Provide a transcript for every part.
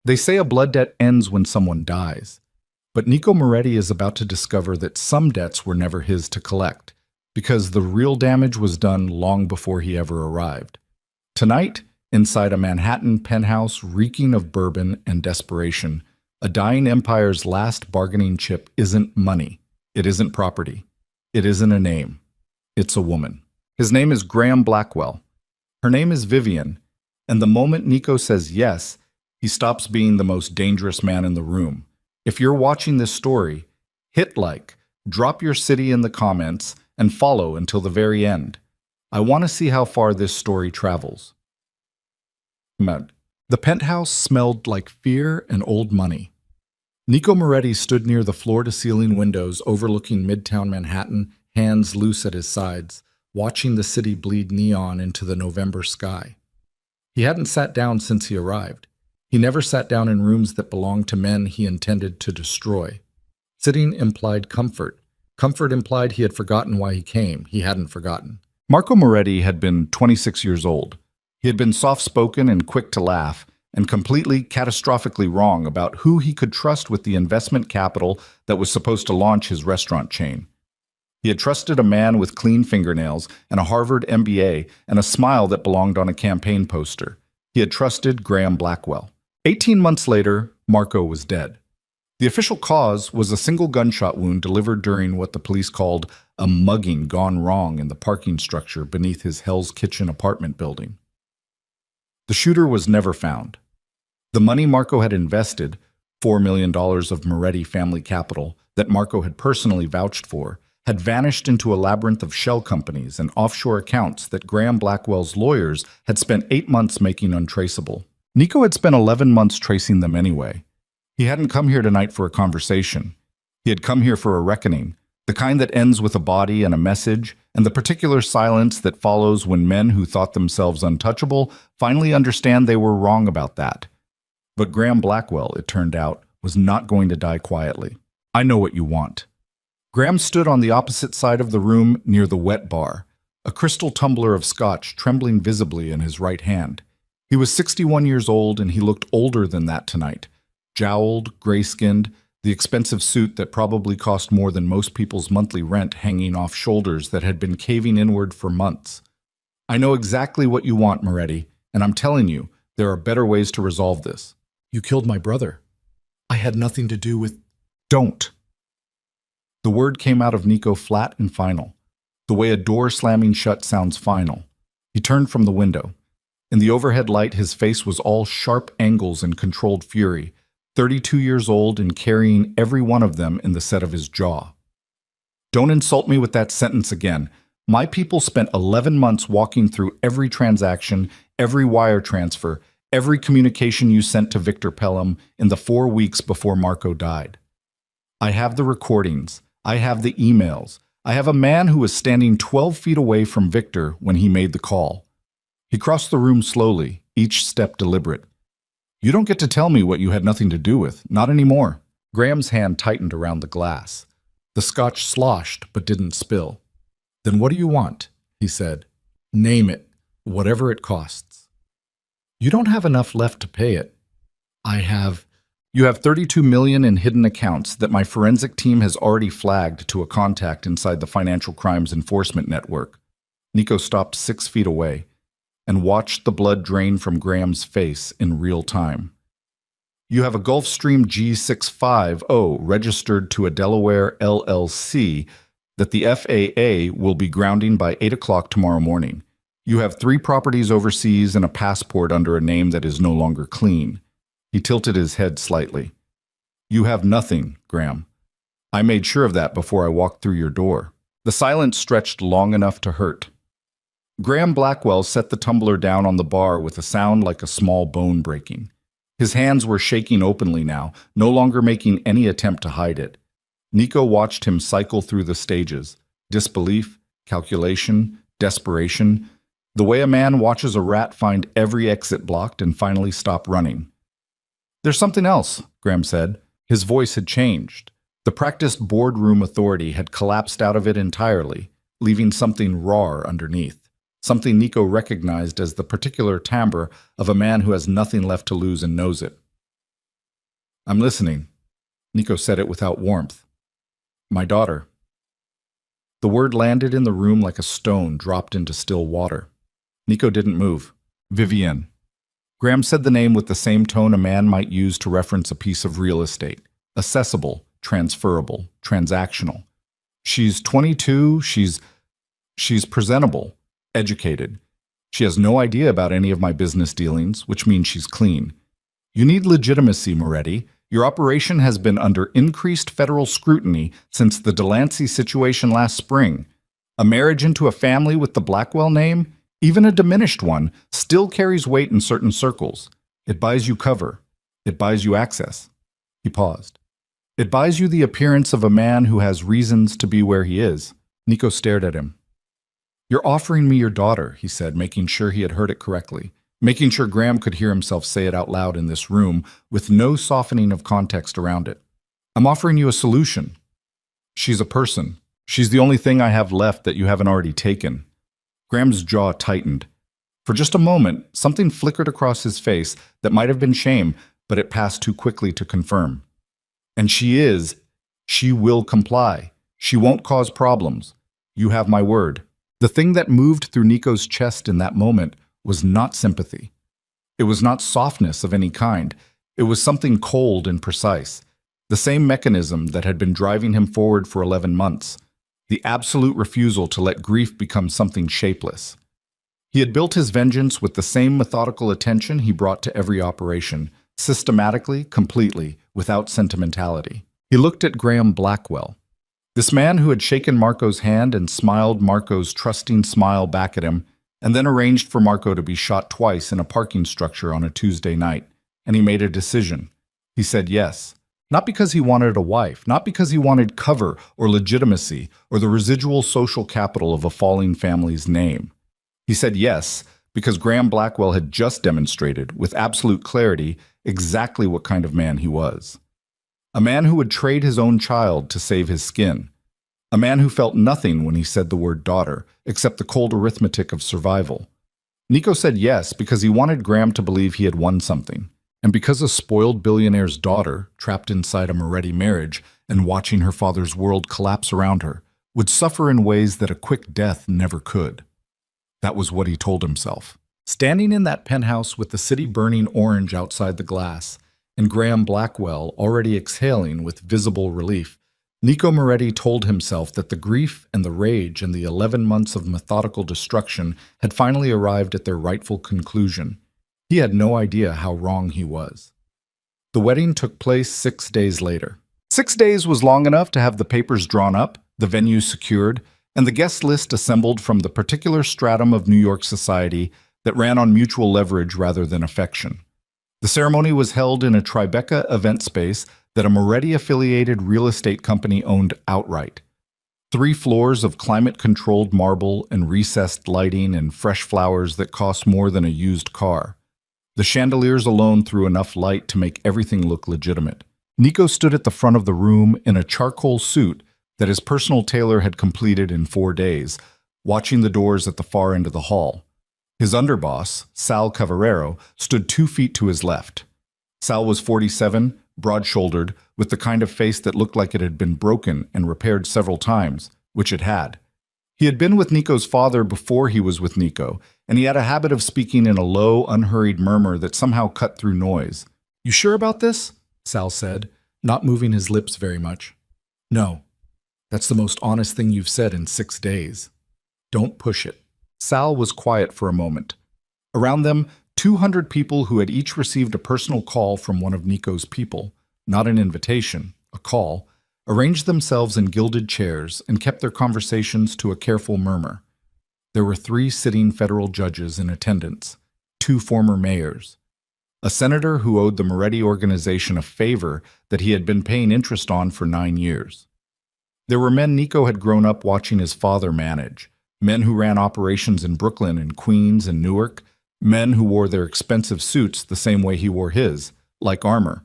They say a blood debt ends when someone dies, but Nico Moretti is about to discover that some debts were never his to collect, because the real damage was done long before he ever arrived. Tonight, inside a Manhattan penthouse reeking of bourbon and desperation, a dying empire's last bargaining chip isn't money, it isn't property, it isn't a name, it's a woman. His name is Graham Blackwell. Her name is Vivian, and the moment Nico says yes, he stops being the most dangerous man in the room. If you're watching this story, hit like, drop your city in the comments, and follow until the very end. I want to see how far this story travels. The penthouse smelled like fear and old money. Nico Moretti stood near the floor-to-ceiling windows overlooking Midtown Manhattan, hands loose at his sides, watching the city bleed neon into the November sky. He hadn't sat down since he arrived. He never sat down in rooms that belonged to men he intended to destroy. Sitting implied comfort. Comfort implied he had forgotten why he came. He hadn't forgotten. Marco Moretti had been 26 years old. He had been soft-spoken and quick to laugh, and completely, catastrophically wrong about who he could trust with the investment capital that was supposed to launch his restaurant chain. He had trusted a man with clean fingernails and a Harvard MBA and a smile that belonged on a campaign poster. He had trusted Graham Blackwell. 18 months later, Marco was dead. The official cause was a single gunshot wound delivered during what the police called a mugging gone wrong in the parking structure beneath his Hell's Kitchen apartment building. The shooter was never found. The money Marco had invested, $4 million of Moretti family capital that Marco had personally vouched for, had vanished into a labyrinth of shell companies and offshore accounts that Graham Blackwell's lawyers had spent 8 months making untraceable. Nico had spent 11 months tracing them anyway. He hadn't come here tonight for a conversation. He had come here for a reckoning, the kind that ends with a body and a message, and the particular silence that follows when men who thought themselves untouchable finally understand they were wrong about that. But Graham Blackwell, it turned out, was not going to die quietly. I know what you want. Graham stood on the opposite side of the room near the wet bar, a crystal tumbler of scotch trembling visibly in his right hand. He was 61 years old, and he looked older than that tonight. Jowled, gray-skinned, the expensive suit that probably cost more than most people's monthly rent hanging off shoulders that had been caving inward for months. I know exactly what you want, Moretti, and I'm telling you, there are better ways to resolve this. You killed my brother. I had nothing to do with... Don't. The word came out of Nico flat and final, the way a door slamming shut sounds final. He turned from the window. In the overhead light, his face was all sharp angles and controlled fury, 32 years old and carrying every one of them in the set of his jaw. Don't insult me with that sentence again. My people spent 11 months walking through every transaction, every wire transfer, every communication you sent to Victor Pelham in the 4 weeks before Marco died. I have the recordings. I have the emails. I have a man who was standing 12 feet away from Victor when he made the call. He crossed the room slowly, each step deliberate. You don't get to tell me what you had nothing to do with, not anymore. Graham's hand tightened around the glass. The scotch sloshed but didn't spill. Then what do you want? He said. Name it, whatever it costs. You don't have enough left to pay it. You have 32 million in hidden accounts that my forensic team has already flagged to a contact inside the Financial Crimes Enforcement Network. Nico stopped 6 feet away and watched the blood drain from Graham's face in real time. You have a Gulfstream G650 registered to a Delaware LLC that the FAA will be grounding by 8 o'clock tomorrow morning. You have 3 properties overseas and a passport under a name that is no longer clean. He tilted his head slightly. You have nothing, Graham. I made sure of that before I walked through your door. The silence stretched long enough to hurt. Graham Blackwell set the tumbler down on the bar with a sound like a small bone breaking. His hands were shaking openly now, no longer making any attempt to hide it. Nico watched him cycle through the stages. Disbelief, calculation, desperation. The way a man watches a rat find every exit blocked and finally stop running. There's something else, Graham said. His voice had changed. The practiced boardroom authority had collapsed out of it entirely, leaving something raw underneath. Something Nico recognized as the particular timbre of a man who has nothing left to lose and knows it. I'm listening. Nico said it without warmth. My daughter. The word landed in the room like a stone dropped into still water. Nico didn't move. Vivienne. Graham said the name with the same tone a man might use to reference a piece of real estate. Accessible, transferable, transactional. She's 22, she's presentable, educated. She has no idea about any of my business dealings, which means she's clean. You need legitimacy, Moretti. Your operation has been under increased federal scrutiny since the Delancey situation last spring. A marriage into a family with the Blackwell name, even a diminished one, still carries weight in certain circles. It buys you cover. It buys you access. He paused. It buys you the appearance of a man who has reasons to be where he is. Nico stared at him. You're offering me your daughter, he said, making sure he had heard it correctly, making sure Graham could hear himself say it out loud in this room with no softening of context around it. I'm offering you a solution. She's a person. She's the only thing I have left that you haven't already taken. Graham's jaw tightened. For just a moment, something flickered across his face that might have been shame, but it passed too quickly to confirm. And she will comply. She won't cause problems. You have my word. The thing that moved through Nico's chest in that moment was not sympathy. It was not softness of any kind. It was something cold and precise. The same mechanism that had been driving him forward for 11 months. The absolute refusal to let grief become something shapeless. He had built his vengeance with the same methodical attention he brought to every operation, systematically, completely, without sentimentality. He looked at Graham Blackwell. This man who had shaken Marco's hand and smiled Marco's trusting smile back at him, and then arranged for Marco to be shot twice in a parking structure on a Tuesday night. And he made a decision. He said yes. Not because he wanted a wife, not because he wanted cover or legitimacy or the residual social capital of a falling family's name. He said yes because Graham Blackwell had just demonstrated, with absolute clarity, exactly what kind of man he was. A man who would trade his own child to save his skin. A man who felt nothing when he said the word daughter, except the cold arithmetic of survival. Nico said yes because he wanted Graham to believe he had won something. And because a spoiled billionaire's daughter, trapped inside a Moretti marriage and watching her father's world collapse around her, would suffer in ways that a quick death never could. That was what he told himself. Standing in that penthouse with the city burning orange outside the glass, and Graham Blackwell already exhaling with visible relief, Nico Moretti told himself that the grief and the rage and the 11 months of methodical destruction had finally arrived at their rightful conclusion. He had no idea how wrong he was. The wedding took place 6 days later. 6 days was long enough to have the papers drawn up, the venue secured, and the guest list assembled from the particular stratum of New York society that ran on mutual leverage rather than affection. The ceremony was held in a Tribeca event space that a Moretti-affiliated real estate company owned outright. 3 floors of climate-controlled marble and recessed lighting and fresh flowers that cost more than a used car. The chandeliers alone threw enough light to make everything look legitimate. Nico stood at the front of the room in a charcoal suit that his personal tailor had completed in 4 days, watching the doors at the far end of the hall. His underboss, Sal Cavarero, stood 2 feet to his left. Sal was 47, broad-shouldered, with the kind of face that looked like it had been broken and repaired several times, which it had. He had been with Nico's father before he was with Nico, and he had a habit of speaking in a low, unhurried murmur that somehow cut through noise. "You sure about this?" Sal said, not moving his lips very much. "No. That's the most honest thing you've said in 6 days. Don't push it." Sal was quiet for a moment. Around them, 200 people who had each received a personal call from one of Nico's people, not an invitation, a call, arranged themselves in gilded chairs and kept their conversations to a careful murmur. There were 3 sitting federal judges in attendance, 2 former mayors, a senator who owed the Moretti organization a favor that he had been paying interest on for 9 years. There were men Nico had grown up watching his father manage, men who ran operations in Brooklyn and Queens and Newark, men who wore their expensive suits the same way he wore his, like armor.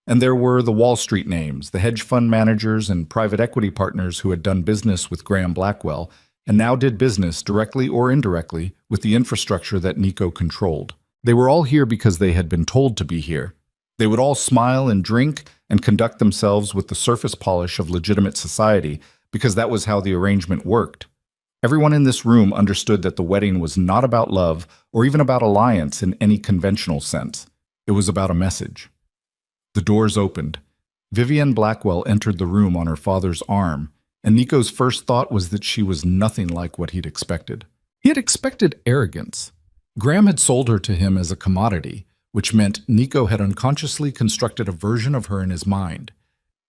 And there were the Wall Street names, the hedge fund managers and private equity partners who had done business with Graham Blackwell and now did business, directly or indirectly, with the infrastructure that Nico controlled. They were all here because they had been told to be here. They would all smile and drink and conduct themselves with the surface polish of legitimate society because that was how the arrangement worked. Everyone in this room understood that the wedding was not about love or even about alliance in any conventional sense. It was about a message. The doors opened. Vivienne Blackwell entered the room on her father's arm, and Nico's first thought was that she was nothing like what he'd expected. He had expected arrogance. Graham had sold her to him as a commodity, which meant Nico had unconsciously constructed a version of her in his mind.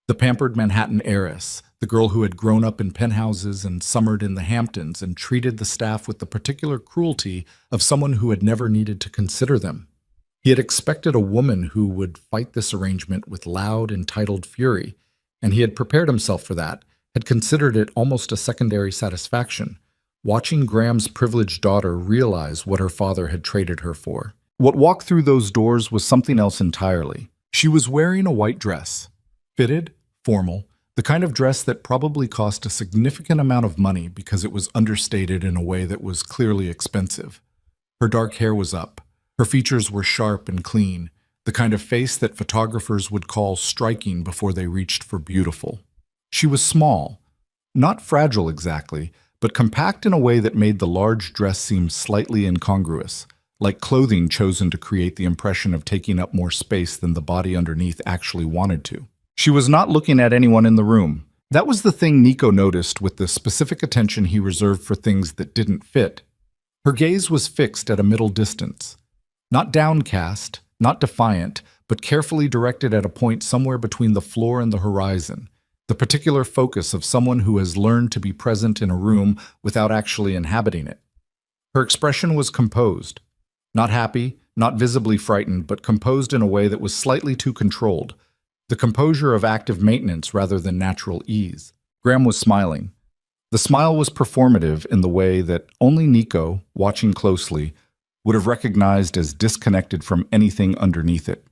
The pampered Manhattan heiress, the girl who had grown up in penthouses and summered in the Hamptons and treated the staff with the particular cruelty of someone who had never needed to consider them. He had expected a woman who would fight this arrangement with loud, entitled fury, and he had prepared himself for that, had considered it almost a secondary satisfaction, watching Graham's privileged daughter realize what her father had traded her for. What walked through those doors was something else entirely. She was wearing a white dress, fitted, formal, the kind of dress that probably cost a significant amount of money because it was understated in a way that was clearly expensive. Her dark hair was up. Her features were sharp and clean, the kind of face that photographers would call striking before they reached for beautiful. She was small, not fragile exactly, but compact in a way that made the large dress seem slightly incongruous, like clothing chosen to create the impression of taking up more space than the body underneath actually wanted to. She was not looking at anyone in the room. That was the thing Nico noticed with the specific attention he reserved for things that didn't fit. Her gaze was fixed at a middle distance. Not downcast, not defiant, but carefully directed at a point somewhere between the floor and the horizon, the particular focus of someone who has learned to be present in a room without actually inhabiting it. Her expression was composed. Not happy, not visibly frightened, but composed in a way that was slightly too controlled, the composure of active maintenance rather than natural ease. Graham was smiling. The smile was performative in the way that only Nico, watching closely, would have recognized as disconnected from anything underneath it.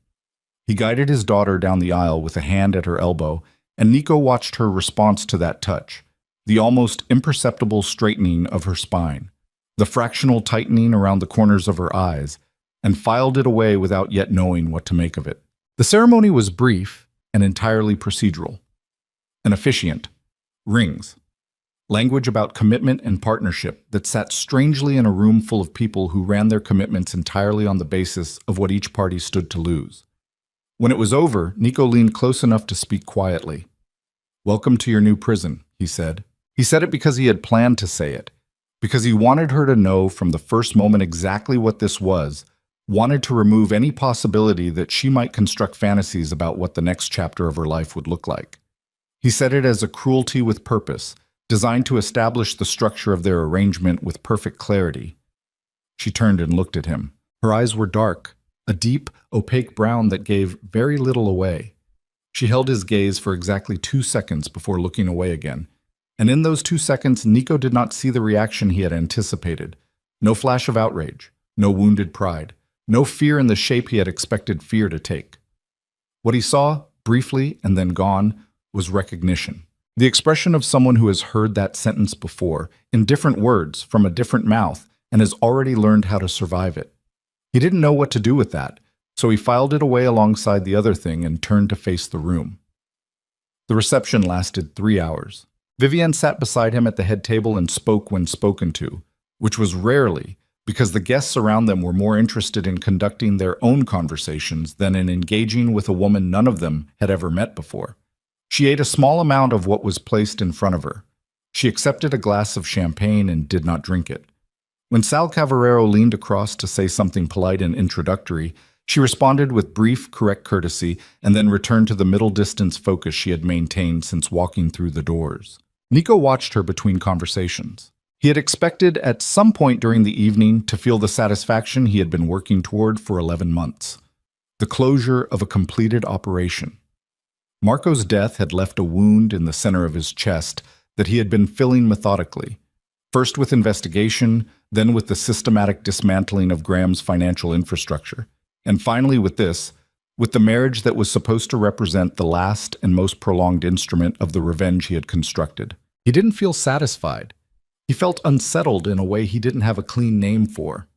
He guided his daughter down the aisle with a hand at her elbow, and Nico watched her response to that touch, the almost imperceptible straightening of her spine, the fractional tightening around the corners of her eyes, and filed it away without yet knowing what to make of it. The ceremony was brief and entirely procedural. An officiant, rings, language about commitment and partnership that sat strangely in a room full of people who ran their commitments entirely on the basis of what each party stood to lose. When it was over, Nico leaned close enough to speak quietly. "Welcome to your new prison," he said. He said it because he had planned to say it, because he wanted her to know from the first moment exactly what this was, wanted to remove any possibility that she might construct fantasies about what the next chapter of her life would look like. He said it as a cruelty with purpose, designed to establish the structure of their arrangement with perfect clarity. She turned and looked at him. Her eyes were dark, a deep, opaque brown that gave very little away. She held his gaze for exactly 2 seconds before looking away again, and in those 2 seconds, Nico did not see the reaction he had anticipated. No flash of outrage, no wounded pride, no fear in the shape he had expected fear to take. What he saw, briefly and then gone, was recognition. The expression of someone who has heard that sentence before, in different words, from a different mouth, and has already learned how to survive it. He didn't know what to do with that, so he filed it away alongside the other thing and turned to face the room. The reception lasted 3 hours. Vivienne sat beside him at the head table and spoke when spoken to, which was rarely, because the guests around them were more interested in conducting their own conversations than in engaging with a woman none of them had ever met before. She ate a small amount of what was placed in front of her. She accepted a glass of champagne and did not drink it. When Sal Cavarero leaned across to say something polite and introductory, she responded with brief, correct courtesy and then returned to the middle-distance focus she had maintained since walking through the doors. Nico watched her between conversations. He had expected at some point during the evening to feel the satisfaction he had been working toward for 11 months. The closure of a completed operation. Marco's death had left a wound in the center of his chest that he had been filling methodically, first with investigation, then with the systematic dismantling of Graham's financial infrastructure, and finally with the marriage that was supposed to represent the last and most prolonged instrument of the revenge he had constructed. He didn't feel satisfied. He felt unsettled in a way he didn't have a clean name for.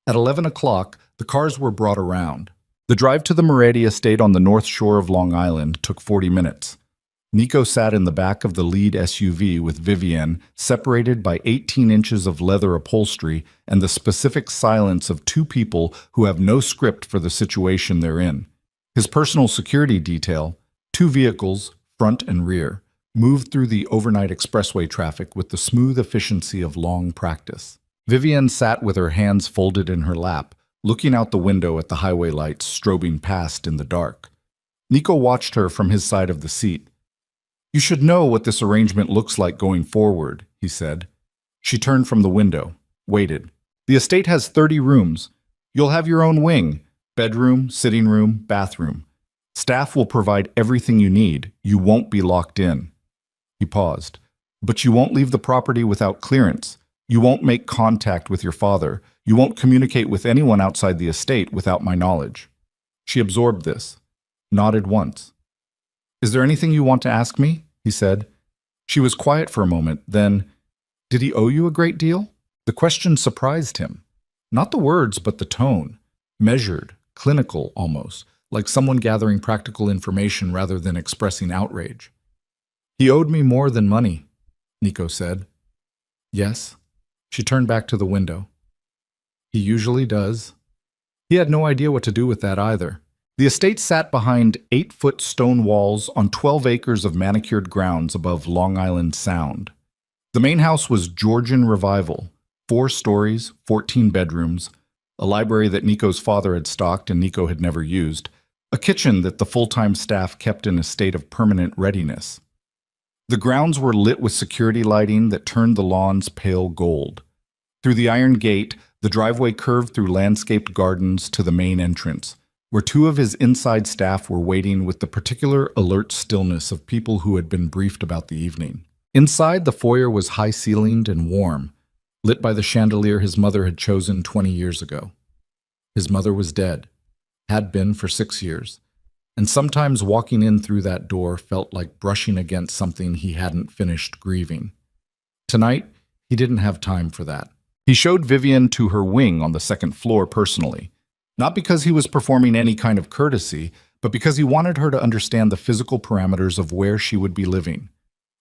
At 11 o'clock, the cars were brought around. The drive to the Moretti estate on the north shore of Long Island took 40 minutes. Nico sat in the back of the lead SUV with Vivienne, separated by 18 inches of leather upholstery and the specific silence of two people who have no script for the situation they're in. His personal security detail, two vehicles, front and rear, moved through the overnight expressway traffic with the smooth efficiency of long practice. Vivienne sat with her hands folded in her lap, looking out the window at the highway lights strobing past in the dark. Nico watched her from his side of the seat. "You should know what this arrangement looks like going forward," he said. She turned from the window, waited. "The estate has 30 rooms. You'll have your own wing, bedroom, sitting room, bathroom. Staff will provide everything you need. You won't be locked in." He paused. "But you won't leave the property without clearance. You won't make contact with your father. You won't communicate with anyone outside the estate without my knowledge." She absorbed this, nodded once. "Is there anything you want to ask me?" he said. She was quiet for a moment, then, "Did he owe you a great deal?" The question surprised him. Not the words, but the tone. Measured, clinical almost, like someone gathering practical information rather than expressing outrage. "He owed me more than money," Nico said. "Yes." She turned back to the window. "He usually does." He had no idea what to do with that either. The estate sat behind 8-foot stone walls on 12 acres of manicured grounds above Long Island Sound. The main house was Georgian Revival, 4 stories, 14 bedrooms, a library that Nico's father had stocked and Nico had never used, a kitchen that the full-time staff kept in a state of permanent readiness. The grounds were lit with security lighting that turned the lawns pale gold. Through the iron gate, the driveway curved through landscaped gardens to the main entrance, where 2 of his inside staff were waiting with the particular alert stillness of people who had been briefed about the evening. Inside, the foyer was high-ceilinged and warm, lit by the chandelier his mother had chosen 20 years ago. His mother was dead, had been for 6 years, and sometimes walking in through that door felt like brushing against something he hadn't finished grieving. Tonight, he didn't have time for that. He showed Vivienne to her wing on the 2nd floor personally, not because he was performing any kind of courtesy, but because he wanted her to understand the physical parameters of where she would be living.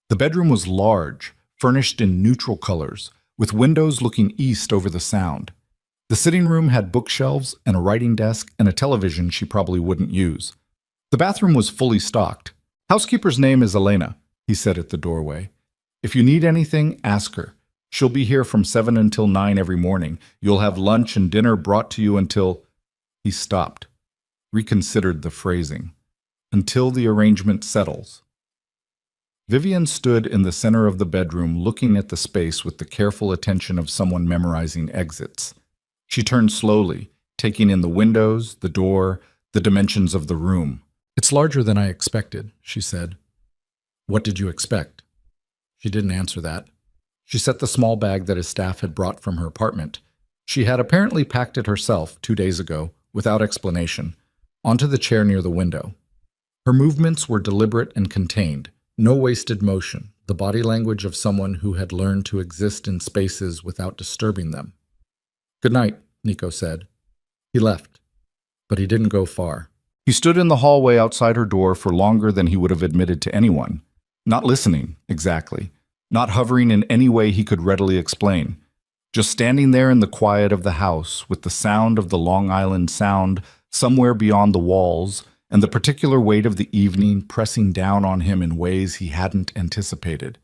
The bedroom was large, furnished in neutral colors, with windows looking east over the Sound. The sitting room had bookshelves and a writing desk and a television she probably wouldn't use. The bathroom was fully stocked. "Housekeeper's name is Elena," he said at the doorway. "If you need anything, ask her. She'll be here from 7 until 9 every morning. You'll have lunch and dinner brought to you until—" He stopped, reconsidered the phrasing. "Until the arrangement settles." Vivienne stood in the center of the bedroom looking at the space with the careful attention of someone memorizing exits. She turned slowly, taking in the windows, the door, the dimensions of the room. "It's larger than I expected," she said. "What did you expect?" She didn't answer that. She set the small bag that his staff had brought from her apartment. She had apparently packed it herself 2 days ago, without explanation, onto the chair near the window. Her movements were deliberate and contained, no wasted motion, the body language of someone who had learned to exist in spaces without disturbing them. "Good night," Nico said. He left, but he didn't go far. He stood in the hallway outside her door for longer than he would have admitted to anyone, not listening, exactly, not hovering in any way he could readily explain, just standing there in the quiet of the house with the sound of the Long Island Sound somewhere beyond the walls and the particular weight of the evening pressing down on him in ways he hadn't anticipated.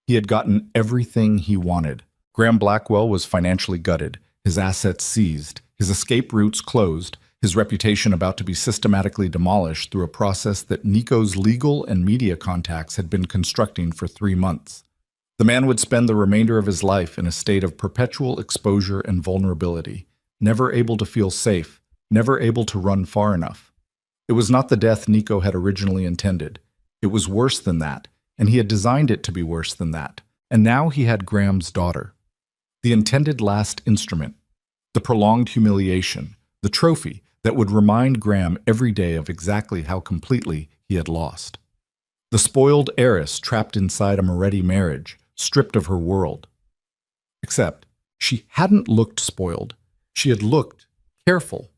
He had gotten everything he wanted. Graham Blackwell was financially gutted, his assets seized, his escape routes closed, his reputation about to be systematically demolished through a process that Nico's legal and media contacts had been constructing for 3 months. The man would spend the remainder of his life in a state of perpetual exposure and vulnerability, never able to feel safe, never able to run far enough. It was not the death Nico had originally intended. It was worse than that, and he had designed it to be worse than that. And now he had Graham's daughter. The intended last instrument, the prolonged humiliation, the trophy that would remind Graham every day of exactly how completely he had lost. The spoiled heiress trapped inside a Moretti marriage, stripped of her world. Except, she hadn't looked spoiled. She had looked careful.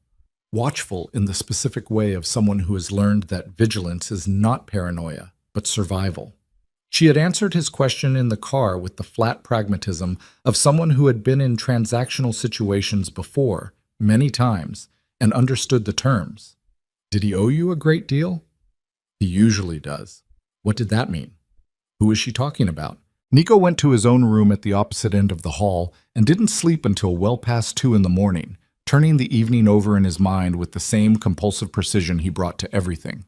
watchful in the specific way of someone who has learned that vigilance is not paranoia, but survival. She had answered his question in the car with the flat pragmatism of someone who had been in transactional situations before, many times, and understood the terms. Did he owe you a great deal? He usually does. What did that mean? Who was she talking about? Nico went to his own room at the opposite end of the hall and didn't sleep until well past 2 in the morning, turning the evening over in his mind with the same compulsive precision he brought to everything.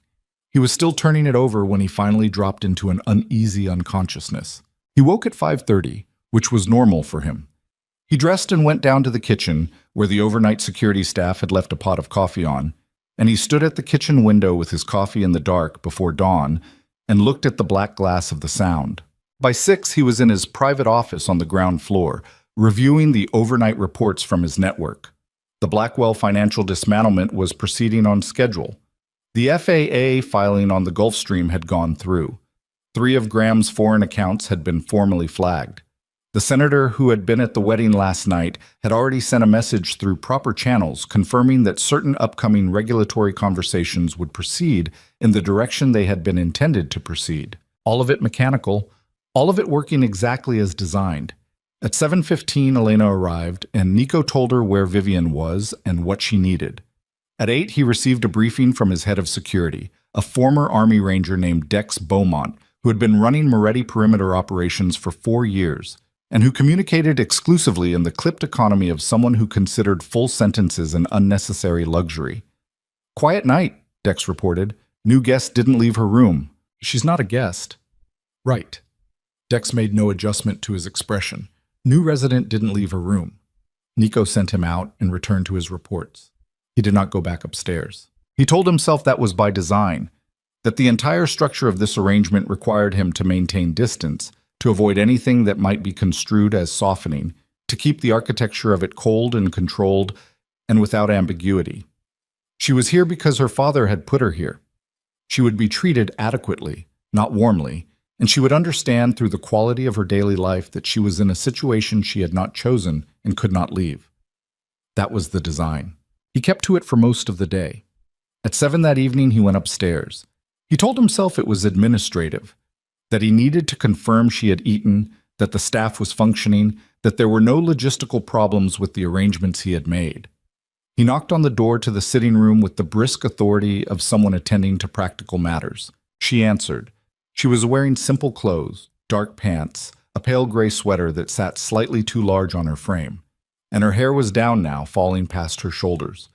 He was still turning it over when he finally dropped into an uneasy unconsciousness. He woke at 5:30, which was normal for him. He dressed and went down to the kitchen, where the overnight security staff had left a pot of coffee on, and he stood at the kitchen window with his coffee in the dark before dawn and looked at the black glass of the Sound. By 6, he was in his private office on the ground floor, reviewing the overnight reports from his network. The Blackwell financial dismantlement was proceeding on schedule. The FAA filing on the Gulfstream had gone through. 3 of Graham's foreign accounts had been formally flagged. The senator who had been at the wedding last night had already sent a message through proper channels confirming that certain upcoming regulatory conversations would proceed in the direction they had been intended to proceed. All of it mechanical, all of it working exactly as designed. At 7:15, Elena arrived, and Nico told her where Vivian was and what she needed. At 8, he received a briefing from his head of security, a former Army Ranger named Dex Beaumont, who had been running Moretti perimeter operations for 4 years, and who communicated exclusively in the clipped economy of someone who considered full sentences an unnecessary luxury. "Quiet night," Dex reported. "New guest didn't leave her room." "She's not a guest." "Right." Dex made no adjustment to his expression. "New resident didn't leave her room." Nico sent him out and returned to his reports. He did not go back upstairs. He told himself that was by design, that the entire structure of this arrangement required him to maintain distance, to avoid anything that might be construed as softening, to keep the architecture of it cold and controlled and without ambiguity. She was here because her father had put her here. She would be treated adequately, not warmly, and she would understand through the quality of her daily life that she was in a situation she had not chosen and could not leave. That was the design. He kept to it for most of the day. At 7 that evening, he went upstairs. He told himself it was administrative, that he needed to confirm she had eaten, that the staff was functioning, that there were no logistical problems with the arrangements he had made. He knocked on the door to the sitting room with the brisk authority of someone attending to practical matters. She answered. She was wearing simple clothes, dark pants, a pale gray sweater that sat slightly too large on her frame, and her hair was down now, falling past her shoulders.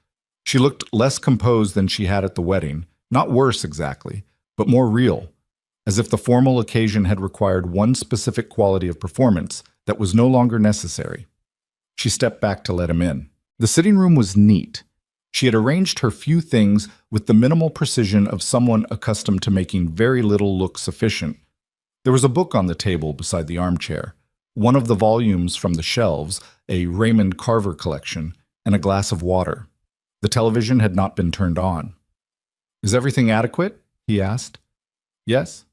She looked less composed than she had at the wedding, not worse exactly, but more real, as if the formal occasion had required one specific quality of performance that was no longer necessary. She stepped back to let him in. The sitting room was neat. She had arranged her few things with the minimal precision of someone accustomed to making very little look sufficient. There was a book on the table beside the armchair, one of the volumes from the shelves, a Raymond Carver collection, and a glass of water. The television had not been turned on. "Is everything adequate?" he asked. "Yes."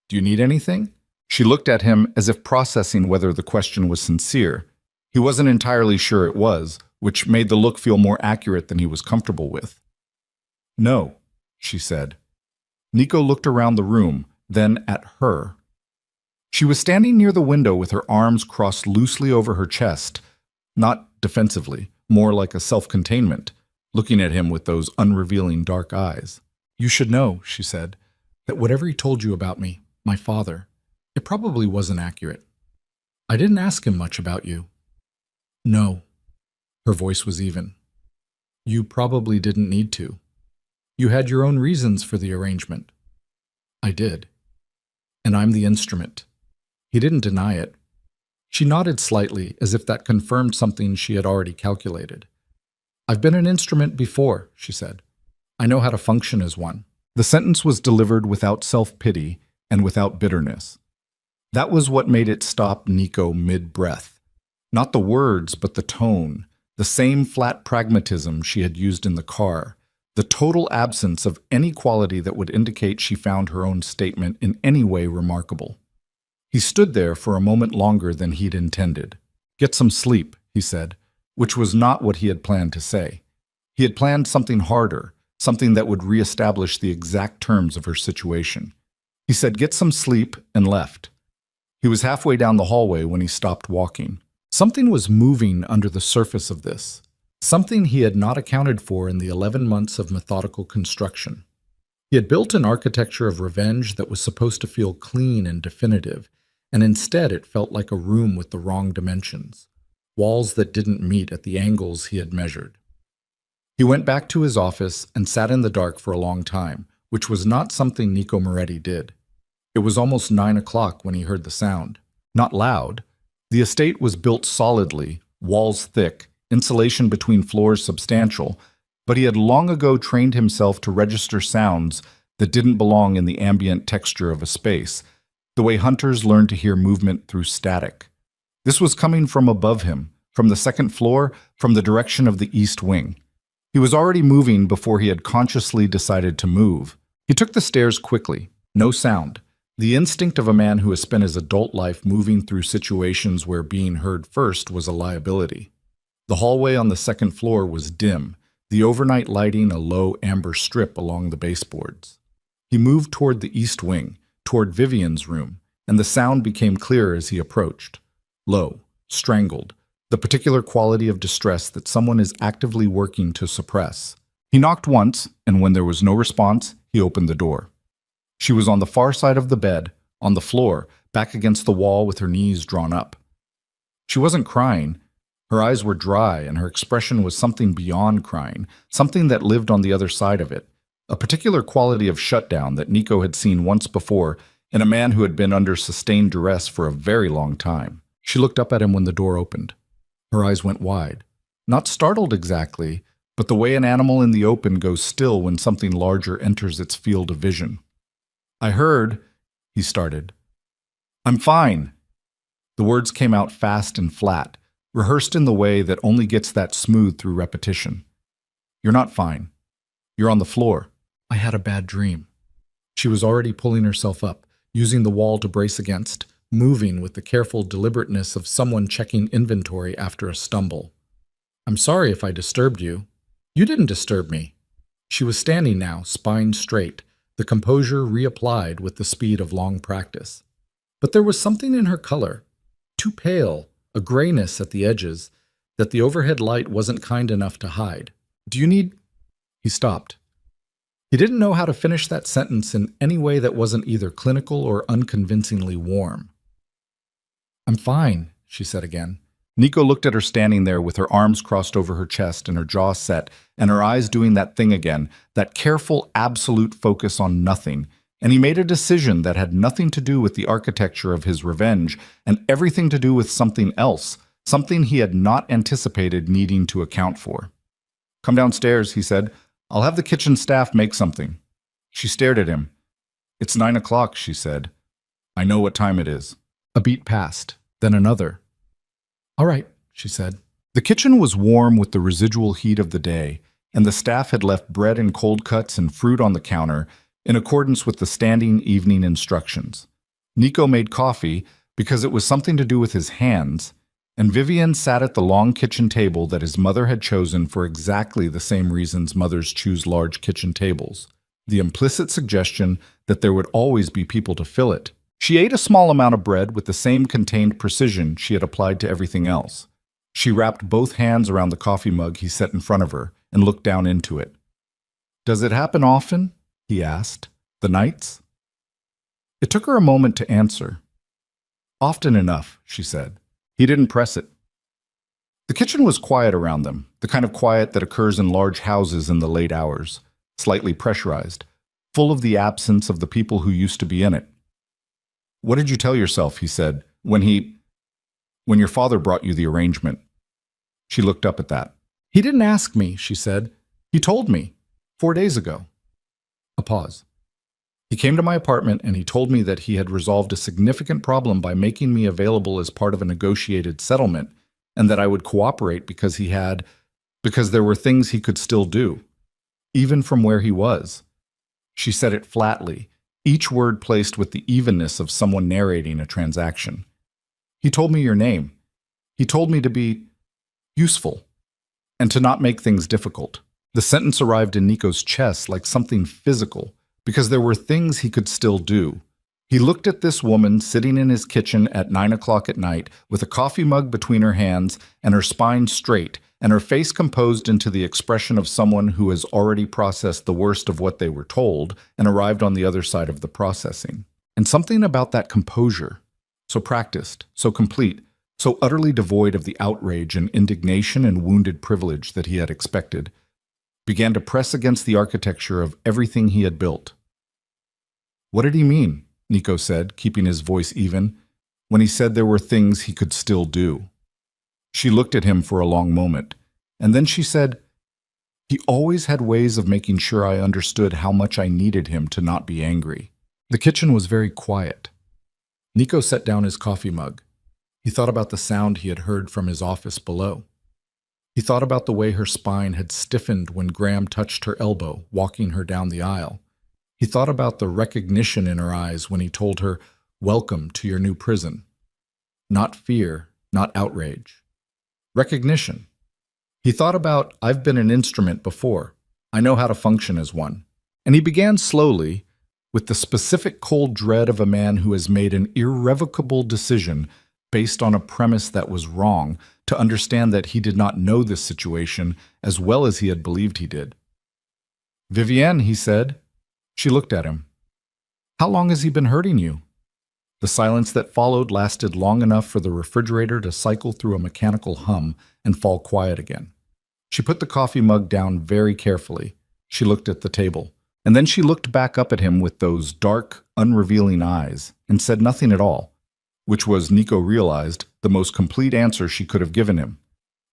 "Do you need anything?" She looked at him as if processing whether the question was sincere. He wasn't entirely sure it was, which made the look feel more accurate than he was comfortable with. "No," she said. Nico looked around the room, then at her. She was standing near the window with her arms crossed loosely over her chest, not defensively, more like a self-containment, looking at him with those unrevealing dark eyes. "You should know," she said, "that whatever he told you about me, my father, it probably wasn't accurate. I didn't ask him much about you." "No." Her voice was even. "You probably didn't need to. You had your own reasons for the arrangement." "I did. And I'm the instrument." He didn't deny it. She nodded slightly, as if that confirmed something she had already calculated. "I've been an instrument before," she said. "I know how to function as one." The sentence was delivered without self-pity and without bitterness. That was what made it stop Nico mid-breath. Not the words, but the tone, the same flat pragmatism she had used in the car, the total absence of any quality that would indicate she found her own statement in any way remarkable. He stood there for a moment longer than he'd intended. "Get some sleep," he said, which was not what he had planned to say. He had planned something harder, something that would reestablish the exact terms of her situation. He said, "Get some sleep," and left. He was halfway down the hallway when he stopped walking. Something was moving under the surface of this, something he had not accounted for in the 11 months of methodical construction. He had built an architecture of revenge that was supposed to feel clean and definitive, and instead it felt like a room with the wrong dimensions, walls that didn't meet at the angles he had measured. He went back to his office and sat in the dark for a long time, which was not something Nico Moretti did. It was almost 9 o'clock when he heard the sound. Not loud. The estate was built solidly, walls thick, insulation between floors substantial, but he had long ago trained himself to register sounds that didn't belong in the ambient texture of a space, the way hunters learn to hear movement through static. This was coming from above him, from the second floor, from the direction of the east wing. He was already moving before he had consciously decided to move. He took the stairs quickly. No sound. The instinct of a man who has spent his adult life moving through situations where being heard first was a liability. The hallway on the second floor was dim, the overnight lighting a low amber strip along the baseboards. He moved toward the east wing, toward Vivian's room, and the sound became clearer as he approached. Low, strangled, the particular quality of distress that someone is actively working to suppress. He knocked once, and when there was no response, he opened the door. She was on the far side of the bed, on the floor, back against the wall with her knees drawn up. She wasn't crying. Her eyes were dry, and her expression was something beyond crying, something that lived on the other side of it, a particular quality of shutdown that Nico had seen once before in a man who had been under sustained duress for a very long time. She looked up at him when the door opened. Her eyes went wide. Not startled exactly, but the way an animal in the open goes still when something larger enters its field of vision. "I heard," he started. "I'm fine." The words came out fast and flat, rehearsed in the way that only gets that smooth through repetition. "You're not fine. You're on the floor." "I had a bad dream." She was already pulling herself up, using the wall to brace against, moving with the careful deliberateness of someone checking inventory after a stumble. "I'm sorry if I disturbed you." "You didn't disturb me." She was standing now, spine straight, the composure reapplied with the speed of long practice. But there was something in her color, too pale, a grayness at the edges, that the overhead light wasn't kind enough to hide. "Do you need—" He stopped. He didn't know how to finish that sentence in any way that wasn't either clinical or unconvincingly warm. "I'm fine," she said again. Nico looked at her standing there with her arms crossed over her chest and her jaw set and her eyes doing that thing again, that careful, absolute focus on nothing, and he made a decision that had nothing to do with the architecture of his revenge and everything to do with something else, something he had not anticipated needing to account for. "Come downstairs," he said. "I'll have the kitchen staff make something." She stared at him. "It's 9 o'clock, she said. "I know what time it is." A beat passed, then another. "All right," she said. The kitchen was warm with the residual heat of the day, and the staff had left bread and cold cuts and fruit on the counter in accordance with the standing evening instructions. Nico made coffee because it was something to do with his hands, and Vivian sat at the long kitchen table that his mother had chosen for exactly the same reasons mothers choose large kitchen tables, the implicit suggestion that there would always be people to fill it. She ate a small amount of bread with the same contained precision she had applied to everything else. She wrapped both hands around the coffee mug he set in front of her and looked down into it. "Does it happen often?" he asked. "The nights?" It took her a moment to answer. "Often enough," she said. He didn't press it. The kitchen was quiet around them, the kind of quiet that occurs in large houses in the late hours, slightly pressurized, full of the absence of the people who used to be in it. "What did you tell yourself," he said, when your father brought you the arrangement?" She looked up at that. "He didn't ask me," she said. "He told me, 4 days ago." A pause. "He came to my apartment and he told me that he had resolved a significant problem by making me available as part of a negotiated settlement, and that I would cooperate because there were things he could still do, even from where he was." She said it flatly, each word placed with the evenness of someone narrating a transaction. "He told me your name. He told me to be useful and to not make things difficult." The sentence arrived in Nico's chest like something physical, because there were things he could still do. He looked at this woman sitting in his kitchen at 9 o'clock at night with a coffee mug between her hands and her spine straight and her face composed into the expression of someone who has already processed the worst of what they were told and arrived on the other side of the processing. And something about that composure, so practiced, so complete, so utterly devoid of the outrage and indignation and wounded privilege that he had expected, began to press against the architecture of everything he had built. "What did he mean?" Nico said, keeping his voice even, "when he said there were things he could still do?" She looked at him for a long moment, and then she said, "He always had ways of making sure I understood how much I needed him to not be angry." The kitchen was very quiet. Nico set down his coffee mug. He thought about the sound he had heard from his office below. He thought about the way her spine had stiffened when Graham touched her elbow, walking her down the aisle. He thought about the recognition in her eyes when he told her, "Welcome to your new prison." Not fear, not outrage. Recognition. He thought about, "I've been an instrument before. I know how to function as one." And he began slowly, with the specific cold dread of a man who has made an irrevocable decision based on a premise that was wrong, to understand that he did not know this situation as well as he had believed he did. "Vivienne," he said. She looked at him. "How long has he been hurting you?" The silence that followed lasted long enough for the refrigerator to cycle through a mechanical hum and fall quiet again. She put the coffee mug down very carefully. She looked at the table. And then she looked back up at him with those dark, unrevealing eyes and said nothing at all, which was, Nico realized, the most complete answer she could have given him.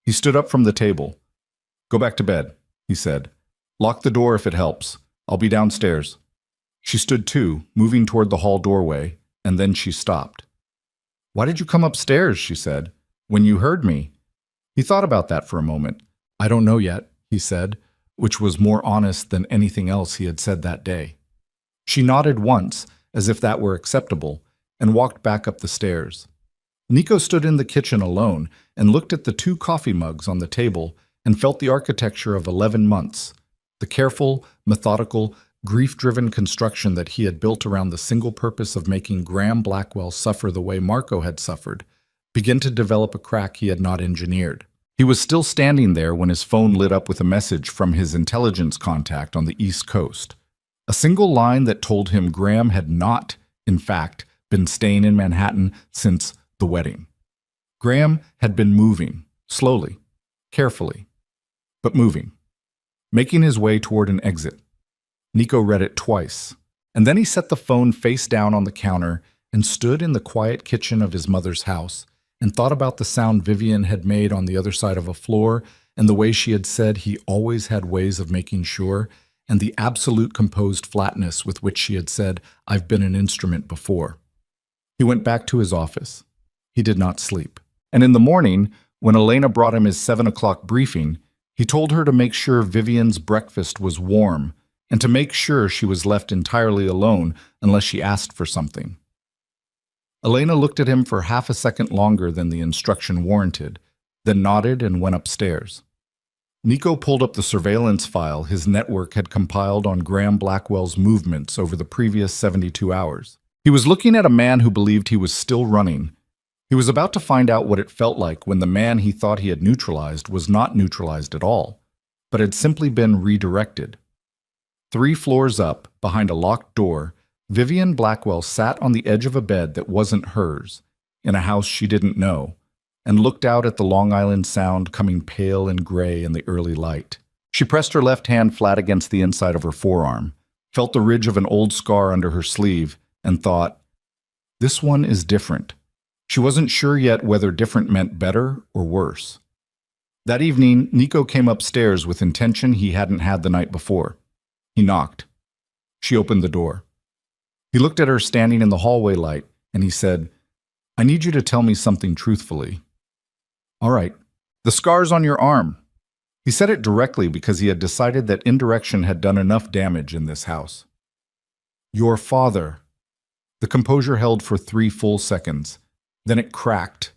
He stood up from the table. "Go back to bed," he said. "Lock the door if it helps. I'll be downstairs." She stood too, moving toward the hall doorway, and then she stopped. "Why did you come upstairs?" she said. "When you heard me." He thought about that for a moment. "I don't know yet," he said, which was more honest than anything else he had said that day. She nodded once, as if that were acceptable, and walked back up the stairs. Nico stood in the kitchen alone and looked at the 2 coffee mugs on the table and felt the architecture of 11 months, the careful, methodical, grief-driven construction that he had built around the single purpose of making Graham Blackwell suffer the way Marco had suffered, begin to develop a crack he had not engineered. He was still standing there when his phone lit up with a message from his intelligence contact on the East Coast. A single line that told him Graham had not, in fact, been staying in Manhattan since the wedding. Graham had been moving, slowly, carefully, but moving, making his way toward an exit. Nico read it twice, and then he set the phone face down on the counter and stood in the quiet kitchen of his mother's house and thought about the sound Vivienne had made on the other side of a floor and the way she had said he always had ways of making sure, and the absolute composed flatness with which she had said, "I've been an instrument before." He went back to his office. He did not sleep. And in the morning, when Elena brought him his 7 o'clock briefing, he told her to make sure Vivienne's breakfast was warm and to make sure she was left entirely alone unless she asked for something. Elena looked at him for half a second longer than the instruction warranted, then nodded and went upstairs. Nico pulled up the surveillance file his network had compiled on Graham Blackwell's movements over the previous 72 hours. He was looking at a man who believed he was still running. He was about to find out what it felt like when the man he thought he had neutralized was not neutralized at all, but had simply been redirected. 3 floors up, behind a locked door, Vivienne Blackwell sat on the edge of a bed that wasn't hers, in a house she didn't know, and looked out at the Long Island Sound coming pale and gray in the early light. She pressed her left hand flat against the inside of her forearm, felt the ridge of an old scar under her sleeve, and thought, "This one is different." She wasn't sure yet whether different meant better or worse. That evening, Nico came upstairs with intention he hadn't had the night before. He knocked. She opened the door. He looked at her standing in the hallway light, and he said, "I need you to tell me something truthfully." "All right. The scar's on your arm." He said it directly because he had decided that indirection had done enough damage in this house. "Your father." The composure held for 3 full seconds. Then it cracked.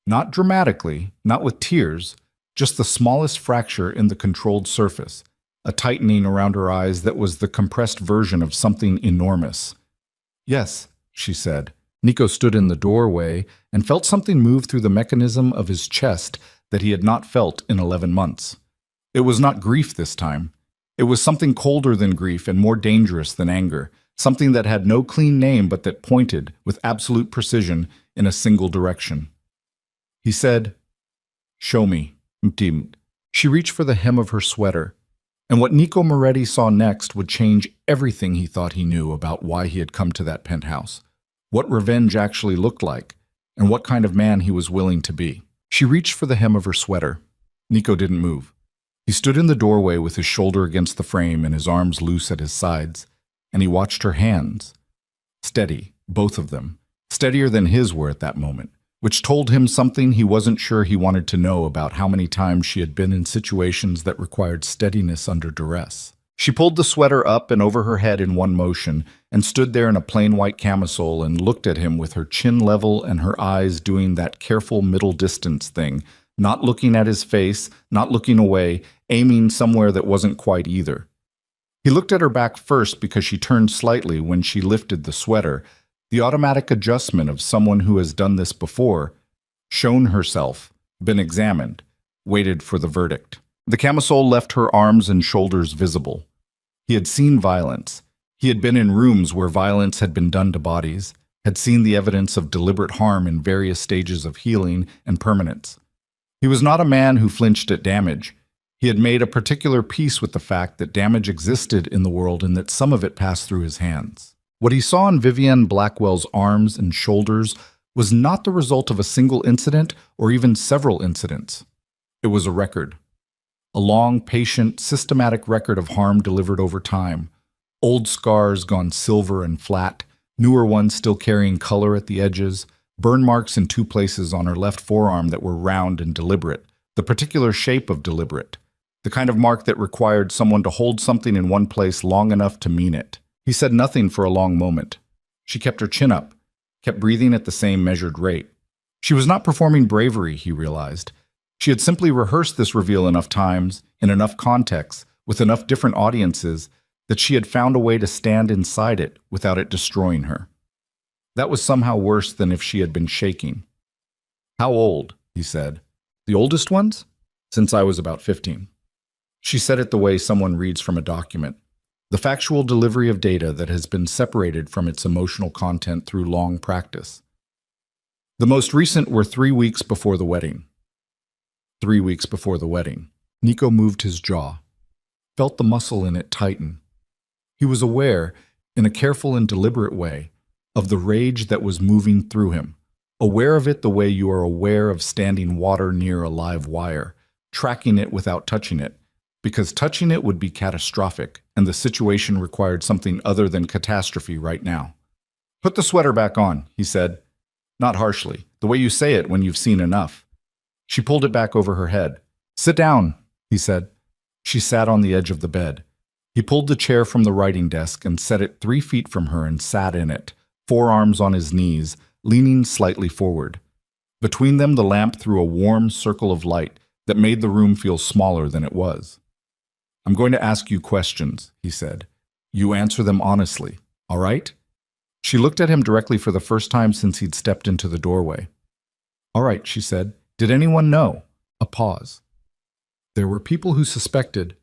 Not dramatically, not with tears, just the smallest fracture in the controlled surface, a tightening around her eyes that was the compressed version of something enormous. "Yes," she said. Nico stood in the doorway and felt something move through the mechanism of his chest that he had not felt in 11 months. It was not grief this time. It was something colder than grief and more dangerous than anger, something that had no clean name but that pointed, with absolute precision, in a single direction. He said, "Show me." She reached for the hem of her sweater, and what Nico Moretti saw next would change everything he thought he knew about why he had come to that penthouse, what revenge actually looked like, and what kind of man he was willing to be. She reached for the hem of her sweater. Nico didn't move. He stood in the doorway with his shoulder against the frame and his arms loose at his sides, and he watched her hands. Steady, both of them, steadier than his were at that moment, which told him something he wasn't sure he wanted to know about how many times she had been in situations that required steadiness under duress. She pulled the sweater up and over her head in one motion and stood there in a plain white camisole and looked at him with her chin level and her eyes doing that careful middle distance thing, not looking at his face, not looking away, aiming somewhere that wasn't quite either. He looked at her back first because she turned slightly when she lifted the sweater, the automatic adjustment of someone who has done this before, shown herself, been examined, waited for the verdict. The camisole left her arms and shoulders visible. He had seen violence. He had been in rooms where violence had been done to bodies, had seen the evidence of deliberate harm in various stages of healing and permanence. He was not a man who flinched at damage. He had made a particular peace with the fact that damage existed in the world and that some of it passed through his hands. What he saw in Vivienne Blackwell's arms and shoulders was not the result of a single incident or even several incidents. It was a record. A long, patient, systematic record of harm delivered over time. Old scars gone silver and flat, newer ones still carrying color at the edges, burn marks in 2 places on her left forearm that were round and deliberate, the particular shape of deliberate, the kind of mark that required someone to hold something in one place long enough to mean it. He said nothing for a long moment. She kept her chin up, kept breathing at the same measured rate. She was not performing bravery, he realized. She had simply rehearsed this reveal enough times, in enough contexts, with enough different audiences, that she had found a way to stand inside it without it destroying her. That was somehow worse than if she had been shaking. "How old?" he said. "The oldest ones?" "Since I was about 15. She said it the way someone reads from a document, the factual delivery of data that has been separated from its emotional content through long practice. The most recent were 3 weeks before the wedding. 3 weeks before the wedding. Nico moved his jaw, felt the muscle in it tighten. He was aware, in a careful and deliberate way, of the rage that was moving through him, aware of it the way you are aware of standing water near a live wire, tracking it without touching it, because touching it would be catastrophic, and the situation required something other than catastrophe right now. "Put the sweater back on," he said, not harshly, the way you say it when you've seen enough. She pulled it back over her head. "Sit down," he said. She sat on the edge of the bed. He pulled the chair from the writing desk and set it 3 feet from her and sat in it, forearms on his knees, leaning slightly forward. Between them, the lamp threw a warm circle of light that made the room feel smaller than it was. "I'm going to ask you questions," he said. "You answer them honestly, all right?" She looked at him directly for the first time since he'd stepped into the doorway. "All right," she said. "Did anyone know?" A pause. There were people who suspected.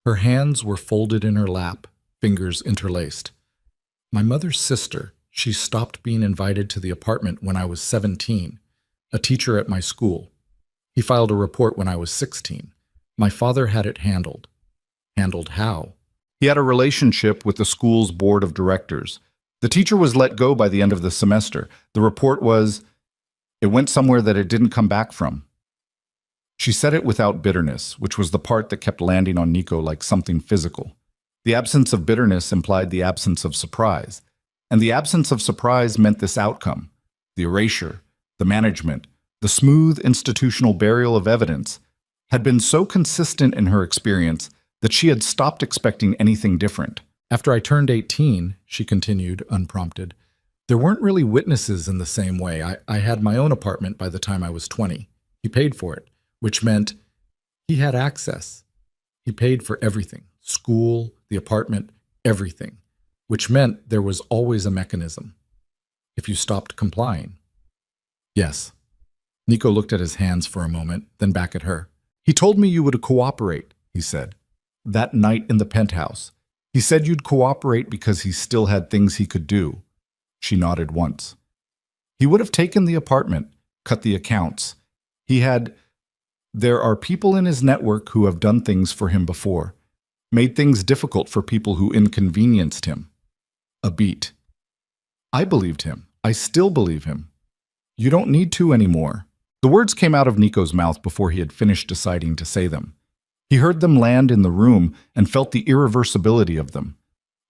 Her hands were folded in her lap, fingers interlaced. "My mother's sister. She stopped being invited to the apartment when I was 17, a teacher at my school. He filed a report when I was 16. My father had it handled." "Handled how?" "He had a relationship with the school's board of directors. The teacher was let go by the end of the semester. The report was, it went somewhere that it didn't come back from." She said it without bitterness, which was the part that kept landing on Nico like something physical. The absence of bitterness implied the absence of surprise. And the absence of surprise meant this outcome: the erasure, the management, the smooth institutional burial of evidence, had been so consistent in her experience that she had stopped expecting anything different. "After I turned 18, she continued, unprompted, there weren't really witnesses in the same way. I had my own apartment by the time I was 20. He paid for it, which meant he had access. He paid for everything, school, the apartment, everything, which meant there was always a mechanism. If you stopped complying. Yes. Nico looked at his hands for a moment, then back at her. He told me you would cooperate, he said. That night in the penthouse. He said you'd cooperate because he still had things he could do. She nodded once. He would have taken the apartment, cut the accounts. There are people in his network who have done things for him before, made things difficult for people who inconvenienced him. A beat. I believed him. I still believe him. You don't need to anymore. The words came out of Nico's mouth before he had finished deciding to say them. He heard them land in the room and felt the irreversibility of them,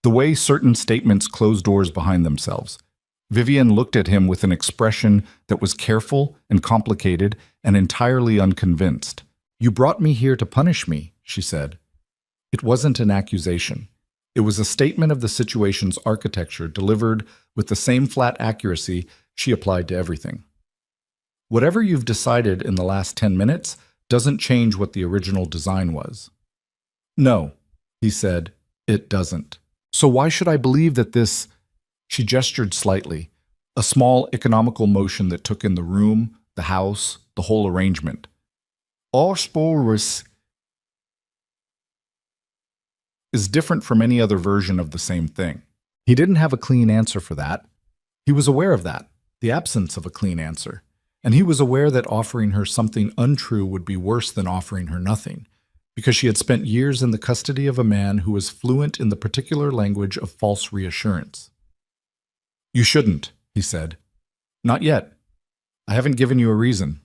the way certain statements close doors behind themselves. Vivian looked at him with an expression that was careful and complicated and entirely unconvinced. You brought me here to punish me, she said. It wasn't an accusation. It was a statement of the situation's architecture delivered with the same flat accuracy she applied to everything. Whatever you've decided in the last 10 minutes doesn't change what the original design was. No, he said, it doesn't. So why should I believe that this... She gestured slightly, a small economical motion that took in the room, the house, the whole arrangement. All Sporus is different from any other version of the same thing. He didn't have a clean answer for that. He was aware of that, the absence of a clean answer. And he was aware that offering her something untrue would be worse than offering her nothing, because she had spent years in the custody of a man who was fluent in the particular language of false reassurance. You shouldn't, he said. Not yet. I haven't given you a reason.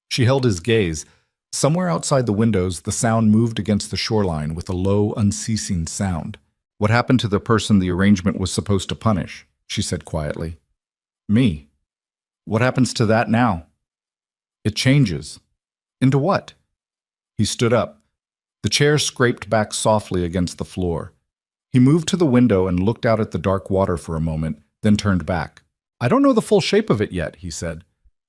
She held his gaze. Somewhere outside the windows, the sound moved against the shoreline with a low, unceasing sound. What happened to the person the arrangement was supposed to punish? She said quietly. Me. What happens to that now? It changes. Into what? He stood up. The chair scraped back softly against the floor. He moved to the window and looked out at the dark water for a moment, then turned back. I don't know the full shape of it yet, he said.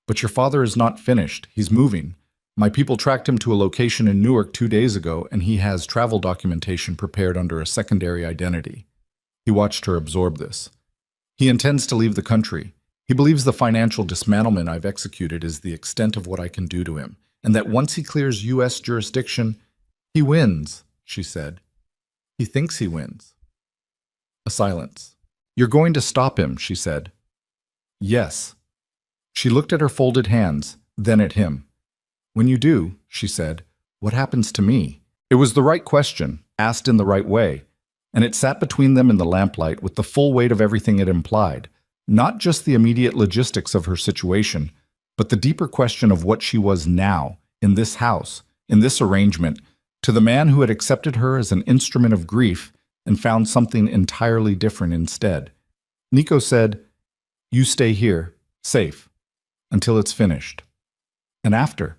But your father is not finished. He's moving. My people tracked him to a location in Newark 2 days ago, and he has travel documentation prepared under a secondary identity. He watched her absorb this. He intends to leave the country. He believes the financial dismantlement I've executed is the extent of what I can do to him, and that once he clears U.S. jurisdiction, he wins, she said. He thinks he wins. A silence. You're going to stop him, she said. Yes. She looked at her folded hands, then at him. When you do, she said, what happens to me? It was the right question, asked in the right way, and it sat between them in the lamplight with the full weight of everything it implied. Not just the immediate logistics of her situation, but the deeper question of what she was now, in this house, in this arrangement, to the man who had accepted her as an instrument of grief and found something entirely different instead. Nico said, you stay here, safe, until it's finished. And after?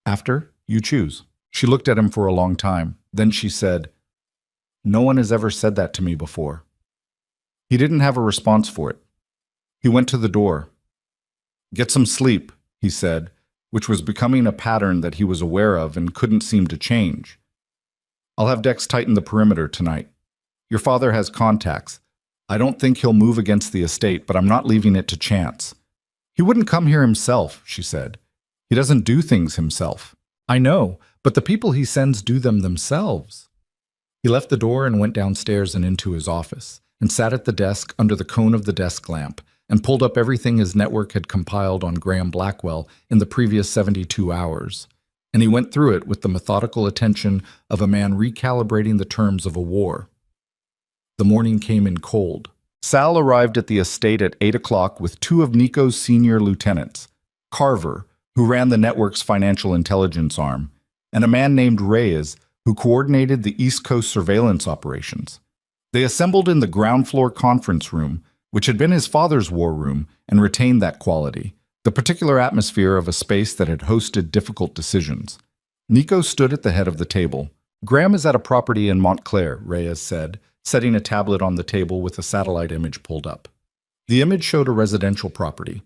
After, you choose. She looked at him for a long time. Then she said, no one has ever said that to me before. He didn't have a response for it. He went to the door. Get some sleep, he said, which was becoming a pattern that he was aware of and couldn't seem to change. I'll have Dex tighten the perimeter tonight. Your father has contacts. I don't think he'll move against the estate, but I'm not leaving it to chance. He wouldn't come here himself, she said. He doesn't do things himself. I know, but the people he sends do them themselves. He left the door and went downstairs and into his office, and sat at the desk under the cone of the desk lamp, and pulled up everything his network had compiled on Graham Blackwell in the previous 72 hours. And he went through it with the methodical attention of a man recalibrating the terms of a war. The morning came in cold. Sal arrived at the estate at 8 o'clock with 2 of Nico's senior lieutenants, Carver, who ran the network's financial intelligence arm, and a man named Reyes, who coordinated the East Coast surveillance operations. They assembled in the ground floor conference room, which had been his father's war room and retained that quality, the particular atmosphere of a space that had hosted difficult decisions. Nico stood at the head of the table. Graham is at a property in Montclair, Reyes said, setting a tablet on the table with a satellite image pulled up. The image showed a residential property,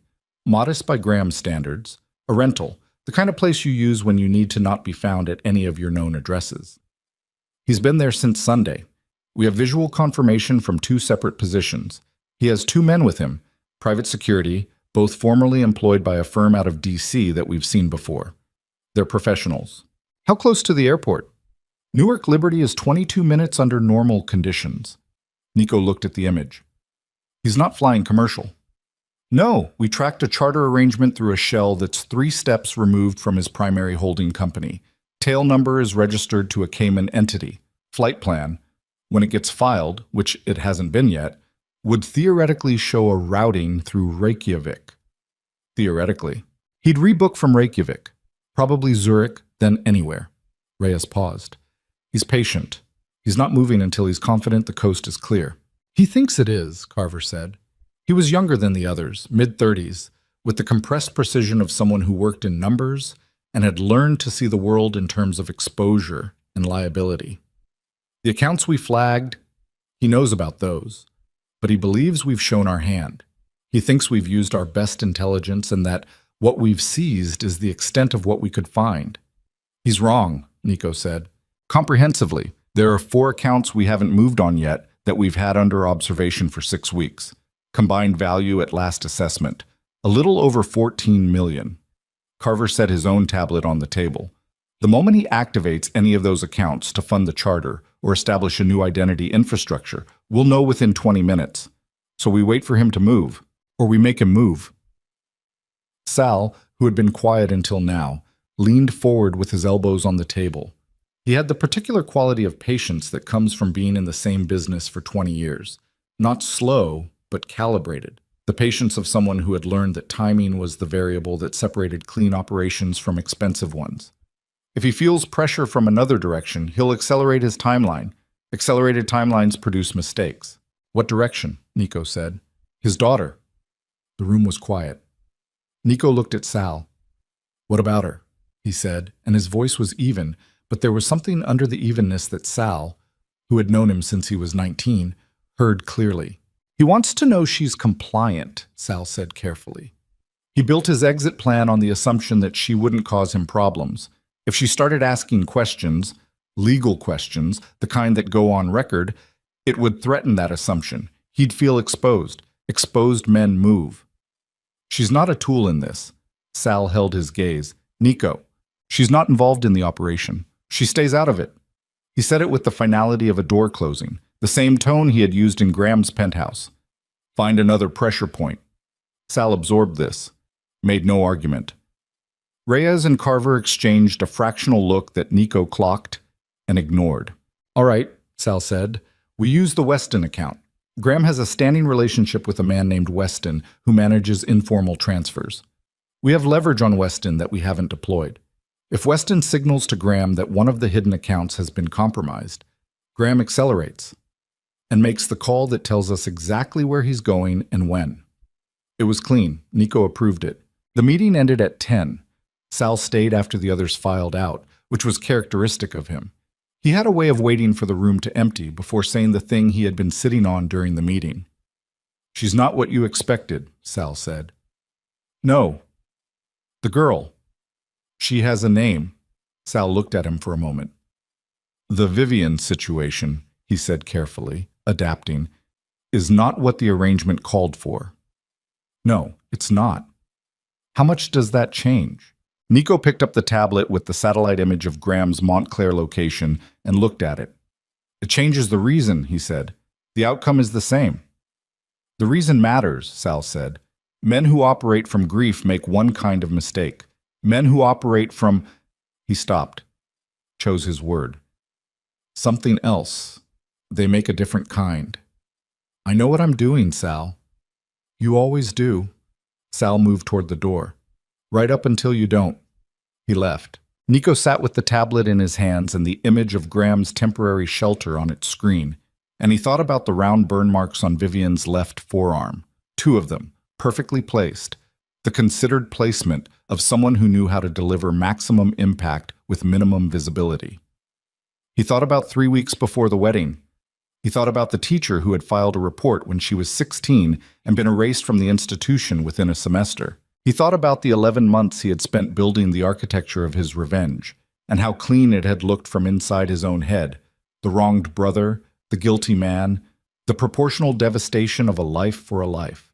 modest by Graham's standards, a rental, the kind of place you use when you need to not be found at any of your known addresses. He's been there since Sunday. We have visual confirmation from 2 separate positions. He has 2 men with him, private security, both formerly employed by a firm out of D.C. that we've seen before. They're professionals. How close to the airport? Newark Liberty is 22 minutes under normal conditions. Nico looked at the image. He's not flying commercial. No, we tracked a charter arrangement through a shell that's 3 steps removed from his primary holding company. Tail number is registered to a Cayman entity. Flight plan, when it gets filed, which it hasn't been yet, would theoretically show a routing through Reykjavik. Theoretically. He'd rebook from Reykjavik, probably Zurich, then anywhere. Reyes paused. He's patient. He's not moving until he's confident the coast is clear. He thinks it is, Carver said. He was younger than the others, mid-30s, with the compressed precision of someone who worked in numbers and had learned to see the world in terms of exposure and liability. The accounts we flagged, he knows about those, but he believes we've shown our hand. He thinks we've used our best intelligence and that what we've seized is the extent of what we could find. He's wrong, Nico said. Comprehensively, there are 4 accounts we haven't moved on yet that we've had under observation for 6 weeks. Combined value at last assessment, a little over 14 million. Carver set his own tablet on the table. The moment he activates any of those accounts to fund the charter or establish a new identity infrastructure, we'll know within 20 minutes. So we wait for him to move, or we make him move. Sal, who had been quiet until now, leaned forward with his elbows on the table. He had the particular quality of patience that comes from being in the same business for 20 years. Not slow, but calibrated. The patience of someone who had learned that timing was the variable that separated clean operations from expensive ones. If he feels pressure from another direction, he'll accelerate his timeline. Accelerated timelines produce mistakes. What direction? Nico said. His daughter. The room was quiet. Nico looked at Sal. What about her? He said, and his voice was even, but there was something under the evenness that Sal, who had known him since he was 19, heard clearly. He wants to know she's compliant, Sal said carefully. He built his exit plan on the assumption that she wouldn't cause him problems. If she started asking questions, legal questions, the kind that go on record, it would threaten that assumption. He'd feel exposed. Exposed men move. She's not a tool in this. Sal held his gaze. Nico, she's not involved in the operation. She stays out of it. He said it with the finality of a door closing, the same tone he had used in Graham's penthouse. Find another pressure point. Sal absorbed this, made no argument. Reyes and Carver exchanged a fractional look that Nico clocked and ignored. All right, Sal said. We use the Weston account. Graham has a standing relationship with a man named Weston who manages informal transfers. We have leverage on Weston that we haven't deployed. If Weston signals to Graham that one of the hidden accounts has been compromised, Graham accelerates and makes the call that tells us exactly where he's going and when. It was clean. Nico approved it. The meeting ended at 10. Sal stayed after the others filed out, which was characteristic of him. He had a way of waiting for the room to empty before saying the thing he had been sitting on during the meeting. She's not what you expected, Sal said. No. The girl. She has a name. Sal looked at him for a moment. The Vivian situation, he said carefully, adapting, is not what the arrangement called for. No, it's not. How much does that change? Nico picked up the tablet with the satellite image of Graham's Montclair location and looked at it. It changes the reason, he said. The outcome is the same. The reason matters, Sal said. Men who operate from grief make one kind of mistake. Men who operate from... He stopped, chose his word. Something else. They make a different kind. I know what I'm doing, Sal. You always do. Sal moved toward the door. Right up until you don't. He left. Nico sat with the tablet in his hands and the image of Graham's temporary shelter on its screen, and he thought about the round burn marks on Vivian's left forearm. 2 of them, perfectly placed. The considered placement of someone who knew how to deliver maximum impact with minimum visibility. He thought about 3 weeks before the wedding. He thought about the teacher who had filed a report when she was 16 and been erased from the institution within a semester. He thought about the 11 months he had spent building the architecture of his revenge, and how clean it had looked from inside his own head, the wronged brother, the guilty man, the proportional devastation of a life for a life.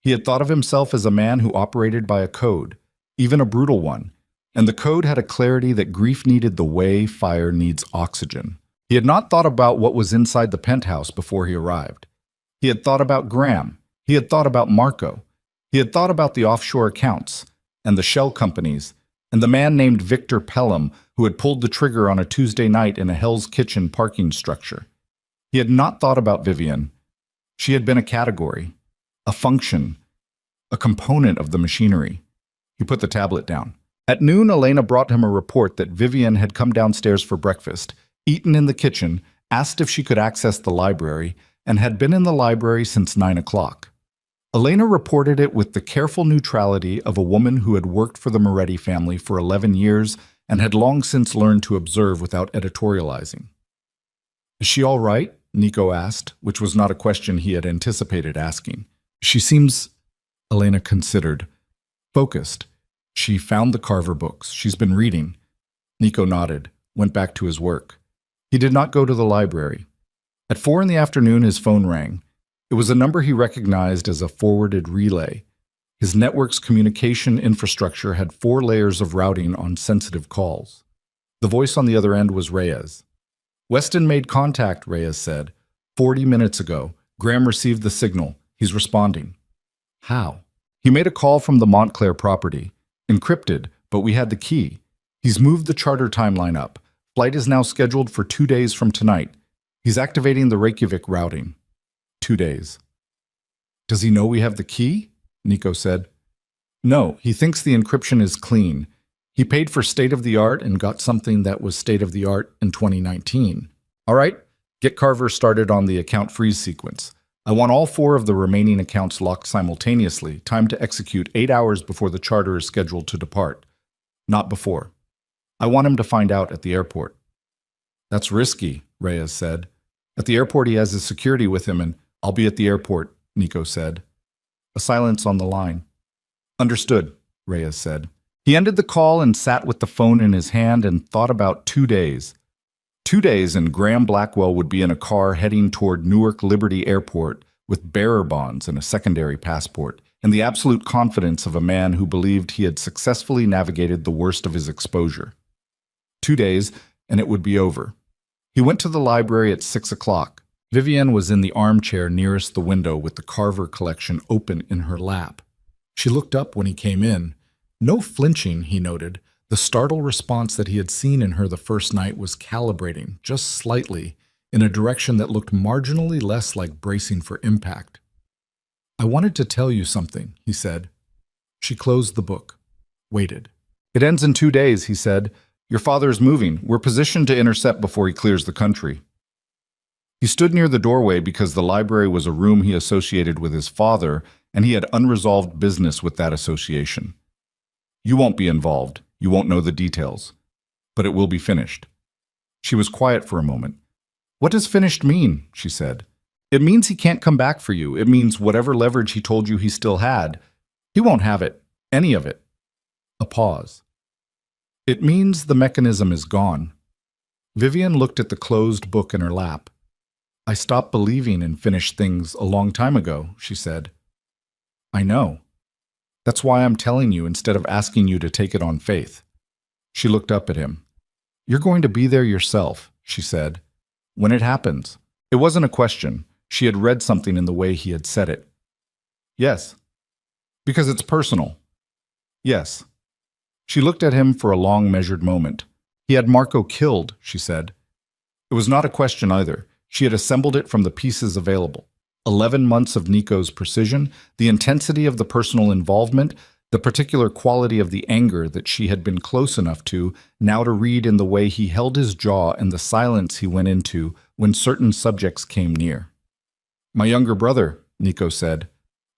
He had thought of himself as a man who operated by a code, even a brutal one, and the code had a clarity that grief needed the way fire needs oxygen. He had not thought about what was inside the penthouse before he arrived. He had thought about Graham. He had thought about Marco. He had thought about the offshore accounts, and the shell companies, and the man named Victor Pelham who had pulled the trigger on a Tuesday night in a Hell's Kitchen parking structure. He had not thought about Vivian. She had been a category, a function, a component of the machinery. He put the tablet down. At noon, Elena brought him a report that Vivian had come downstairs for breakfast, eaten in the kitchen, asked if she could access the library, and had been in the library since 9 o'clock. Elena reported it with the careful neutrality of a woman who had worked for the Moretti family for 11 years and had long since learned to observe without editorializing. "Is she all right?" Nico asked, which was not a question he had anticipated asking. "She seems," Elena considered, "focused. She found the Carver books. She's been reading." Nico nodded, went back to his work. He did not go to the library. At 4 in the afternoon, his phone rang. It was a number he recognized as a forwarded relay. His network's communication infrastructure had 4 layers of routing on sensitive calls. The voice on the other end was Reyes. "Weston made contact," Reyes said. 40 minutes ago. Graham received the signal. He's responding." "How?" "He made a call from the Montclair property. Encrypted, but we had the key. He's moved the charter timeline up. Flight is now scheduled for 2 days from tonight. He's activating the Reykjavik routing." 2 days. "Does he know we have the key?" Nico said. "No, he thinks the encryption is clean. He paid for state-of-the-art and got something that was state-of-the-art in 2019. All right, get Carver started on the account freeze sequence. I want all 4 of the remaining accounts locked simultaneously, time to execute 8 hours before the charter is scheduled to depart. Not before. I want him to find out at the airport." "That's risky," Reyes said. "At the airport he has his security with him and I'll be at the airport," Nico said. A silence on the line. "Understood," Reyes said. He ended the call and sat with the phone in his hand and thought about 2 days. 2 days and Graham Blackwell would be in a car heading toward Newark Liberty Airport with bearer bonds and a secondary passport, and the absolute confidence of a man who believed he had successfully navigated the worst of his exposure. 2 days, and it would be over. He went to the library at 6 o'clock. Vivian was in the armchair nearest the window with the Carver collection open in her lap. She looked up when he came in. No flinching, he noted. The startled response that he had seen in her the first night was calibrating, just slightly, in a direction that looked marginally less like bracing for impact. "I wanted to tell you something," he said. She closed the book, waited. "It ends in 2 days," he said. "Your father is moving. We're positioned to intercept before he clears the country." He stood near the doorway because the library was a room he associated with his father, and he had unresolved business with that association. "You won't be involved. You won't know the details. But it will be finished." She was quiet for a moment. "What does finished mean?" she said. "It means he can't come back for you. It means whatever leverage he told you he still had, he won't have it. Any of it." A pause. "It means the mechanism is gone." Vivian looked at the closed book in her lap. "I stopped believing in finished things a long time ago," she said. "I know. That's why I'm telling you instead of asking you to take it on faith." She looked up at him. "You're going to be there yourself," she said. "When it happens." It wasn't a question. She had read something in the way he had said it. "Yes." "Because it's personal." "Yes." She looked at him for a long, measured moment. "He had Marco killed," she said. It was not a question either. She had assembled it from the pieces available. 11 months of Nico's precision, the intensity of the personal involvement, the particular quality of the anger that she had been close enough to, now to read in the way he held his jaw and the silence he went into when certain subjects came near. "My younger brother," Nico said,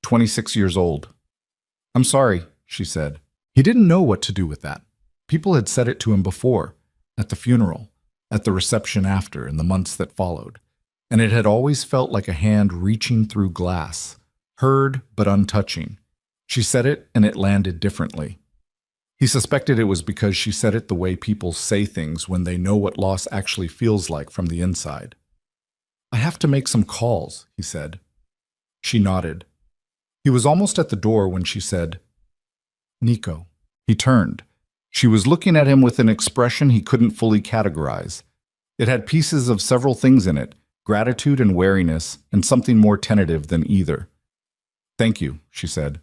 26 years old. "I'm sorry," she said. He didn't know what to do with that. People had said it to him before, at the funeral, at the reception after, in the months that followed. And it had always felt like a hand reaching through glass, heard but untouching. She said it, and it landed differently. He suspected it was because she said it the way people say things when they know what loss actually feels like from the inside. "I have to make some calls," he said. She nodded. He was almost at the door when she said, "Nico." He turned. She was looking at him with an expression he couldn't fully categorize. It had pieces of several things in it, gratitude and wariness, and something more tentative than either. "Thank you," she said.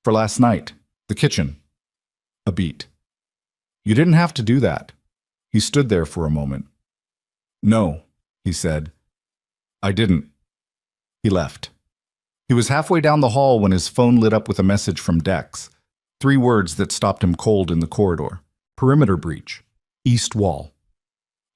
"For last night. The kitchen." A beat. "You didn't have to do that." He stood there for a moment. "No," he said. "I didn't." He left. He was halfway down the hall when his phone lit up with a message from Dex. 3 words that stopped him cold in the corridor. Perimeter breach. East wall.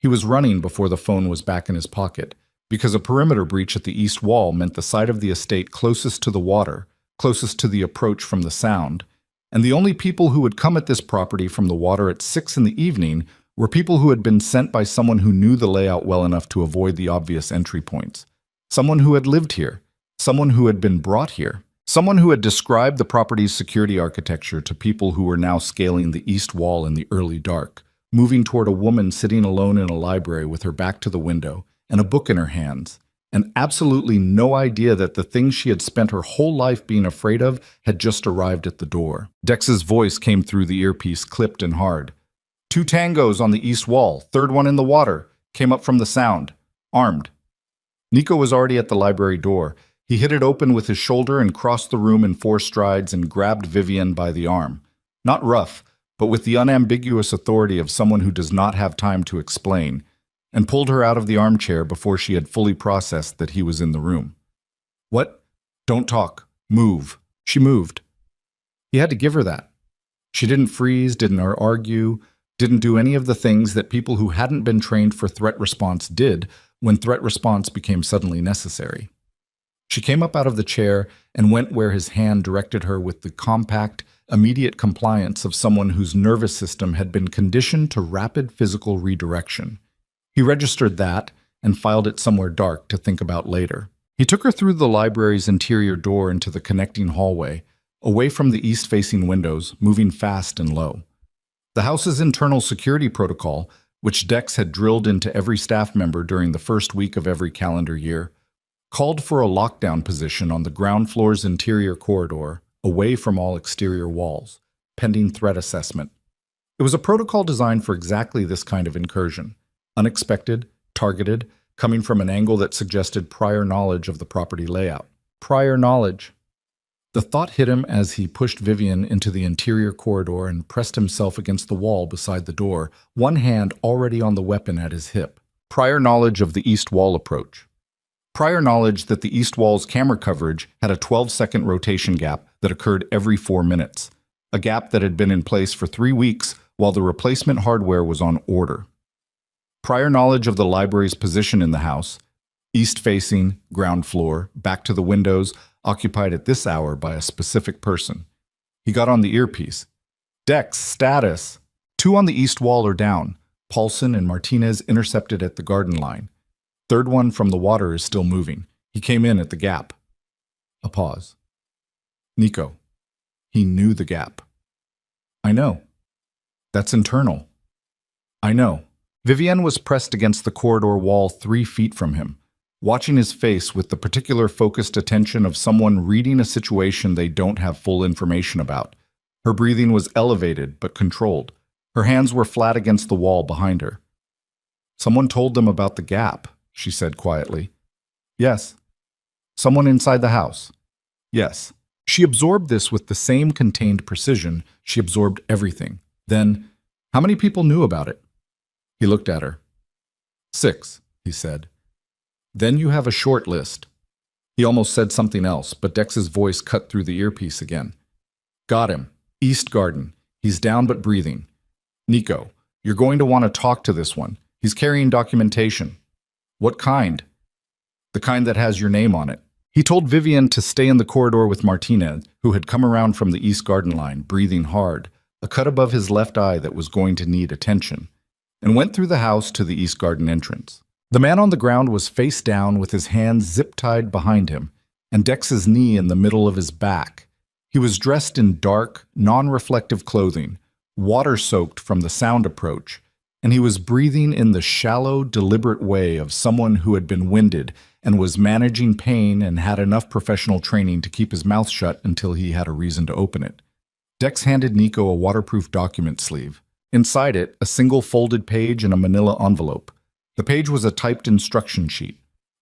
He was running before the phone was back in his pocket, because a perimeter breach at the east wall meant the side of the estate closest to the water, closest to the approach from the sound, and the only people who would come at this property from the water at 6 in the evening were people who had been sent by someone who knew the layout well enough to avoid the obvious entry points. Someone who had lived here. Someone who had been brought here. Someone who had described the property's security architecture to people who were now scaling the east wall in the early dark, moving toward a woman sitting alone in a library with her back to the window and a book in her hands, and absolutely no idea that the thing she had spent her whole life being afraid of had just arrived at the door. Dex's voice came through the earpiece, clipped and hard. 2 tangos on the east wall, 3rd one in the water, came up from the sound, armed. Nico was already at the library door. He hit it open with his shoulder and crossed the room in 4 strides and grabbed Vivienne by the arm. Not rough, but with the unambiguous authority of someone who does not have time to explain, and pulled her out of the armchair before she had fully processed that he was in the room. "What? Don't talk. Move." She moved. He had to give her that. She didn't freeze, didn't argue, didn't do any of the things that people who hadn't been trained for threat response did when threat response became suddenly necessary. She came up out of the chair and went where his hand directed her with the compact, immediate compliance of someone whose nervous system had been conditioned to rapid physical redirection. He registered that and filed it somewhere dark to think about later. He took her through the library's interior door into the connecting hallway, away from the east-facing windows, moving fast and low. The house's internal security protocol, which Dex had drilled into every staff member during the first week of every calendar year, called for a lockdown position on the ground floor's interior corridor, away from all exterior walls, pending threat assessment. It was a protocol designed for exactly this kind of incursion, unexpected, targeted, coming from an angle that suggested prior knowledge of the property layout. Prior knowledge. The thought hit him as he pushed Vivienne into the interior corridor and pressed himself against the wall beside the door, one hand already on the weapon at his hip. Prior knowledge of the east wall approach. Prior knowledge that the east wall's camera coverage had a 12-second rotation gap that occurred every 4 minutes, a gap that had been in place for 3 weeks while the replacement hardware was on order. Prior knowledge of the library's position in the house, east-facing, ground floor, back to the windows, occupied at this hour by a specific person. He got on the earpiece. "Dex, status. 2 on the east wall are down. Paulson and Martinez intercepted at the garden line. 3rd one from the water is still moving. He came in at the gap." A pause. "Nico." He knew the gap. "I know. That's internal." "I know." Vivienne was pressed against the corridor wall 3 feet from him, watching his face with the particular focused attention of someone reading a situation they don't have full information about. Her breathing was elevated but controlled. Her hands were flat against the wall behind her. "Someone told them about the gap," she said quietly. "Yes." "Someone inside the house?" "Yes." She absorbed this with the same contained precision she absorbed everything. Then, "How many people knew about it?" He looked at her. 6, he said. "Then you have a short list." He almost said something else, but Dex's voice cut through the earpiece again. "Got him. East Garden. He's down but breathing. Nico, you're going to want to talk to this one. He's carrying documentation." "What kind?" "The kind that has your name on it." He told Vivienne to stay in the corridor with Martinez, who had come around from the east garden line, breathing hard, a cut above his left eye that was going to need attention, and went through the house to the east garden entrance. The man on the ground was face down with his hands zip-tied behind him, and Dex's knee in the middle of his back. He was dressed in dark, non-reflective clothing, water-soaked from the sound approach, and he was breathing in the shallow, deliberate way of someone who had been winded and was managing pain and had enough professional training to keep his mouth shut until he had a reason to open it. Dex handed Nico a waterproof document sleeve. Inside it, a single folded page and a manila envelope. The page was a typed instruction sheet.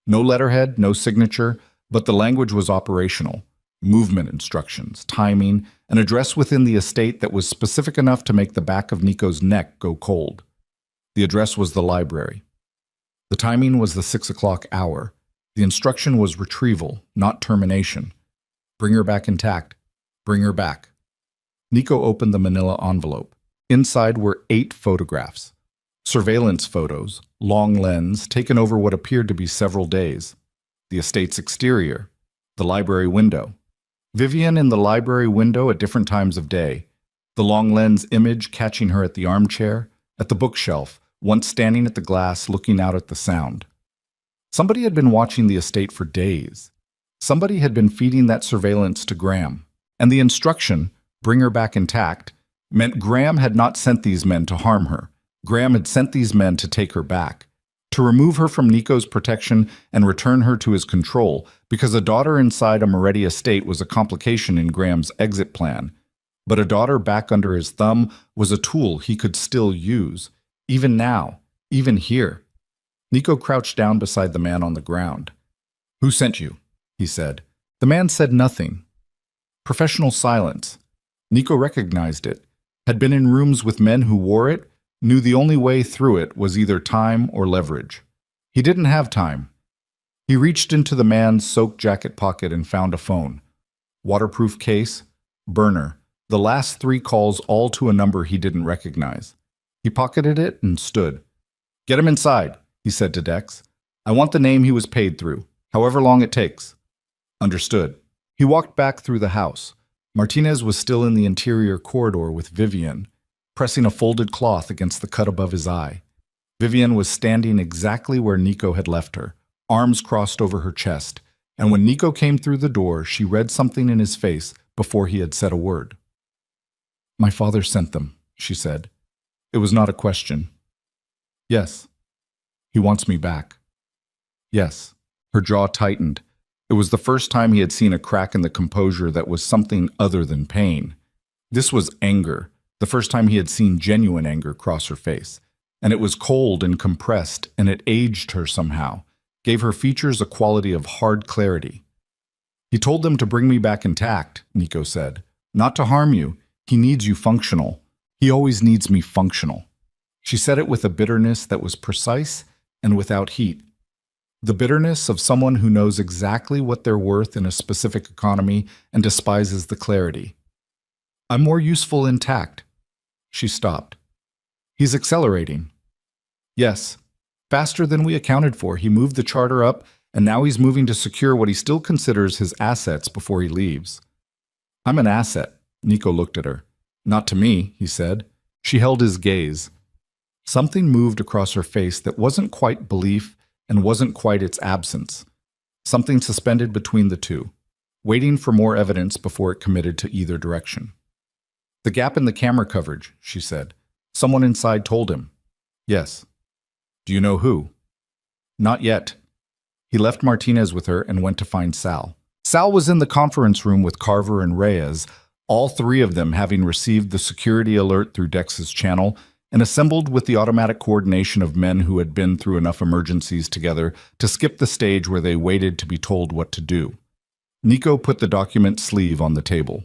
No letterhead, no signature, but the language was operational. Movement instructions, timing, an address within the estate that was specific enough to make the back of Nico's neck go cold. The address was the library. The timing was the 6 o'clock hour. The instruction was retrieval, not termination. Bring her back intact. Bring her back. Nico opened the manila envelope. Inside were 8 photographs. Surveillance photos, long lens, taken over what appeared to be several days. The estate's exterior. The library window. Vivian in the library window at different times of day. The long lens image catching her at the armchair, at the bookshelf, once standing at the glass looking out at the sound. Somebody had been watching the estate for days. Somebody had been feeding that surveillance to Graham. And the instruction, bring her back intact, meant Graham had not sent these men to harm her. Graham had sent these men to take her back, to remove her from Nico's protection and return her to his control, because a daughter inside a Moretti estate was a complication in Graham's exit plan. But a daughter back under his thumb was a tool he could still use, even now, even here. Nico crouched down beside the man on the ground. "Who sent you?" he said. The man said nothing. Professional silence. Nico recognized it, had been in rooms with men who wore it, knew the only way through it was either time or leverage. He didn't have time. He reached into the man's soaked jacket pocket and found a phone. Waterproof case, burner, the last 3 calls all to a number he didn't recognize. He pocketed it and stood. "Get him inside," he said to Dex. "I want the name he was paid through, however long it takes." Understood. He walked back through the house. Martinez was still in the interior corridor with Vivian, pressing a folded cloth against the cut above his eye. Vivian was standing exactly where Nico had left her, arms crossed over her chest, and when Nico came through the door, she read something in his face before he had said a word. "My father sent them," she said. It was not a question. "Yes." "He wants me back." "Yes." Her jaw tightened. It was the first time he had seen a crack in the composure that was something other than pain. This was anger, the first time he had seen genuine anger cross her face. And it was cold and compressed, and it aged her somehow, gave her features a quality of hard clarity. "He told them to bring me back intact," Nico said. "Not to harm you. He needs you functional. He always needs me functional." She said it with a bitterness that was precise and without heat. The bitterness of someone who knows exactly what they're worth in a specific economy and despises the clarity. "I'm more useful intact." She stopped. "He's accelerating." "Yes. Faster than we accounted for. He moved the charter up, and now he's moving to secure what he still considers his assets before he leaves." "I'm an asset." Nico looked at her. "Not to me," he said. She held his gaze. Something moved across her face that wasn't quite belief and wasn't quite its absence. Something suspended between the two, waiting for more evidence before it committed to either direction. "The gap in the camera coverage," she said. "Someone inside told him." "Yes." "Do you know who?" "Not yet." He left Martinez with her and went to find Sal. Sal was in the conference room with Carver and Reyes, all 3 of them having received the security alert through Dex's channel and assembled with the automatic coordination of men who had been through enough emergencies together to skip the stage where they waited to be told what to do. Nico put the document sleeve on the table.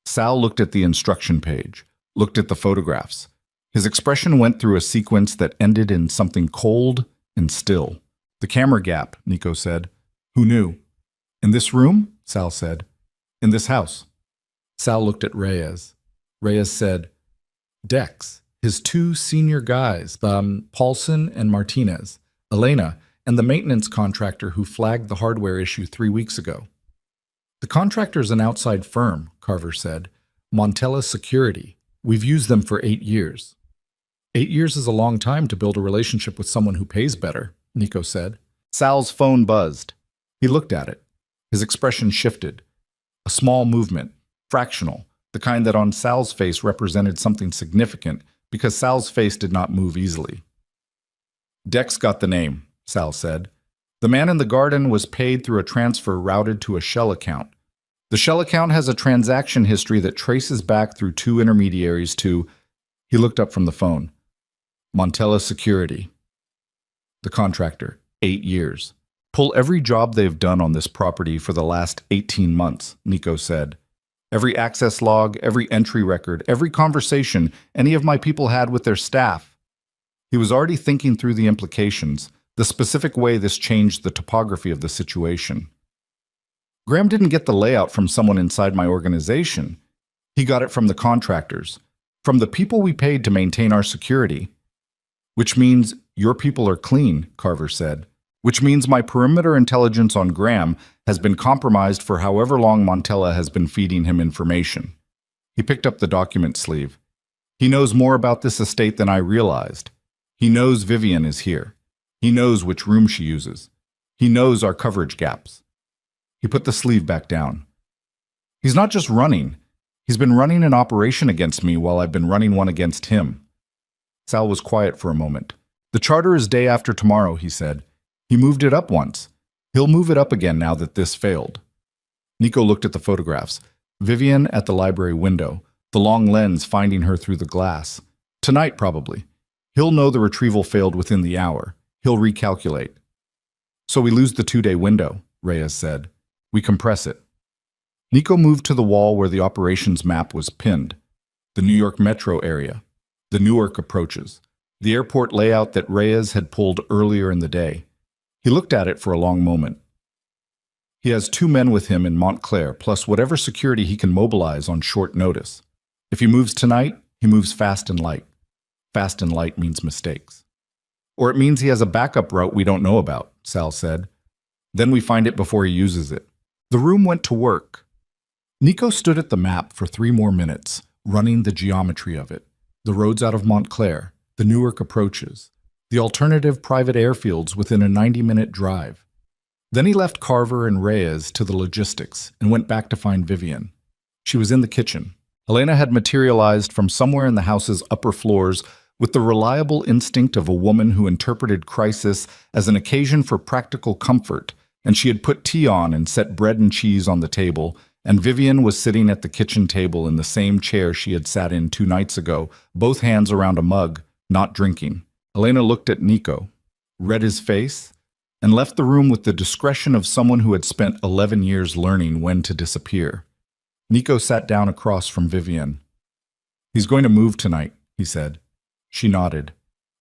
Sal looked at the instruction page, looked at the photographs. His expression went through a sequence that ended in something cold and still. "The camera gap," Nico said. "Who knew?" "In this room?" Sal said. "In this house." Sal looked at Reyes. Reyes said, "Dex, his 2 senior guys, Paulson and Martinez, Elena, and the maintenance contractor who flagged the hardware issue 3 weeks ago." "The contractor's an outside firm," Carver said. "Montella Security. We've used them for 8 years." 8 years is a long time to build a relationship with someone who pays better," Nico said. Sal's phone buzzed. He looked at it. His expression shifted. A small movement, fractional, the kind that on Sal's face represented something significant because Sal's face did not move easily. Dex got the name, Sal said. The man in the garden was paid through a transfer routed to a shell account. The shell account has a transaction history that traces back through 2 intermediaries to, he looked up from the phone, Montella Security. The contractor, 8 years. Pull every job they've done on this property for the last 18 months, Nico said. Every access log, every entry record, every conversation any of my people had with their staff. He was already thinking through the implications, the specific way this changed the topography of the situation. Graham didn't get the layout from someone inside my organization. He got it from the contractors, from the people we paid to maintain our security. Which means your people are clean, Carver said. Which means my perimeter intelligence on Graham has been compromised for however long Montella has been feeding him information. He picked up the document sleeve. He knows more about this estate than I realized. He knows Vivian is here. He knows which room she uses. He knows our coverage gaps. He put the sleeve back down. He's not just running. He's been running an operation against me while I've been running one against him. Sal was quiet for a moment. The charter is day after tomorrow, he said. He moved it up once. He'll move it up again now that this failed. Nico looked at the photographs. Vivian at the library window, the long lens finding her through the glass. Tonight, probably. He'll know the retrieval failed within the hour. He'll recalculate. So we lose the 2-day window, Reyes said. We compress it. Nico moved to the wall where the operations map was pinned. The New York metro area. The Newark approaches. The airport layout that Reyes had pulled earlier in the day. He looked at it for a long moment. He has 2 men with him in Montclair, plus whatever security he can mobilize on short notice. If he moves tonight, he moves fast and light. Fast and light means mistakes. Or it means he has a backup route we don't know about, Sal said. Then we find it before he uses it. The room went to work. Nico stood at the map for 3 more minutes, running the geometry of it. The roads out of Montclair, the Newark approaches, the alternative private airfields within a 90-minute drive. Then he left Carver and Reyes to the logistics and went back to find Vivian. She was in the kitchen. Elena had materialized from somewhere in the house's upper floors with the reliable instinct of a woman who interpreted crisis as an occasion for practical comfort, and she had put tea on and set bread and cheese on the table, and Vivian was sitting at the kitchen table in the same chair she had sat in 2 nights ago, both hands around a mug, not drinking. Elena looked at Nico, read his face, and left the room with the discretion of someone who had spent 11 years learning when to disappear. Nico sat down across from Vivian. He's going to move tonight, he said. She nodded.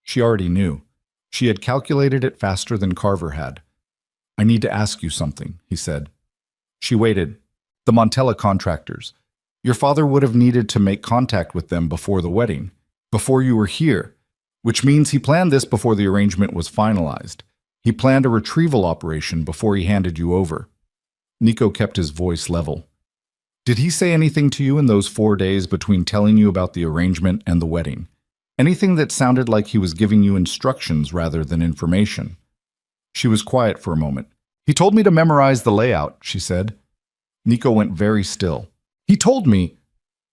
She already knew. She had calculated it faster than Carver had. I need to ask you something, he said. She waited. The Montella contractors. Your father would have needed to make contact with them before the wedding, before you were here, which means he planned this before the arrangement was finalized. He planned a retrieval operation before he handed you over. Nico kept his voice level. Did he say anything to you in those 4 days between telling you about the arrangement and the wedding? Anything that sounded like he was giving you instructions rather than information? She was quiet for a moment. He told me to memorize the layout, she said. Nico went very still. He told me...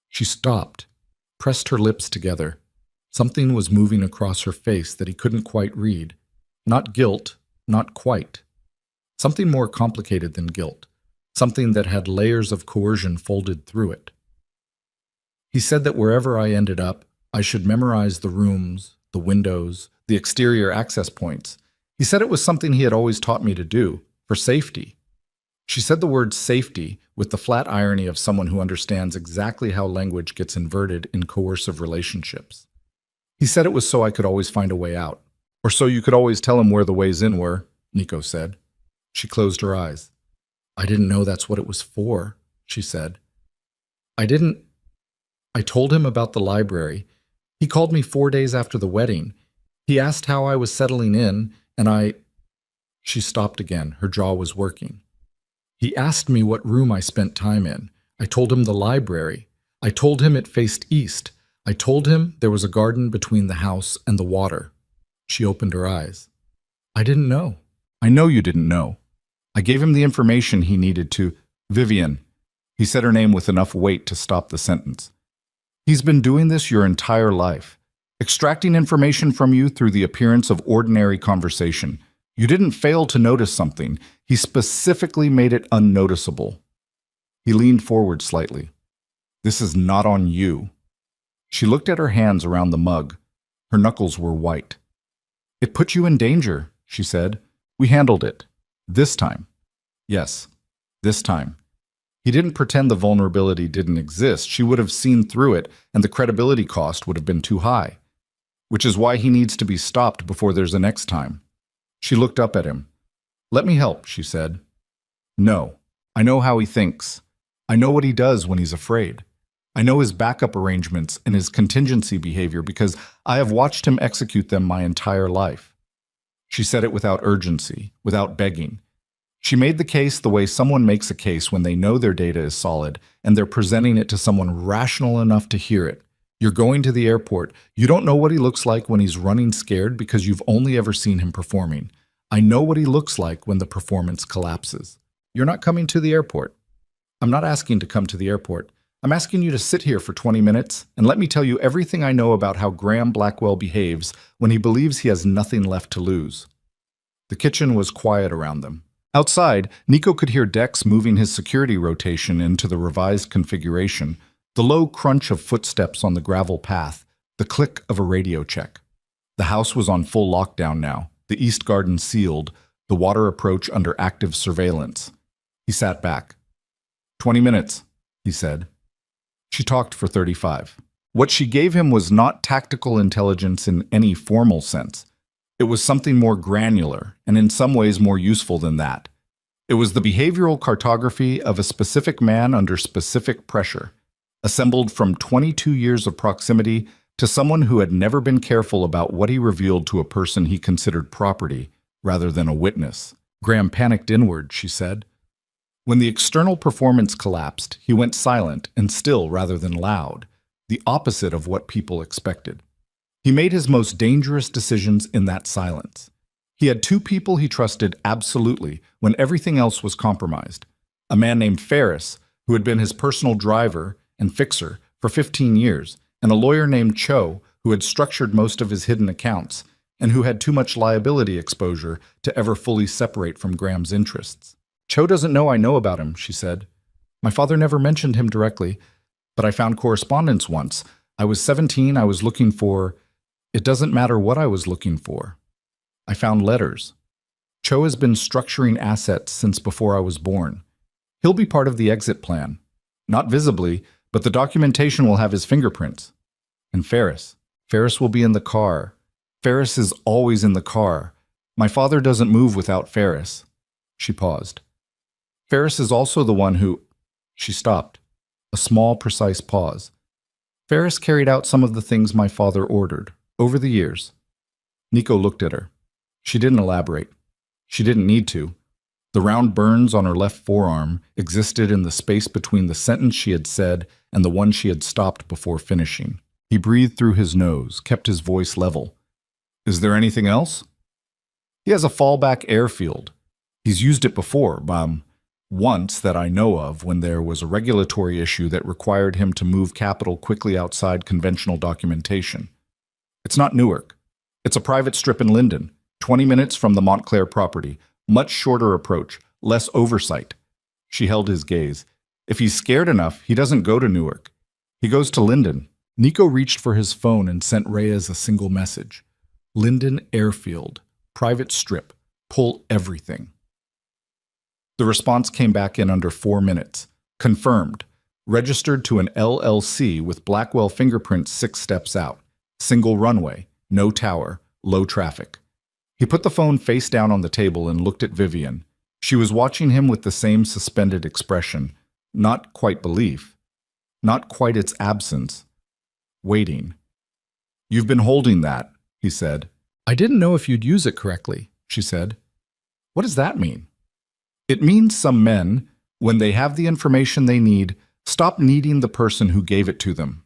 She stopped, pressed her lips together. Something was moving across her face that he couldn't quite read. Not guilt, not quite. Something more complicated than guilt. Something that had layers of coercion folded through it. He said that wherever I ended up, I should memorize the rooms, the windows, the exterior access points. He said it was something he had always taught me to do, for safety. She said the word safety with the flat irony of someone who understands exactly how language gets inverted in coercive relationships. He said it was so I could always find a way out. Or so you could always tell him where the ways in were, Nico said. She closed her eyes. I didn't know that's what it was for, she said. I told him about the library. He called me 4 days after the wedding. He asked how I was settling in, and She stopped again. Her jaw was working. He asked me what room I spent time in. I told him the library. I told him it faced east. I told him there was a garden between the house and the water. She opened her eyes. I didn't know. I know you didn't know. I gave him the information he needed to... Vivian. He said her name with enough weight to stop the sentence. He's been doing this your entire life, extracting information from you through the appearance of ordinary conversation. You didn't fail to notice something. He specifically made it unnoticeable. He leaned forward slightly. This is not on you. She looked at her hands around the mug. Her knuckles were white. It put you in danger, she said. We handled it. This time. Yes, this time. He didn't pretend the vulnerability didn't exist. She would have seen through it, and the credibility cost would have been too high. Which is why he needs to be stopped before there's a next time. She looked up at him. Let me help, she said. No. I know how he thinks. I know what he does when he's afraid. I know his backup arrangements and his contingency behavior because I have watched him execute them my entire life. She said it without urgency, without begging. She made the case the way someone makes a case when they know their data is solid and they're presenting it to someone rational enough to hear it. You're going to the airport. You don't know what he looks like when he's running scared because you've only ever seen him performing. I know what he looks like when the performance collapses. You're not coming to the airport. I'm not asking to come to the airport. I'm asking you to sit here for 20 minutes and let me tell you everything I know about how Graham Blackwell behaves when he believes he has nothing left to lose. The kitchen was quiet around them. Outside, Nico could hear Dex moving his security rotation into the revised configuration, the low crunch of footsteps on the gravel path, the click of a radio check. The house was on full lockdown now, the east garden sealed, the water approach under active surveillance. He sat back. 20 minutes, he said. She talked for 35. What she gave him was not tactical intelligence in any formal sense. It was something more granular, and in some ways more useful than that. It was the behavioral cartography of a specific man under specific pressure, assembled from 22 years of proximity to someone who had never been careful about what he revealed to a person he considered property, rather than a witness. Graham panicked inward, she said. When the external performance collapsed, he went silent and still rather than loud, the opposite of what people expected. He made his most dangerous decisions in that silence. He had two people he trusted absolutely when everything else was compromised. A man named Ferris, who had been his personal driver and fixer for 15 years, and a lawyer named Cho, who had structured most of his hidden accounts and who had too much liability exposure to ever fully separate from Graham's interests. Cho doesn't know I know about him, she said. My father never mentioned him directly, but I found correspondence once. I was 17, I was looking for... It doesn't matter what I was looking for. I found letters. Cho has been structuring assets since before I was born. He'll be part of the exit plan. Not visibly, but the documentation will have his fingerprints. And Ferris. Ferris will be in the car. Ferris is always in the car. My father doesn't move without Ferris. She paused. Ferris is also the one who... She stopped. A small, precise pause. Ferris carried out some of the things my father ordered. Over the years. Nico looked at her. She didn't elaborate. She didn't need to. The round burns on her left forearm existed in the space between the sentence she had said and the one she had stopped before finishing. He breathed through his nose, kept his voice level. Is there anything else? He has a fallback airfield. He's used it before, once that I know of when there was a regulatory issue that required him to move capital quickly outside conventional documentation. It's not Newark. It's a private strip in Linden, 20 minutes from the Montclair property. Much shorter approach, less oversight. She held his gaze. If he's scared enough, he doesn't go to Newark. He goes to Linden. Nico reached for his phone and sent Reyes a single message. Linden Airfield, private strip, pull everything. The response came back in under 4 minutes. Confirmed. Registered to an LLC with Blackwell fingerprints 6 steps out. Single runway, no tower, low traffic. He put the phone face down on the table and looked at Vivian. She was watching him with the same suspended expression, not quite belief, not quite its absence, waiting. You've been holding that, he said. I didn't know if you'd use it correctly, she said. What does that mean? It means some men, when they have the information they need, stop needing the person who gave it to them.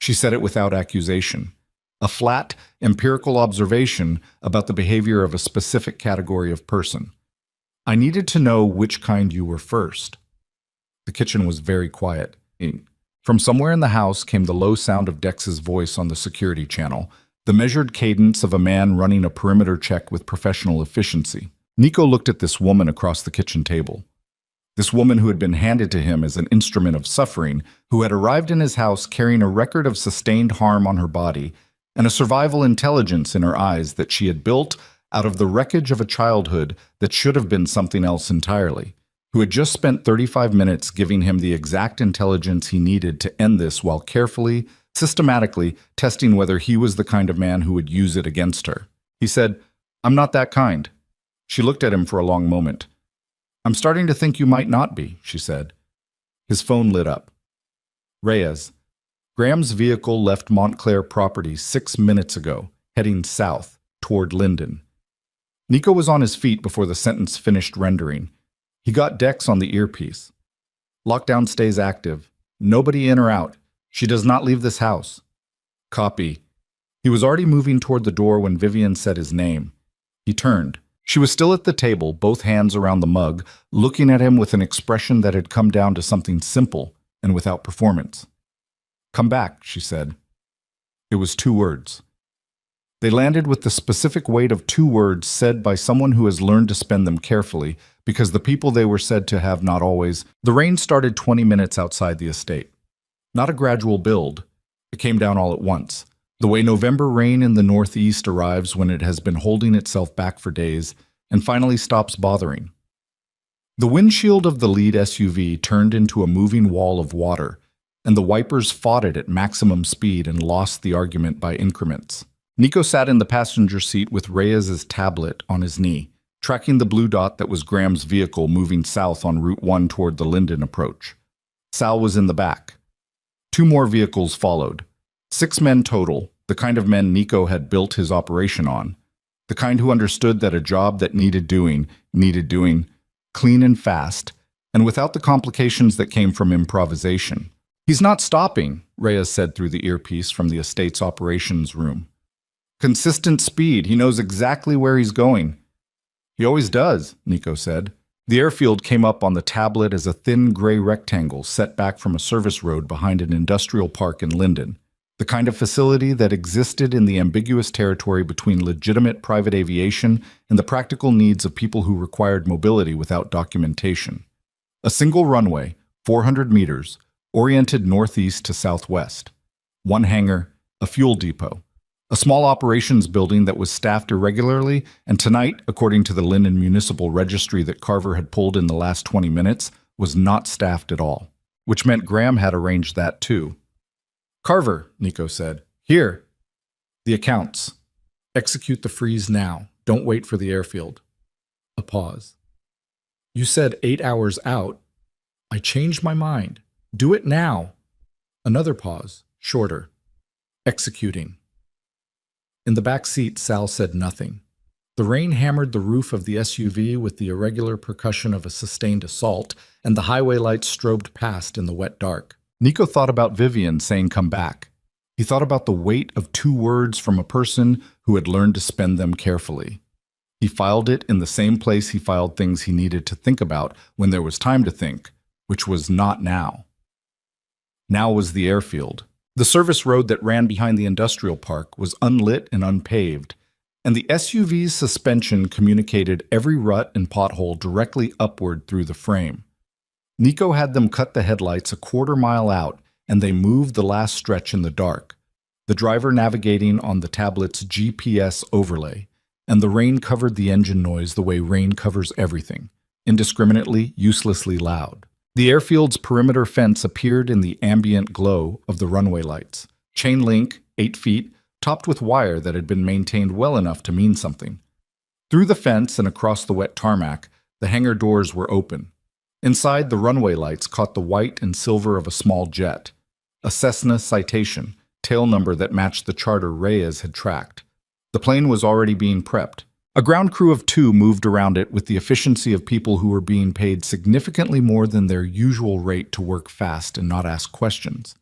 She said it without accusation. A flat, empirical observation about the behavior of a specific category of person. I needed to know which kind you were first. The kitchen was very quiet. From somewhere in the house came the low sound of Dex's voice on the security channel, the measured cadence of a man running a perimeter check with professional efficiency. Nico looked at this woman across the kitchen table. This woman who had been handed to him as an instrument of suffering, who had arrived in his house carrying a record of sustained harm on her body and a survival intelligence in her eyes that she had built out of the wreckage of a childhood that should have been something else entirely, who had just spent 35 minutes giving him the exact intelligence he needed to end this while carefully, systematically testing whether he was the kind of man who would use it against her. He said, "I'm not that kind." She looked at him for a long moment. "I'm starting to think you might not be," she said. His phone lit up. Reyes. Graham's vehicle left Montclair property 6 minutes ago, heading south, toward Linden. Nico was on his feet before the sentence finished rendering. He got Dex on the earpiece. "Lockdown stays active. Nobody in or out. She does not leave this house." "Copy." He was already moving toward the door when Vivian said his name. He turned. She was still at the table, both hands around the mug, looking at him with an expression that had come down to something simple and without performance. "Come back," she said. It was 2 words. They landed with the specific weight of 2 words said by someone who has learned to spend them carefully, because the people they were said to have not always. The rain started 20 minutes outside the estate. Not a gradual build. It came down all at once. The way November rain in the northeast arrives when it has been holding itself back for days and finally stops bothering. The windshield of the lead SUV turned into a moving wall of water, and the wipers fought it at maximum speed and lost the argument by increments. Nico sat in the passenger seat with Reyes' tablet on his knee, tracking the blue dot that was Graham's vehicle moving south on Route 1 toward the Linden approach. Sal was in the back. 2 more vehicles followed. 6 men total, the kind of men Nico had built his operation on, the kind who understood that a job that needed doing, clean and fast, and without the complications that came from improvisation. "He's not stopping," Reyes said through the earpiece from the estate's operations room. "Consistent speed, he knows exactly where he's going." "He always does," Nico said. The airfield came up on the tablet as a thin gray rectangle set back from a service road behind an industrial park in Linden, the kind of facility that existed in the ambiguous territory between legitimate private aviation and the practical needs of people who required mobility without documentation. A single runway, 400 meters, oriented northeast to southwest. 1 hangar, a fuel depot. A small operations building that was staffed irregularly, and tonight, according to the Linden Municipal Registry that Carver had pulled in the last 20 minutes, was not staffed at all, which meant Graham had arranged that too. "Carver," Nico said. "Here." "The accounts. Execute the freeze now. Don't wait for the airfield." A pause. "You said 8 hours out." "I changed my mind. Do it now." Another pause, shorter. "Executing." In the back seat, Sal said nothing. The rain hammered the roof of the SUV with the irregular percussion of a sustained assault, and the highway lights strobed past in the wet dark. Nico thought about Vivian saying "come back." He thought about the weight of 2 words from a person who had learned to spend them carefully. He filed it in the same place he filed things he needed to think about when there was time to think, which was not now. Now was the airfield. The service road that ran behind the industrial park was unlit and unpaved, and the SUV's suspension communicated every rut and pothole directly upward through the frame. Nico had them cut the headlights a quarter-mile out, and they moved the last stretch in the dark, the driver navigating on the tablet's GPS overlay, and the rain covered the engine noise the way rain covers everything, indiscriminately, uselessly loud. The airfield's perimeter fence appeared in the ambient glow of the runway lights. Chain link, 8 feet, topped with wire that had been maintained well enough to mean something. Through the fence and across the wet tarmac, the hangar doors were open. Inside, the runway lights caught the white and silver of a small jet, a Cessna Citation, tail number that matched the charter Reyes had tracked. The plane was already being prepped. A ground crew of 2 moved around it with the efficiency of people who were being paid significantly more than their usual rate to work fast and not ask questions.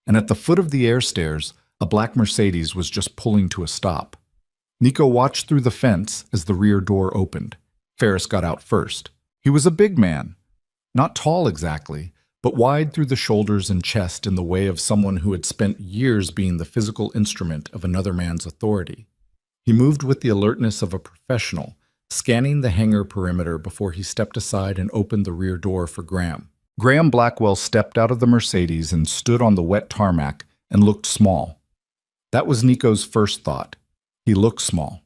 And at the foot of the air stairs, a black Mercedes was just pulling to a stop. Nico watched through the fence as the rear door opened. Ferris got out first. He was a big man. Not tall exactly, but wide through the shoulders and chest in the way of someone who had spent years being the physical instrument of another man's authority. He moved with the alertness of a professional, scanning the hangar perimeter before he stepped aside and opened the rear door for Graham. Graham Blackwell stepped out of the Mercedes and stood on the wet tarmac and looked small. That was Nico's first thought. He looked small.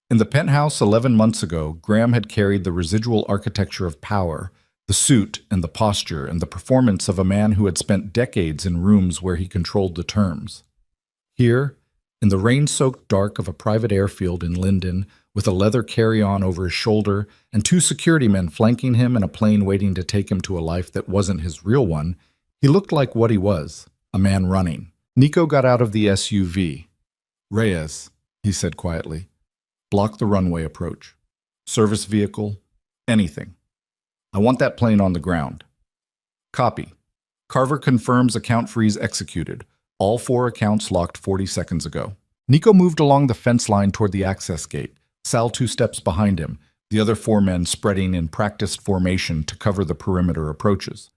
In the penthouse 11 months ago, Graham had carried the residual architecture of power, the suit and the posture and the performance of a man who had spent decades in rooms where he controlled the terms. Here, in the rain-soaked dark of a private airfield in Linden, with a leather carry-on over his shoulder and 2 security men flanking him and a plane waiting to take him to a life that wasn't his real one, he looked like what he was, a man running. Nico got out of the SUV. "Reyes," he said quietly. "Block the runway approach. Service vehicle, anything. I want that plane on the ground." "Copy. Carver confirms account freeze executed. All 4 accounts locked 40 seconds ago." Nico moved along the fence line toward the access gate, Sal 2 steps behind him, the other 4 men spreading in practiced formation to cover the perimeter approaches.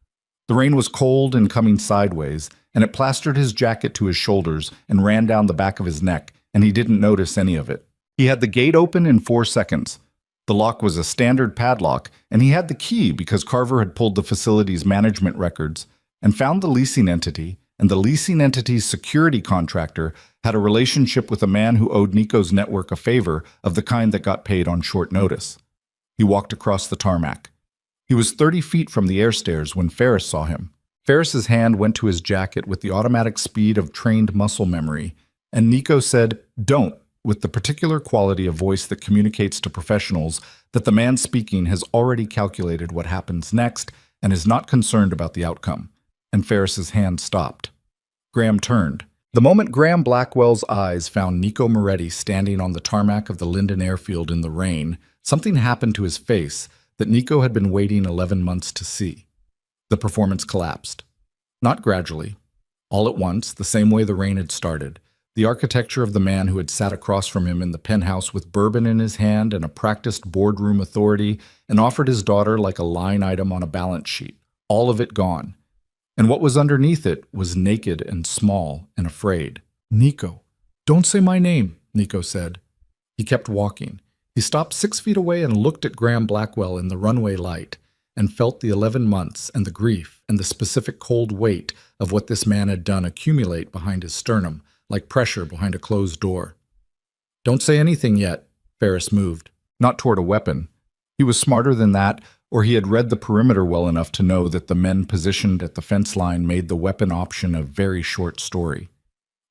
The rain was cold and coming sideways, and it plastered his jacket to his shoulders and ran down the back of his neck, and he didn't notice any of it. He had the gate open in 4 seconds. The lock was a standard padlock, and he had the key because Carver had pulled the facility's management records and found the leasing entity, and the leasing entity's security contractor had a relationship with a man who owed Nico's network a favor of the kind that got paid on short notice. He walked across the tarmac. He was 30 feet from the air stairs when Ferris saw him. Ferris's hand went to his jacket with the automatic speed of trained muscle memory, and Nico said, "Don't," with the particular quality of voice that communicates to professionals that the man speaking has already calculated what happens next and is not concerned about the outcome. And Ferris's hand stopped. Graham turned. The moment Graham Blackwell's eyes found Nico Moretti standing on the tarmac of the Linden airfield in the rain, something happened to his face that Nico had been waiting 11 months to see. The performance collapsed. Not gradually. All at once, the same way the rain had started. The architecture of the man who had sat across from him in the penthouse with bourbon in his hand and a practiced boardroom authority and offered his daughter like a line item on a balance sheet. All of it gone. And what was underneath it was naked and small and afraid. "Nico, don't say my name," Nico said. He kept walking. He stopped 6 feet away and looked at Graham Blackwell in the runway light and felt the 11 months and the grief and the specific cold weight of what this man had done accumulate behind his sternum, like pressure behind a closed door. "Don't say anything yet," Ferris moved, not toward a weapon. He was smarter than that, or he had read the perimeter well enough to know that the men positioned at the fence line made the weapon option a very short story.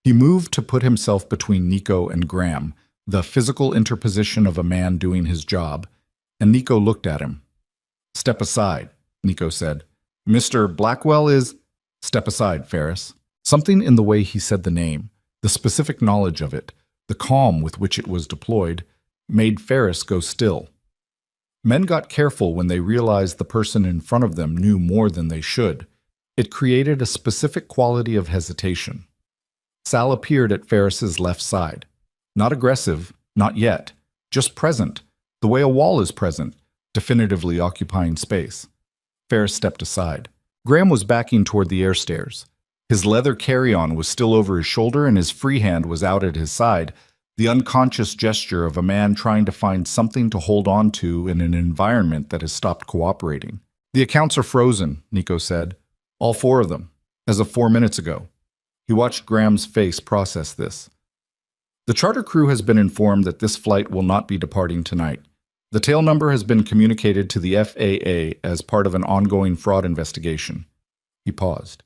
He moved to put himself between Nico and Graham, the physical interposition of a man doing his job, and Nico looked at him. "Step aside," Nico said. "Mr. Blackwell is—" "Step aside, Ferris." Something in the way he said the name, the specific knowledge of it, the calm with which it was deployed, made Ferris go still. Men got careful when they realized the person in front of them knew more than they should. It created a specific quality of hesitation. Sal appeared at Ferris's left side. Not aggressive, not yet, just present, the way a wall is present, definitively occupying space. Ferris stepped aside. Graham was backing toward the air stairs. His leather carry-on was still over his shoulder and his free hand was out at his side, the unconscious gesture of a man trying to find something to hold on to in an environment that has stopped cooperating. "The accounts are frozen," Nico said. "All 4 of them, as of 4 minutes ago." He watched Graham's face process this. "The charter crew has been informed that this flight will not be departing tonight. The tail number has been communicated to the FAA as part of an ongoing fraud investigation." He paused.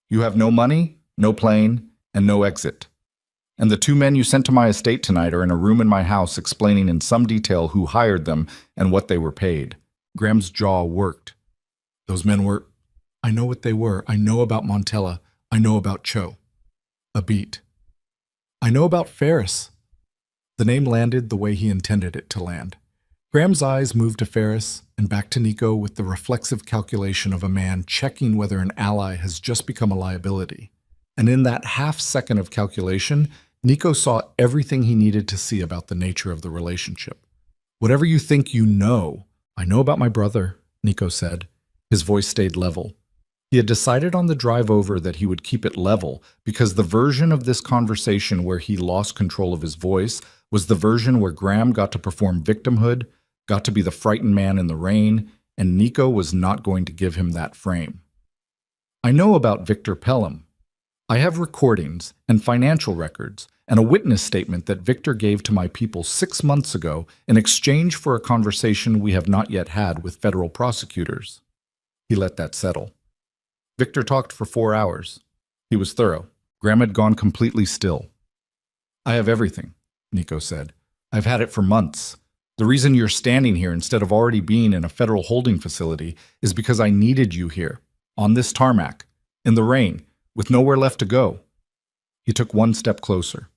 "You have no money, no plane, and no exit. And the 2 men you sent to my estate tonight are in a room in my house explaining in some detail who hired them and what they were paid." Graham's jaw worked. "Those men were—" "I know what they were. I know about Montella. I know about Cho." A beat. "I know about Ferris." The name landed the way he intended it to land. Graham's eyes moved to Ferris and back to Nico with the reflexive calculation of a man checking whether an ally has just become a liability. And in that half-second of calculation, Nico saw everything he needed to see about the nature of the relationship. "Whatever you think you know, I know about my brother," Nico said. His voice stayed level. He had decided on the drive over that he would keep it level because the version of this conversation where he lost control of his voice was the version where Graham got to perform victimhood, got to be the frightened man in the rain, and Nico was not going to give him that frame. I know about Victor Pelham. I have recordings and financial records and a witness statement that Victor gave to my people 6 months ago in exchange for a conversation we have not yet had with federal prosecutors. He let that settle. Victor talked for 4 hours. He was thorough. Graham had gone completely still. I have everything, Nico said. I've had it for months. The reason you're standing here instead of already being in a federal holding facility is because I needed you here, on this tarmac, in the rain, with nowhere left to go. He took one step closer.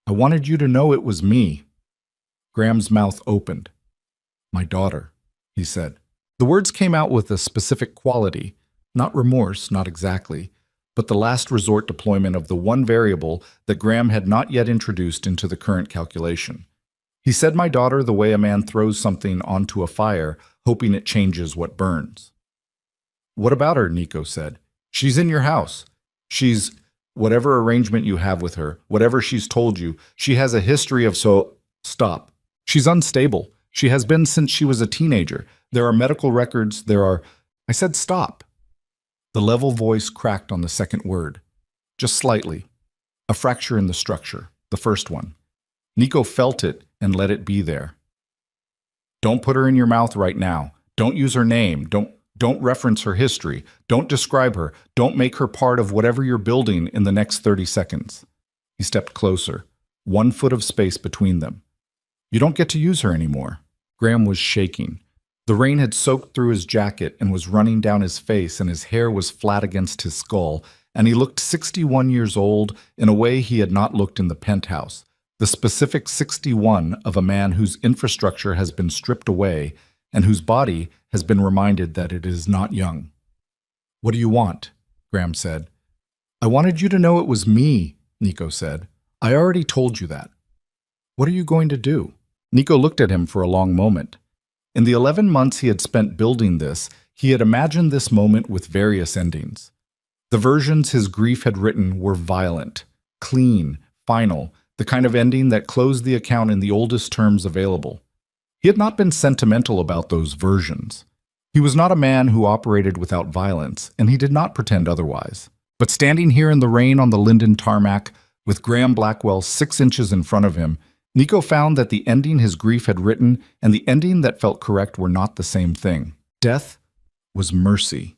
I wanted you to know it was me. Graham's mouth opened. My daughter, he said. The words came out with a specific quality, not remorse, not exactly, but the last resort deployment of the one variable that Graham had not yet introduced into the current calculation. He said my daughter the way a man throws something onto a fire, hoping it changes what burns. What about her? Nico said. She's in your house. She's whatever arrangement you have with her, whatever she's told you, she has a history of Stop. She's unstable. She has been since she was a teenager. There are medical records, I said stop. The level voice cracked on the second word. Just slightly. A fracture in the structure, the first one. Nico felt it and let it be there. Don't put her in your mouth right now. Don't use her name. Don't reference her history. Don't describe her. Don't make her part of whatever you're building in the next 30 seconds. He stepped closer, 1 foot of space between them. You don't get to use her anymore. Graham was shaking. The rain had soaked through his jacket and was running down his face, and his hair was flat against his skull, and he looked 61 years old in a way he had not looked in the penthouse. The specific 61 of a man whose infrastructure has been stripped away and whose body has been reminded that it is not young. What do you want? Graham said. I wanted you to know it was me, Nico said. I already told you that. What are you going to do? Nico looked at him for a long moment. In the 11 months he had spent building this, he had imagined this moment with various endings. The versions his grief had written were violent, clean, final, the kind of ending that closed the account in the oldest terms available. He had not been sentimental about those versions. He was not a man who operated without violence, and he did not pretend otherwise. But standing here in the rain on the Linden tarmac, with Graham Blackwell 6 inches in front of him, Nico found that the ending his grief had written and the ending that felt correct were not the same thing. Death was mercy.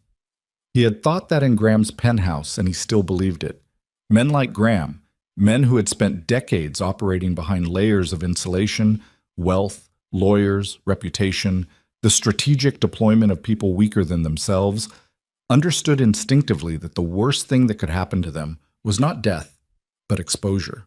He had thought that in Graham's penthouse, and he still believed it. Men like Graham, men who had spent decades operating behind layers of insulation, wealth, lawyers, reputation, the strategic deployment of people weaker than themselves, understood instinctively that the worst thing that could happen to them was not death, but exposure.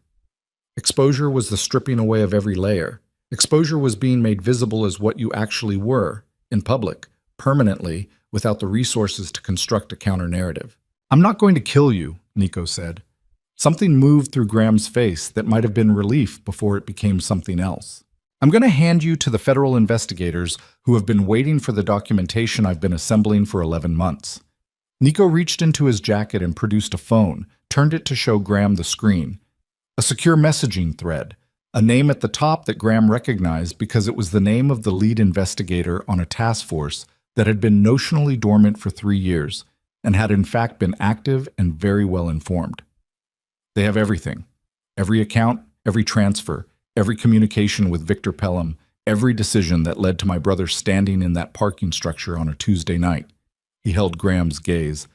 Exposure was the stripping away of every layer. Exposure was being made visible as what you actually were, in public, permanently, without the resources to construct a counter-narrative. I'm not going to kill you, Nico said. Something moved through Graham's face that might have been relief before it became something else. I'm going to hand you to the federal investigators who have been waiting for the documentation I've been assembling for 11 months. Nico reached into his jacket and produced a phone, turned it to show Graham the screen. A secure messaging thread, a name at the top that Graham recognized because it was the name of the lead investigator on a task force that had been notionally dormant for 3 years and had in fact been active and very well informed. They have everything. Every account, every transfer, every communication with Victor Pelham, every decision that led to my brother standing in that parking structure on a Tuesday night. He held Graham's gaze.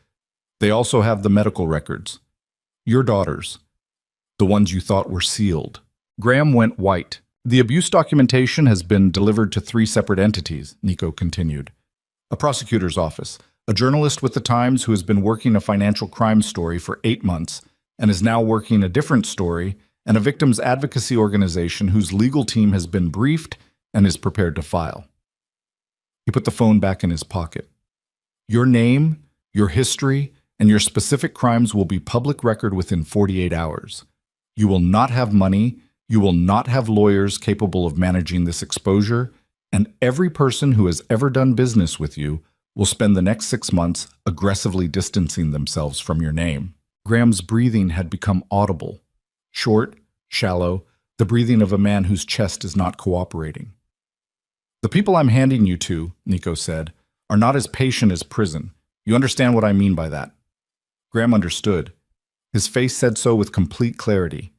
They also have the medical records. Your daughters. The ones you thought were sealed. Graham went white. The abuse documentation has been delivered to 3 separate entities, Nico continued. A prosecutor's office, a journalist with the Times who has been working a financial crime story for 8 months and is now working a different story, and a victims advocacy organization whose legal team has been briefed and is prepared to file. He put the phone back in his pocket. Your name, your history, and your specific crimes will be public record within 48 hours. You will not have money, you will not have lawyers capable of managing this exposure, and every person who has ever done business with you will spend the next 6 months aggressively distancing themselves from your name. Graham's breathing had become audible, short, shallow, the breathing of a man whose chest is not cooperating. The people I'm handing you to, Nico said, are not as patient as prison. You understand what I mean by that? Graham understood. His face said so with complete clarity.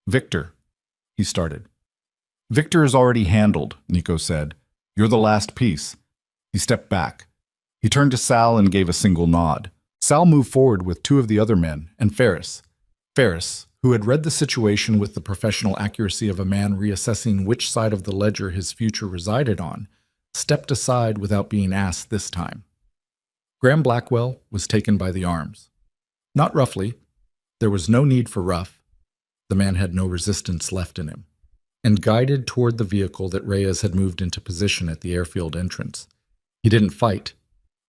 Victor, he started. Victor is already handled, Nico said. You're the last piece. He stepped back. He turned to Sal and gave a single nod. Sal moved forward with two of the other men, and Ferris. Ferris, who had read the situation with the professional accuracy of a man reassessing which side of the ledger his future resided on, stepped aside without being asked this time. Graham Blackwell was taken by the arms. Not roughly. There was no need for rough. The man had no resistance left in him, and guided toward the vehicle that Reyes had moved into position at the airfield entrance. He didn't fight.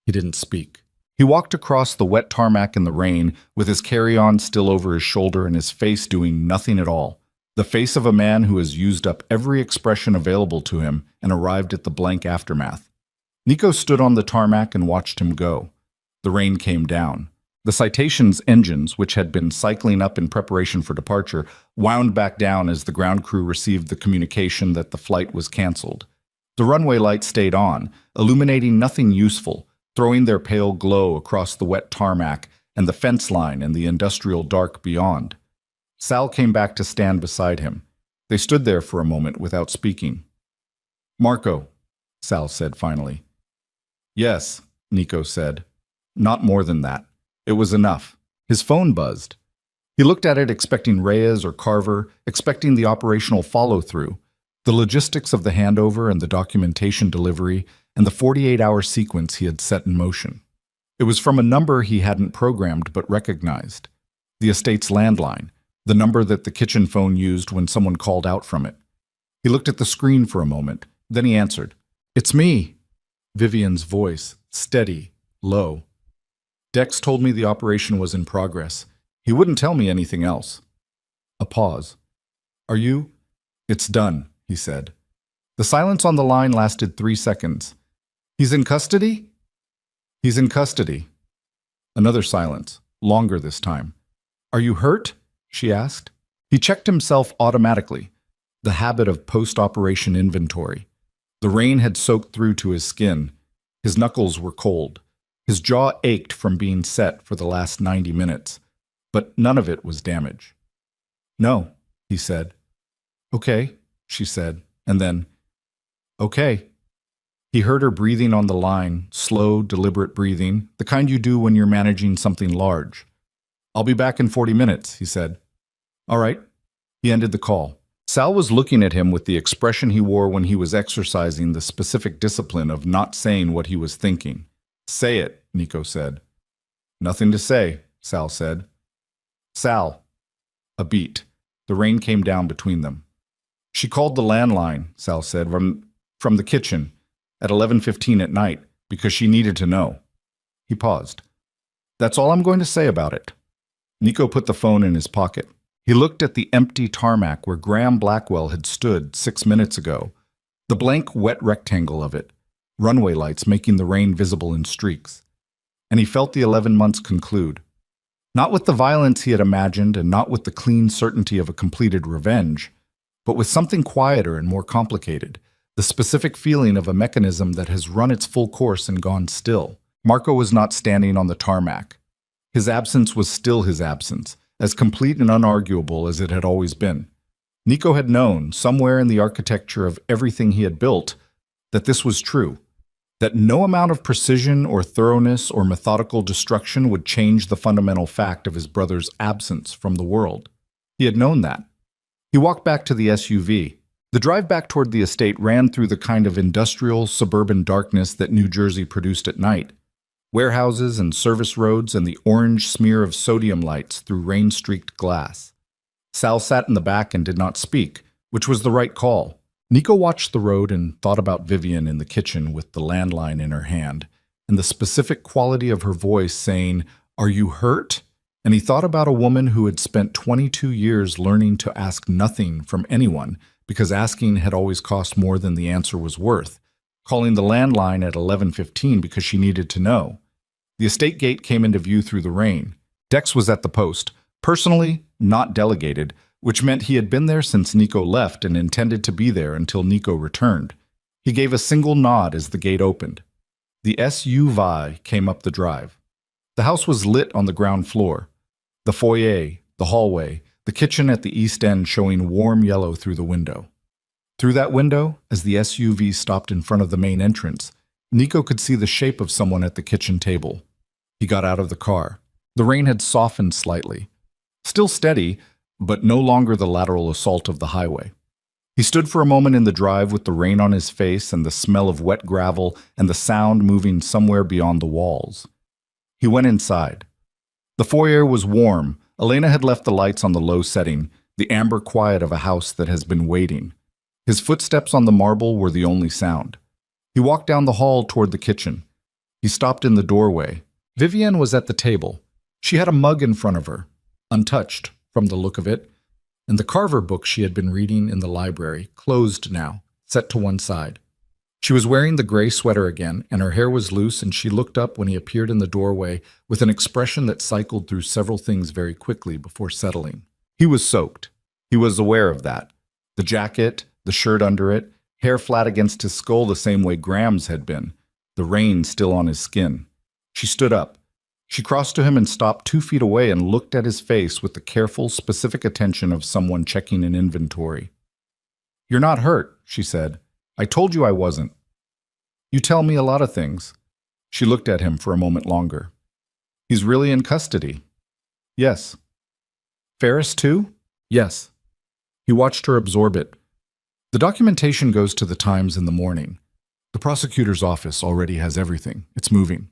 He didn't speak. He walked across the wet tarmac in the rain, with his carry-on still over his shoulder and his face doing nothing at all. The face of a man who has used up every expression available to him and arrived at the blank aftermath. Nico stood on the tarmac and watched him go. The rain came down. The Citation's engines, which had been cycling up in preparation for departure, wound back down as the ground crew received the communication that the flight was canceled. The runway lights stayed on, illuminating nothing useful, throwing their pale glow across the wet tarmac and the fence line and the industrial dark beyond. Sal came back to stand beside him. They stood there for a moment without speaking. Marco, Sal said finally. Yes, Nico said. Not more than that. It was enough. His phone buzzed. He looked at it expecting Reyes or Carver, expecting the operational follow-through, the logistics of the handover and the documentation delivery, and the 48-hour sequence he had set in motion. It was from a number he hadn't programmed but recognized. The estate's landline, the number that the kitchen phone used when someone called out from it. He looked at the screen for a moment, then he answered. It's me. Vivian's voice, steady, low. Dex told me the operation was in progress. He wouldn't tell me anything else. A pause. Are you? It's done, he said. The silence on the line lasted 3 seconds. He's in custody? He's in custody. Another silence, longer this time. Are you hurt? She asked. He checked himself automatically, the habit of post-operation inventory. The rain had soaked through to his skin. His knuckles were cold. His jaw ached from being set for the last 90 minutes, but none of it was damage. No, he said. Okay, she said, and then, okay. He heard her breathing on the line, slow, deliberate breathing, the kind you do when you're managing something large. I'll be back in 40 minutes, he said. All right. He ended the call. Sal was looking at him with the expression he wore when he was exercising the specific discipline of not saying what he was thinking. Say it, Nico said. Nothing to say, Sal said. Sal. A beat. The rain came down between them. She called the landline, Sal said, from the kitchen at 11:15 at night because she needed to know. He paused. That's all I'm going to say about it. Nico put the phone in his pocket. He looked at the empty tarmac where Graham Blackwell had stood 6 minutes ago, the blank, wet rectangle of it, runway lights making the rain visible in streaks. And he felt the 11 months conclude. Not with the violence he had imagined and not with the clean certainty of a completed revenge, but with something quieter and more complicated, the specific feeling of a mechanism that has run its full course and gone still. Marco was not standing on the tarmac. His absence was still his absence, as complete and unarguable as it had always been. Nico had known, somewhere in the architecture of everything he had built, that this was true, that no amount of precision or thoroughness or methodical destruction would change the fundamental fact of his brother's absence from the world. He had known that. He walked back to the SUV. The drive back toward the estate ran through the kind of industrial, suburban darkness that New Jersey produced at night. Warehouses and service roads and the orange smear of sodium lights through rain-streaked glass. Sal sat in the back and did not speak, which was the right call. Nico watched the road and thought about Vivian in the kitchen with the landline in her hand, and the specific quality of her voice saying, "Are you hurt?" And he thought about a woman who had spent 22 years learning to ask nothing from anyone because asking had always cost more than the answer was worth, calling the landline at 11:15 because she needed to know. The estate gate came into view through the rain. Dex was at the post, personally, not delegated, which meant he had been there since Nico left and intended to be there until Nico returned. He gave a single nod as the gate opened. The SUV came up the drive. The house was lit on the ground floor. The foyer, the hallway, the kitchen at the east end showing warm yellow through the window. Through that window, as the SUV stopped in front of the main entrance, Nico could see the shape of someone at the kitchen table. He got out of the car. The rain had softened slightly. Still steady, but no longer the lateral assault of the highway. He stood for a moment in the drive with the rain on his face and the smell of wet gravel and the sound moving somewhere beyond the walls. He went inside. The foyer was warm. Elena had left the lights on the low setting, the amber quiet of a house that has been waiting. His footsteps on the marble were the only sound. He walked down the hall toward the kitchen. He stopped in the doorway. Vivienne was at the table. She had a mug in front of her, untouched from the look of it, and the Carver book she had been reading in the library, closed now, set to one side. She was wearing the gray sweater again, and her hair was loose, and she looked up when he appeared in the doorway with an expression that cycled through several things very quickly before settling. He was soaked. He was aware of that. The jacket, the shirt under it, hair flat against his skull the same way Graham's had been, the rain still on his skin. She stood up. She crossed to him and stopped 2 feet away and looked at his face with the careful, specific attention of someone checking an inventory. "You're not hurt," she said. "I told you I wasn't." "You tell me a lot of things." She looked at him for a moment longer. "He's really in custody?" "Yes." "Ferris too?" "Yes." He watched her absorb it. "The documentation goes to the Times in the morning. The prosecutor's office already has everything. It's moving."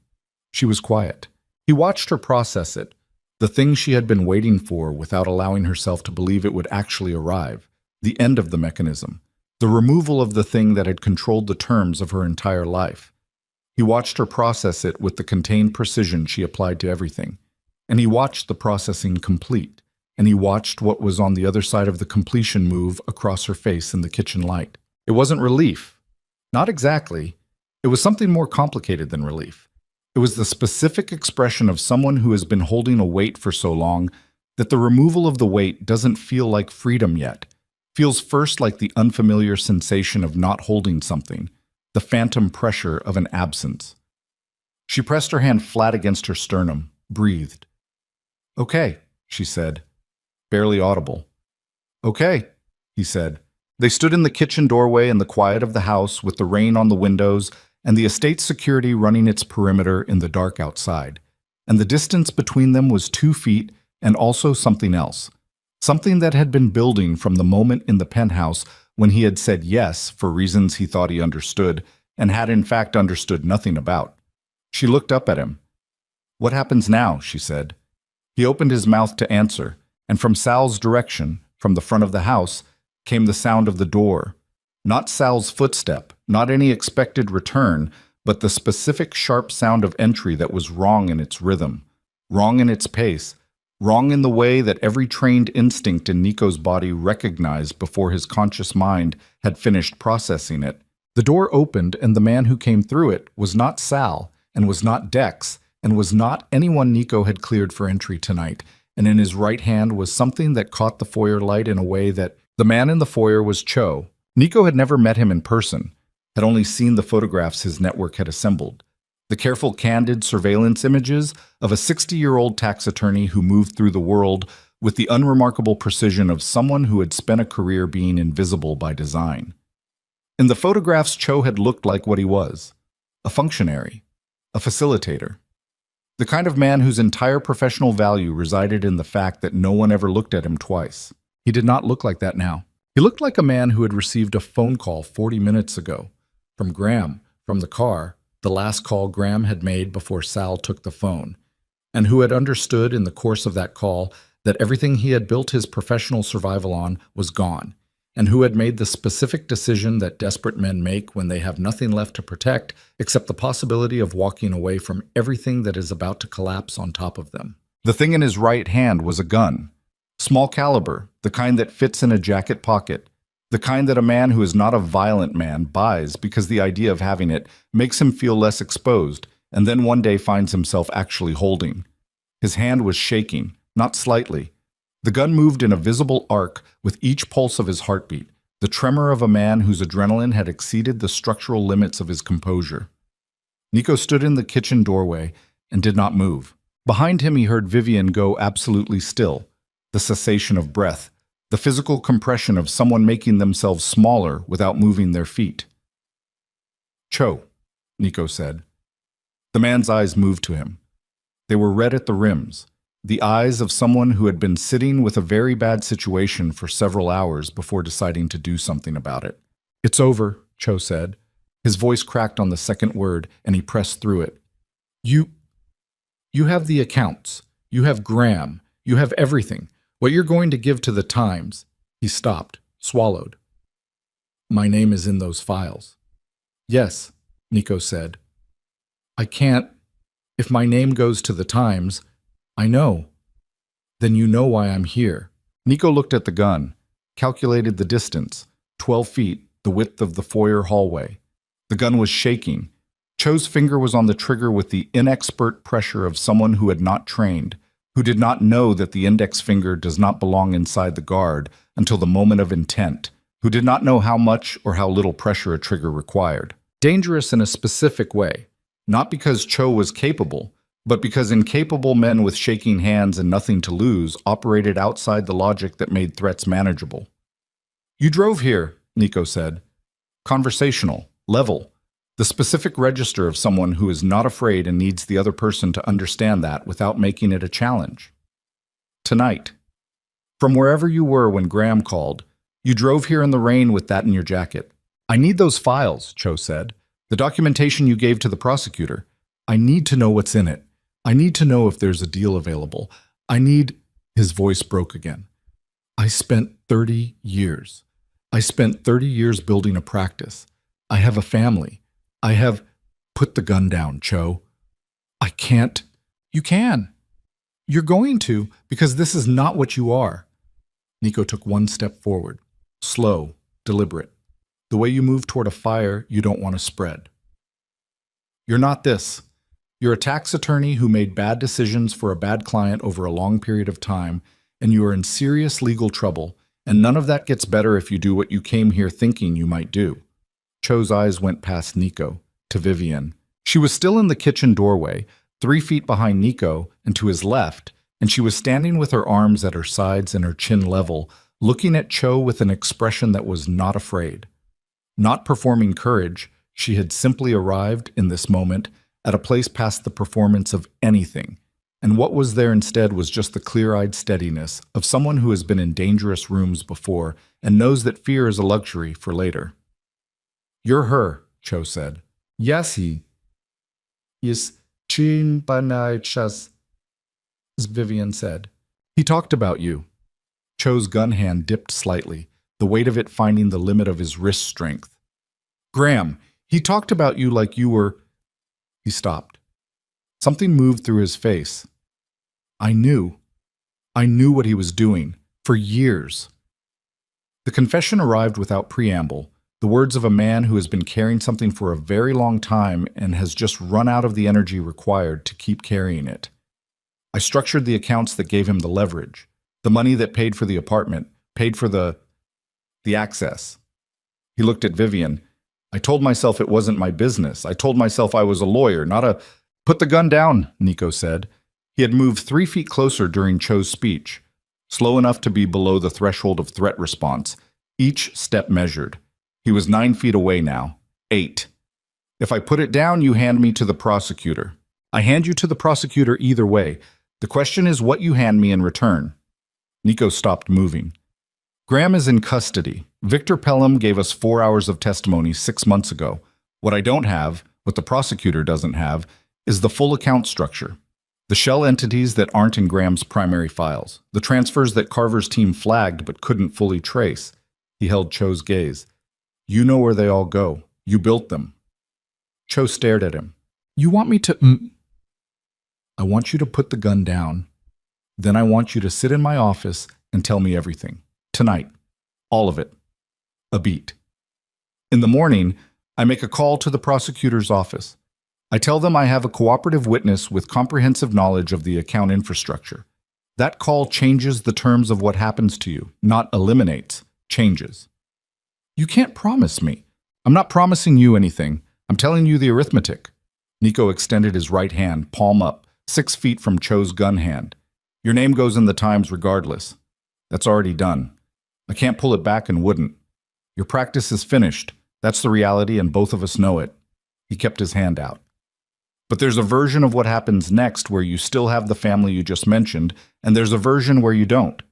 She was quiet. He watched her process it, the thing she had been waiting for without allowing herself to believe it would actually arrive, the end of the mechanism, the removal of the thing that had controlled the terms of her entire life. He watched her process it with the contained precision she applied to everything, and he watched the processing complete, and he watched what was on the other side of the completion move across her face in the kitchen light. It wasn't relief. Not exactly. It was something more complicated than relief. It was the specific expression of someone who has been holding a weight for so long that the removal of the weight doesn't feel like freedom yet. Feels first like the unfamiliar sensation of not holding something, the phantom pressure of an absence. She pressed her hand flat against her sternum, breathed. "Okay," she said, barely audible. "Okay," he said. They stood in the kitchen doorway in the quiet of the house with the rain on the windows and the estate security running its perimeter in the dark outside. And the distance between them was 2 feet and also something else. Something that had been building from the moment in the penthouse when he had said yes for reasons he thought he understood and had in fact understood nothing about. She looked up at him. "What happens now?" she said. He opened his mouth to answer, and from Sal's direction, from the front of the house, came the sound of the door. Not Sal's footstep, not any expected return, but the specific sharp sound of entry that was wrong in its rhythm, wrong in its pace, wrong in the way that every trained instinct in Nico's body recognized before his conscious mind had finished processing it. The door opened, and the man who came through it was not Sal, and was not Dex, and was not anyone Nico had cleared for entry tonight, and in his right hand was something that caught the foyer light in a way that the man in the foyer was Cho. Nico had never met him in person, had only seen the photographs his network had assembled. The careful, candid surveillance images of a 60-year-old tax attorney who moved through the world with the unremarkable precision of someone who had spent a career being invisible by design. In the photographs, Cho had looked like what he was, a functionary, a facilitator. The kind of man whose entire professional value resided in the fact that no one ever looked at him twice. He did not look like that now. He looked like a man who had received a phone call 40 minutes ago, from Graham, from the car, the last call Graham had made before Sal took the phone, and who had understood in the course of that call that everything he had built his professional survival on was gone, and who had made the specific decision that desperate men make when they have nothing left to protect except the possibility of walking away from everything that is about to collapse on top of them. The thing in his right hand was a gun. Small caliber, the kind that fits in a jacket pocket. The kind that a man who is not a violent man buys because the idea of having it makes him feel less exposed, and then one day finds himself actually holding. His hand was shaking, not slightly. The gun moved in a visible arc with each pulse of his heartbeat, the tremor of a man whose adrenaline had exceeded the structural limits of his composure. Nico stood in the kitchen doorway and did not move. Behind him he heard Vivian go absolutely still, the cessation of breath, the physical compression of someone making themselves smaller without moving their feet. "Cho," Nico said. The man's eyes moved to him. They were red at the rims, the eyes of someone who had been sitting with a very bad situation for several hours before deciding to do something about it. "It's over," Cho said. His voice cracked on the second word, and he pressed through it. You have the accounts. You have Graham. You have everything. What you're going to give to the Times." He stopped, swallowed. "My name is in those files." "Yes," Nico said. "I can't. If my name goes to the Times, I know." "Then you know why I'm here." Nico looked at the gun, calculated the distance, 12 feet, the width of the foyer hallway. The gun was shaking. Cho's finger was on the trigger with the inexpert pressure of someone who had not trained, who did not know that the index finger does not belong inside the guard until the moment of intent, who did not know how much or how little pressure a trigger required. Dangerous in a specific way, not because Cho was capable, but because incapable men with shaking hands and nothing to lose operated outside the logic that made threats manageable. "You drove here," Nico said. "Conversational, level. The specific register of someone who is not afraid and needs the other person to understand that without making it a challenge. Tonight. From wherever you were when Graham called, you drove here in the rain with that in your jacket. I need those files," Cho said. "The documentation you gave to the prosecutor. I need to know what's in it. I need to know if there's a deal available. I need—" His voice broke again. "I spent 30 years. I spent 30 years building a practice. I have a family. I have—" "Put the gun down, Cho." "I can't." "You can. You're going to, because this is not what you are." Nico took one step forward, slow, deliberate, the way you move toward a fire you don't want to spread. "You're not this. You're a tax attorney who made bad decisions for a bad client over a long period of time, and you are in serious legal trouble, and none of that gets better if you do what you came here thinking you might do." Cho's eyes went past Nico, to Vivian. She was still in the kitchen doorway, 3 feet behind Nico and to his left, and she was standing with her arms at her sides and her chin level, looking at Cho with an expression that was not afraid. Not performing courage, she had simply arrived, in this moment, at a place past the performance of anything, and what was there instead was just the clear-eyed steadiness of someone who has been in dangerous rooms before and knows that fear is a luxury for later. "You're her," Cho said. "Yes, he is chin banaichas," Vivian said. "He talked about you." Cho's gun hand dipped slightly, the weight of it finding the limit of his wrist strength. "Graham, he talked about you like you were—" He stopped. Something moved through his face. I knew what he was doing, for years." The confession arrived without preamble, the words of a man who has been carrying something for a very long time and has just run out of the energy required to keep carrying it. "I structured the accounts that gave him the leverage, the money that paid for the apartment, paid for the access." He looked at Vivian. "I told myself it wasn't my business. I told myself I was a lawyer, not a—" "Put the gun down," Nico said. He had moved 3 feet closer during Cho's speech, slow enough to be below the threshold of threat response, each step measured. He was 9 feet away now. 8. "If I put it down, you hand me to the prosecutor. I hand you to the prosecutor either way. The question is what you hand me in return." Nico stopped moving. "Graham is in custody. Victor Pelham gave us 4 hours of testimony 6 months ago. What I don't have, what the prosecutor doesn't have, is the full account structure. The shell entities that aren't in Graham's primary files. The transfers that Carver's team flagged but couldn't fully trace." He held Cho's gaze. "You know where they all go. You built them." Cho stared at him. "You want me to—" "I want you to put the gun down. Then I want you to sit in my office and tell me everything. Tonight. All of it." a beat. In the morning, I make a call to the prosecutor's office. I tell them I have a cooperative witness with comprehensive knowledge of the account infrastructure. That call changes the terms of what happens to you, not eliminates, changes. You can't promise me. I'm not promising you anything. I'm telling you the arithmetic. Nico extended his right hand, palm up, 6 feet from Cho's gun hand. Your name goes in the Times regardless. That's already done. I can't pull it back and wouldn't. Your practice is finished. That's the reality, and both of us know it. He kept his hand out. But there's a version of what happens next where you still have the family you just mentioned, and there's a version where you don't.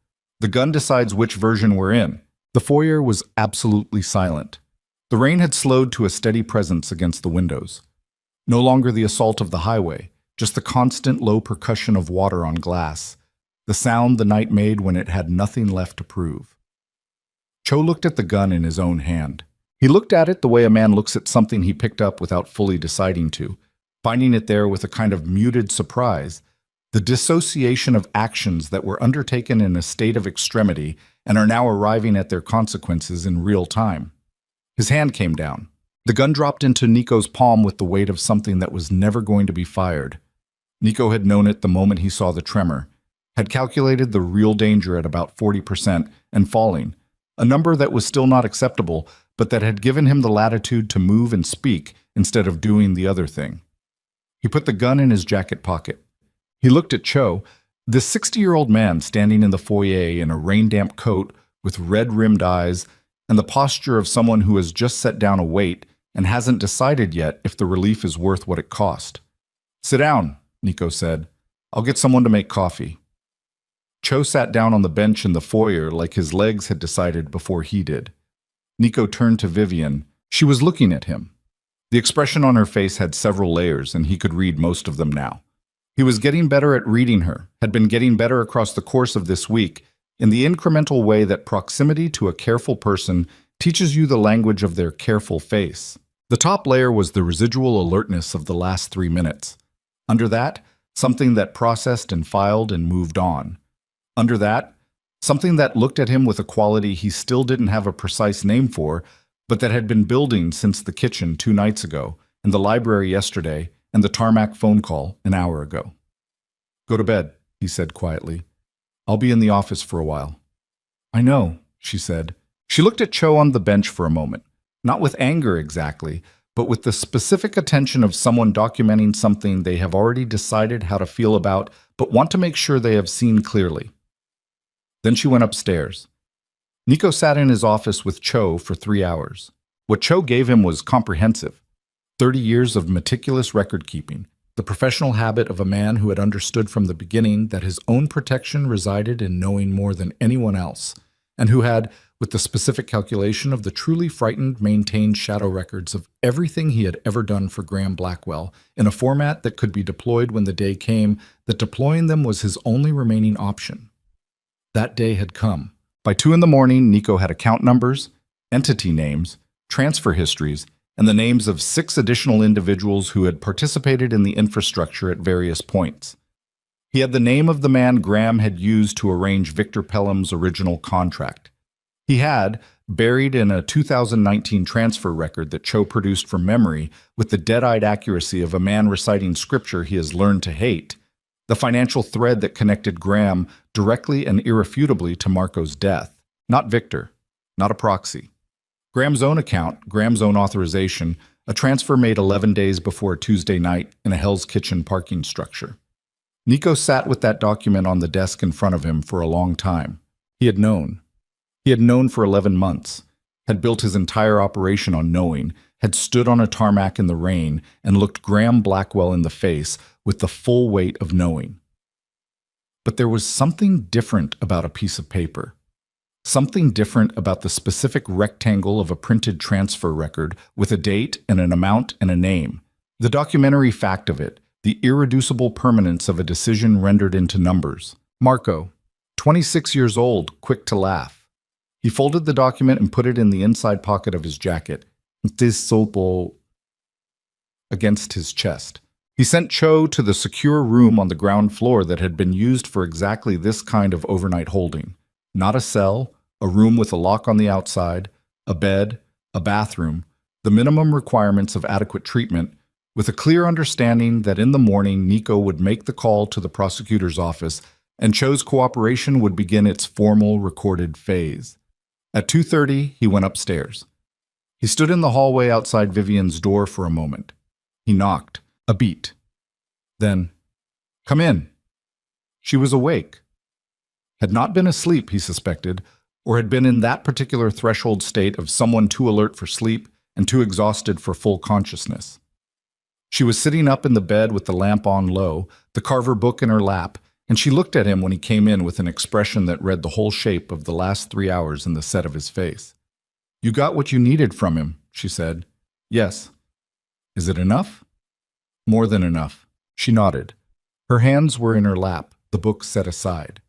The gun decides which version we're in. The foyer was absolutely silent. The rain had slowed to a steady presence against the windows. No longer the assault of the highway, just the constant low percussion of water on glass, the sound the night made when it had nothing left to prove. Cho looked at the gun in his own hand. He looked at it the way a man looks at something he picked up without fully deciding to, finding it there with a kind of muted surprise, the dissociation of actions that were undertaken in a state of extremity and are now arriving at their consequences in real time. His hand came down. The gun dropped into Nico's palm with the weight of something that was never going to be fired. Nico had known it the moment he saw the tremor, had calculated the real danger at about 40% and falling, a number that was still not acceptable, but that had given him the latitude to move and speak instead of doing the other thing. He put the gun in his jacket pocket. He looked at Cho, this 60-year-old man standing in the foyer in a rain-damp coat with red-rimmed eyes and the posture of someone who has just set down a weight and hasn't decided yet if the relief is worth what it cost. "Sit down," Nico said. "I'll get someone to make coffee." Cho sat down on the bench in the foyer like his legs had decided before he did. Nico turned to Vivian. She was looking at him. The expression on her face had several layers, and he could read most of them now. He was getting better at reading her, had been getting better across the course of this week, in the incremental way that proximity to a careful person teaches you the language of their careful face. The top layer was the residual alertness of the last 3 minutes. Under that, something that processed and filed and moved on. Under that, something that looked at him with a quality he still didn't have a precise name for, but that had been building since the kitchen 2 nights ago, and the library yesterday, and the tarmac phone call an hour ago. "Go to bed," he said quietly. "I'll be in the office for a while." "I know," she said. She looked at Cho on the bench for a moment, not with anger exactly, but with the specific attention of someone documenting something they have already decided how to feel about, but want to make sure they have seen clearly. Then she went upstairs. Nico sat in his office with Cho for 3 hours. What Cho gave him was comprehensive. 30 years of meticulous record-keeping, the professional habit of a man who had understood from the beginning that his own protection resided in knowing more than anyone else, and who had, with the specific calculation of the truly frightened, maintained shadow records of everything he had ever done for Graham Blackwell, in a format that could be deployed when the day came, that deploying them was his only remaining option. That day had come. By 2 in the morning, Nico had account numbers, entity names, transfer histories, and the names of 6 additional individuals who had participated in the infrastructure at various points. He had the name of the man Graham had used to arrange Victor Pelham's original contract. He had, buried in a 2019 transfer record that Cho produced from memory with the dead-eyed accuracy of a man reciting scripture he has learned to hate, the financial thread that connected Graham directly and irrefutably to Marco's death. Not Victor, not a proxy. Graham's own account, Graham's own authorization, a transfer made 11 days before Tuesday night in a Hell's Kitchen parking structure. Nico sat with that document on the desk in front of him for a long time. He had known. He had known for 11 months, had built his entire operation on knowing, had stood on a tarmac in the rain and looked Graham Blackwell in the face with the full weight of knowing. But there was something different about a piece of paper. Something different about the specific rectangle of a printed transfer record with a date and an amount and a name. The documentary fact of it, the irreducible permanence of a decision rendered into numbers. Marco, 26 years old, quick to laugh. He folded the document and put it in the inside pocket of his jacket, against his chest. He sent Cho to the secure room on the ground floor that had been used for exactly this kind of overnight holding. Not a cell, a room with a lock on the outside, a bed, a bathroom, the minimum requirements of adequate treatment, with a clear understanding that in the morning Nico would make the call to the prosecutor's office and Cho's cooperation would begin its formal recorded phase. At 2:30, he went upstairs. He stood in the hallway outside Vivian's door for a moment. He knocked, a beat. Then, "Come in." She was awake. Had not been asleep, he suspected, or had been in that particular threshold state of someone too alert for sleep and too exhausted for full consciousness. She was sitting up in the bed with the lamp on low, the Carver book in her lap, and she looked at him when he came in with an expression that read the whole shape of the last 3 hours in the set of his face. "You got what you needed from him," she said. "Yes." "Is it enough?" "More than enough." She nodded. Her hands were in her lap, the book set aside.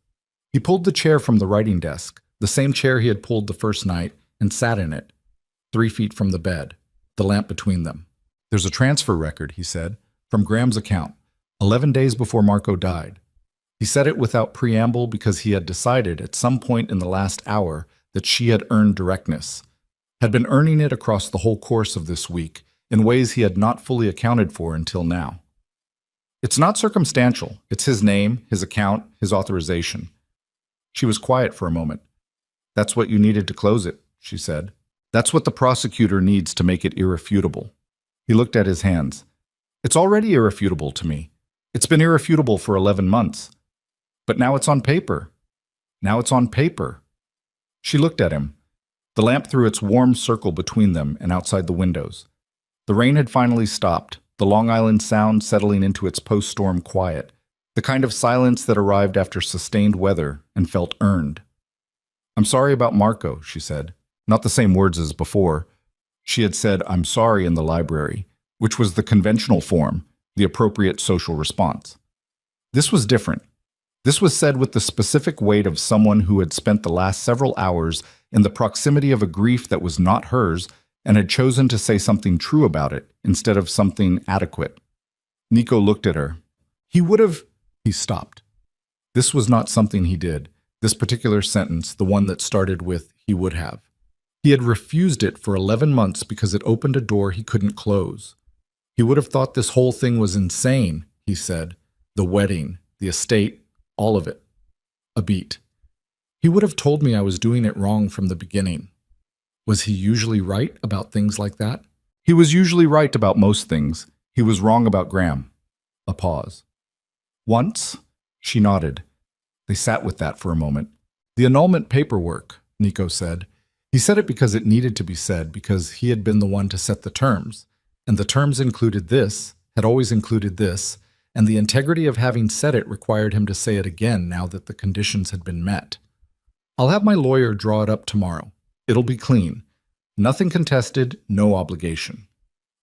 He pulled the chair from the writing desk, the same chair he had pulled the first night, and sat in it, 3 feet from the bed, the lamp between them. "There's a transfer record," he said, "from Graham's account, 11 days before Marco died." He said it without preamble because he had decided at some point in the last hour that she had earned directness, had been earning it across the whole course of this week in ways he had not fully accounted for until now. "It's not circumstantial. It's his name, his account, his authorization." She was quiet for a moment. "That's what you needed to close it," she said. "That's what the prosecutor needs to make it irrefutable." He looked at his hands. "It's already irrefutable to me. It's been irrefutable for 11 months. But now it's on paper. Now it's on paper." She looked at him. The lamp threw its warm circle between them and outside the windows. The rain had finally stopped, the Long Island Sound settling into its post-storm quiet, the kind of silence that arrived after sustained weather and felt earned. "I'm sorry about Marco," she said. Not the same words as before. She had said, "I'm sorry" in the library, which was the conventional form, the appropriate social response. This was different. This was said with the specific weight of someone who had spent the last several hours in the proximity of a grief that was not hers and had chosen to say something true about it instead of something adequate. Nico looked at her. He would have... He stopped. This was not something he did. This particular sentence, the one that started with "he would have." He had refused it for 11 months because it opened a door he couldn't close. He would have thought this whole thing was insane, he said. The wedding, the estate, all of it. A beat. He would have told me I was doing it wrong from the beginning. Was he usually right about things like that? He was usually right about most things. He was wrong about Graham. A pause. Once? She nodded. They sat with that for a moment. The annulment paperwork, Nico said. He said it because it needed to be said, because he had been the one to set the terms. And the terms included this, had always included this, and the integrity of having said it required him to say it again now that the conditions had been met. "I'll have my lawyer draw it up tomorrow. It'll be clean. Nothing contested, no obligation.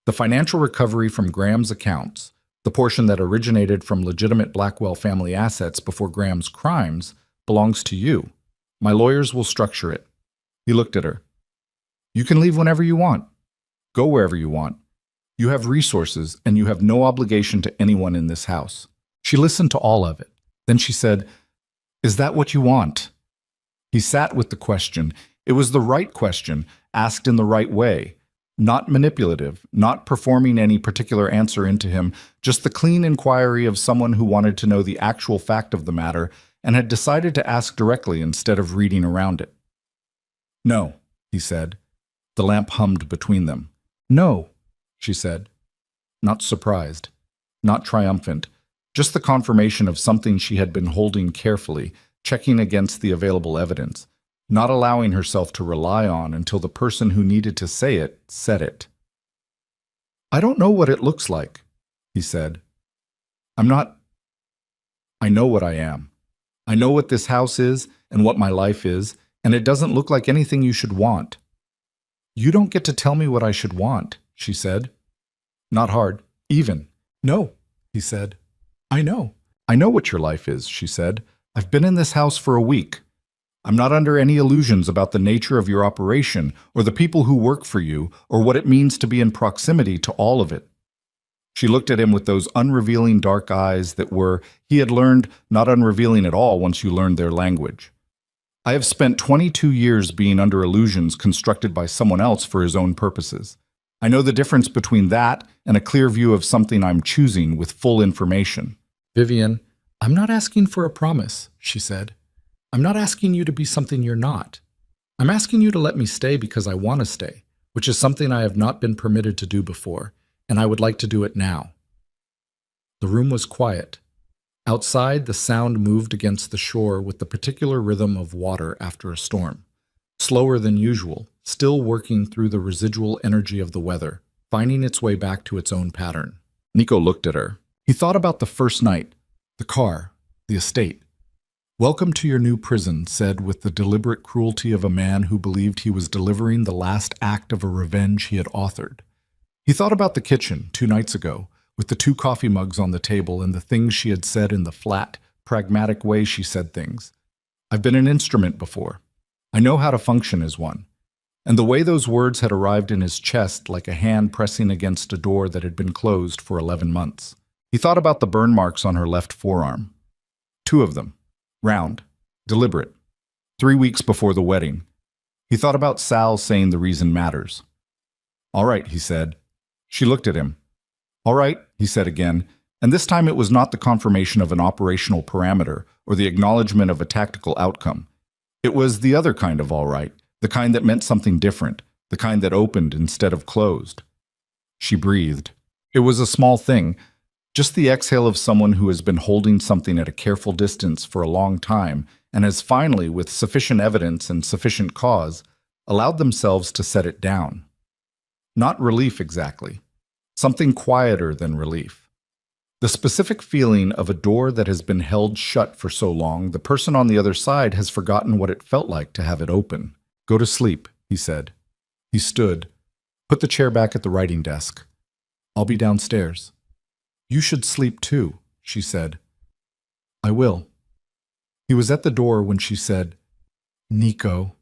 The financial recovery from Graham's accounts, the portion that originated from legitimate Blackwell family assets before Graham's crimes, belongs to you. My lawyers will structure it." He looked at her. "You can leave whenever you want. Go wherever you want. You have resources, and you have no obligation to anyone in this house." She listened to all of it. Then she said, "Is that what you want?" He sat with the question. It was the right question, asked in the right way. Not manipulative, not performing any particular answer into him, just the clean inquiry of someone who wanted to know the actual fact of the matter and had decided to ask directly instead of reading around it. "No," he said. The lamp hummed between them. "No," she said. Not surprised, not triumphant, just the confirmation of something she had been holding carefully, checking against the available evidence, not allowing herself to rely on until the person who needed to say it said it. "I don't know what it looks like," he said. I know what I am. I know what this house is and what my life is, and it doesn't look like anything you should want." "You don't get to tell me what I should want," she said. Not hard, even. "No," he said. I know what your life is," she said. "I've been in this house for a week. I'm not under any illusions about the nature of your operation or the people who work for you or what it means to be in proximity to all of it." She looked at him with those unrevealing dark eyes that were, he had learned, not unrevealing at all once you learned their language. I have spent 22 years being under illusions constructed by someone else for his own purposes. I know the difference between that and a clear view of something I'm choosing with full information. Vivian, I'm not asking for a promise, she said. I'm not asking you to be something you're not. I'm asking you to let me stay because I want to stay, which is something I have not been permitted to do before, and I would like to do it now. The room was quiet. Outside, the sound moved against the shore with the particular rhythm of water after a storm. Slower than usual, still working through the residual energy of the weather, finding its way back to its own pattern. Nico looked at her. He thought about the first night, the car, the estate. Welcome to your new prison, said with the deliberate cruelty of a man who believed he was delivering the last act of a revenge he had authored. He thought about the kitchen 2 nights ago, with the 2 coffee mugs on the table and the things she had said in the flat, pragmatic way she said things. I've been an instrument before. I know how to function as one. And the way those words had arrived in his chest like a hand pressing against a door that had been closed for 11 months. He thought about the burn marks on her left forearm. 2 of them. Round. Deliberate. 3 weeks before the wedding. He thought about Sal saying the reason matters. All right, he said. She looked at him. All right, he said again, and this time it was not the confirmation of an operational parameter or the acknowledgement of a tactical outcome. It was the other kind of all right, the kind that meant something different, the kind that opened instead of closed. She breathed. It was a small thing, just the exhale of someone who has been holding something at a careful distance for a long time and has finally, with sufficient evidence and sufficient cause, allowed themselves to set it down. Not relief exactly. Something quieter than relief. The specific feeling of a door that has been held shut for so long, the person on the other side has forgotten what it felt like to have it open. Go to sleep, he said. He stood. Put the chair back at the writing desk. I'll be downstairs. You should sleep too, she said. I will. He was at the door when she said, Nico.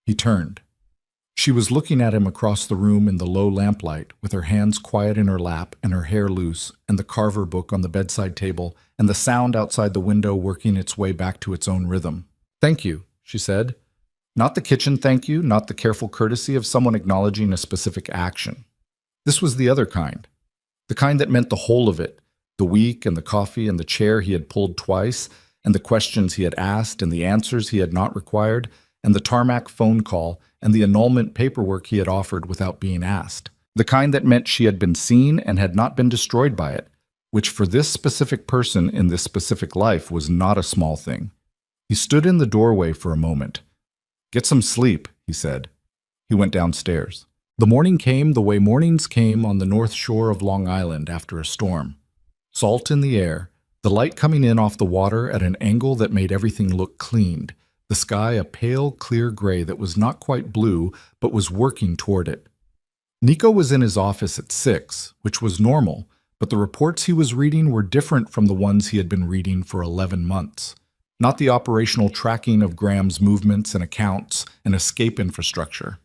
He turned. She was looking at him across the room in the low lamplight, with her hands quiet in her lap and her hair loose, and the Carver book on the bedside table, and the sound outside the window working its way back to its own rhythm. Thank you, she said. Not the kitchen thank you, not the careful courtesy of someone acknowledging a specific action. This was the other kind. The kind that meant the whole of it, the week and the coffee and the chair he had pulled twice, and the questions he had asked and the answers he had not required, and the tarmac phone call, and the annulment paperwork he had offered without being asked. The kind that meant she had been seen and had not been destroyed by it, which for this specific person in this specific life was not a small thing. He stood in the doorway for a moment. Get some sleep, he said. He went downstairs. The morning came the way mornings came on the north shore of Long Island after a storm. Salt in the air, the light coming in off the water at an angle that made everything look cleaned, the sky a pale, clear gray that was not quite blue, but was working toward it. Nico was in his office at 6, which was normal, but the reports he was reading were different from the ones he had been reading for 11 months. Not the operational tracking of Graham's movements and accounts and escape infrastructure.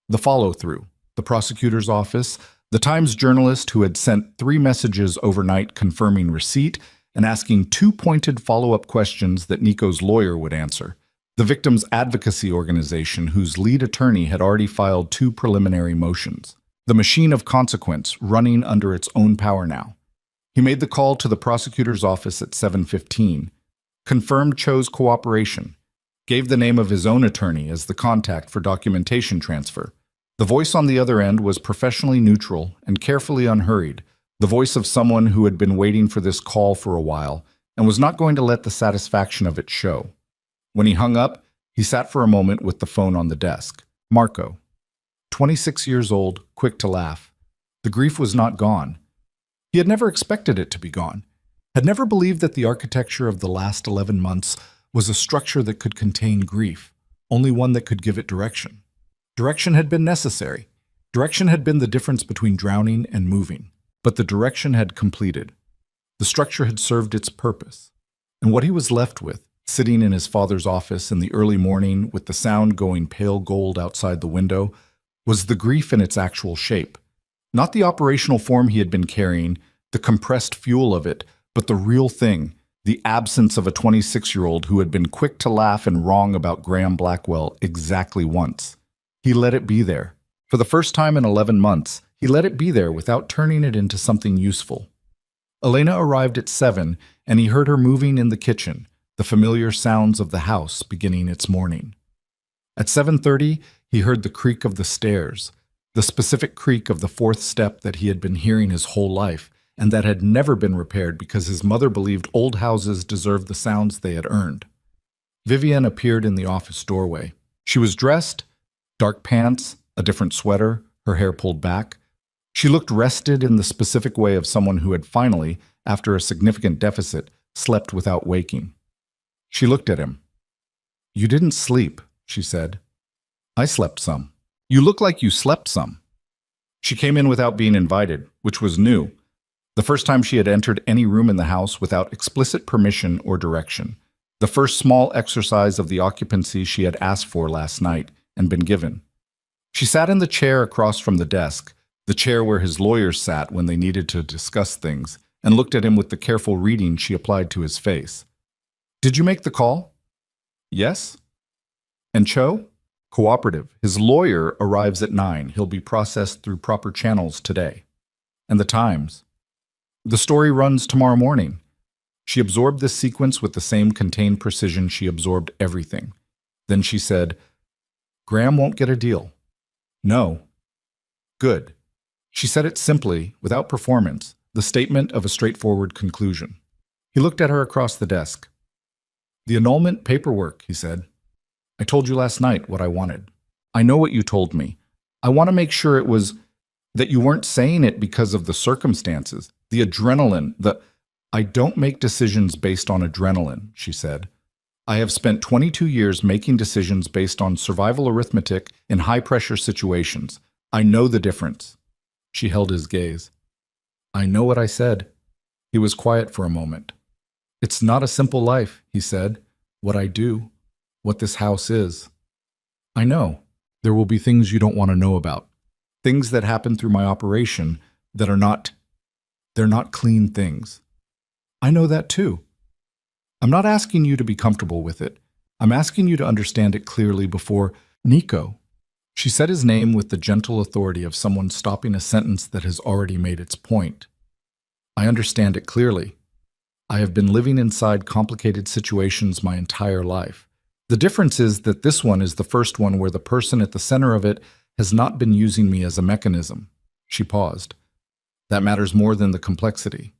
The follow-through, the prosecutor's office, the Times journalist who had sent 3 messages overnight confirming receipt and asking 2 pointed follow-up questions that Nico's lawyer would answer. The victim's advocacy organization whose lead attorney had already filed 2 preliminary motions. The machine of consequence running under its own power now. He made the call to the prosecutor's office at 7:15, confirmed Cho's cooperation, gave the name of his own attorney as the contact for documentation transfer. The voice on the other end was professionally neutral and carefully unhurried, the voice of someone who had been waiting for this call for a while and was not going to let the satisfaction of it show. When he hung up, he sat for a moment with the phone on the desk. Marco. 26 years old, quick to laugh. The grief was not gone. He had never expected it to be gone, had never believed that the architecture of the last 11 months was a structure that could contain grief, only one that could give it direction. Direction had been necessary. Direction had been the difference between drowning and moving, but the direction had completed. The structure had served its purpose. And what he was left with, sitting in his father's office in the early morning with the sound going pale gold outside the window, was the grief in its actual shape. Not the operational form he had been carrying, the compressed fuel of it, but the real thing, The absence of a 26-year-old who had been quick to laugh and wrong about Graham Blackwell exactly once. He let it be there. For the first time in 11 months, he let it be there without turning it into something useful. Elena arrived at 7, and he heard her moving in the kitchen, the familiar sounds of the house beginning its morning. At 7:30, he heard the creak of the stairs, the specific creak of the fourth step that he had been hearing his whole life, and that had never been repaired because his mother believed old houses deserved the sounds they had earned. Vivian appeared in the office doorway. She was dressed, dark pants, a different sweater, her hair pulled back. She looked rested in the specific way of someone who had finally, after a significant deficit, slept without waking. She looked at him. "You didn't sleep," she said. "I slept some." "You look like you slept some." She came in without being invited, which was new. The first time she had entered any room in the house without explicit permission or direction. The first small exercise of the occupancy she had asked for last night and been given. She sat in the chair across from the desk, the chair where his lawyers sat when they needed to discuss things, and looked at him with the careful reading she applied to his face. "Did you make the call?" "Yes." "And Cho?" "Cooperative. His lawyer arrives at 9. He'll be processed through proper channels today." "And the Times?" "The story runs tomorrow morning." She absorbed this sequence with the same contained precision she absorbed everything. Then she said, "Graham won't get a deal." "No." "Good." She said it simply, without performance, the statement of a straightforward conclusion. He looked at her across the desk. "The annulment paperwork," he said. "I told you last night what I wanted. I know what you told me. I want to make sure it was that you weren't saying it because of the circumstances, the adrenaline, I don't make decisions based on adrenaline," she said. "I have spent 22 years making decisions based on survival arithmetic in high-pressure situations. I know the difference." She held his gaze. "I know what I said." He was quiet for a moment. "It's not a simple life," he said. "What I do, what this house is. I know. There will be things you don't want to know about. Things that happen through my operation that they're not clean things. I know that too. I'm not asking you to be comfortable with it. I'm asking you to understand it clearly before Nico." She said his name with the gentle authority of someone stopping a sentence that has already made its point. "I understand it clearly. I have been living inside complicated situations my entire life. The difference is that this one is the first one where the person at the center of it has not been using me as a mechanism." She paused. "That matters more than the complexity."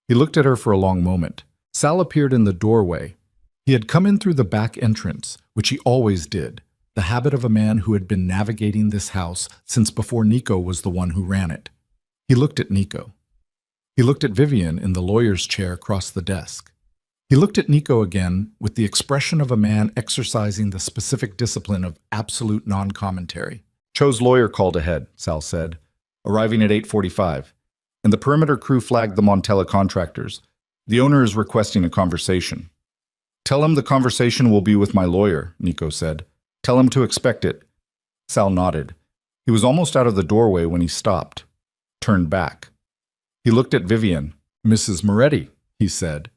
He looked at her for a long moment. Sal appeared in the doorway. He had come in through the back entrance, which he always did, the habit of a man who had been navigating this house since before Nico was the one who ran it. He looked at Nico. He looked at Vivian in the lawyer's chair across the desk. He looked at Nico again with the expression of a man exercising the specific discipline of absolute non-commentary. "Cho's lawyer called ahead," Sal said, "arriving at 8:45. And the perimeter crew flagged them on telecontractors. The owner is requesting a conversation." "Tell him the conversation will be with my lawyer," Nico said. "Tell him to expect it." Sal nodded. He was almost out of the doorway when he stopped, turned back. He looked at Vivian. "Mrs. Moretti," he said.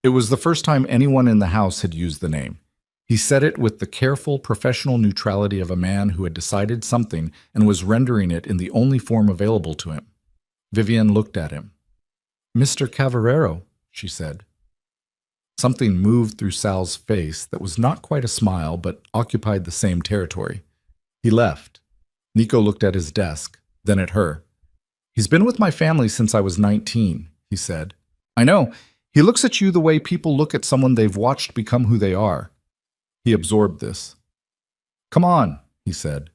It was the first time anyone in the house had used the name. He said it with the careful, professional neutrality of a man who had decided something and was rendering it in the only form available to him. Vivian looked at him. "Mr. Cavarero," she said. Something moved through Sal's face that was not quite a smile, but occupied the same territory. He left. Nico looked at his desk, then at her. "He's been with my family since I was 19, he said. "I know. He looks at you the way people look at someone they've watched become who they are." He absorbed this. "Come on," he said.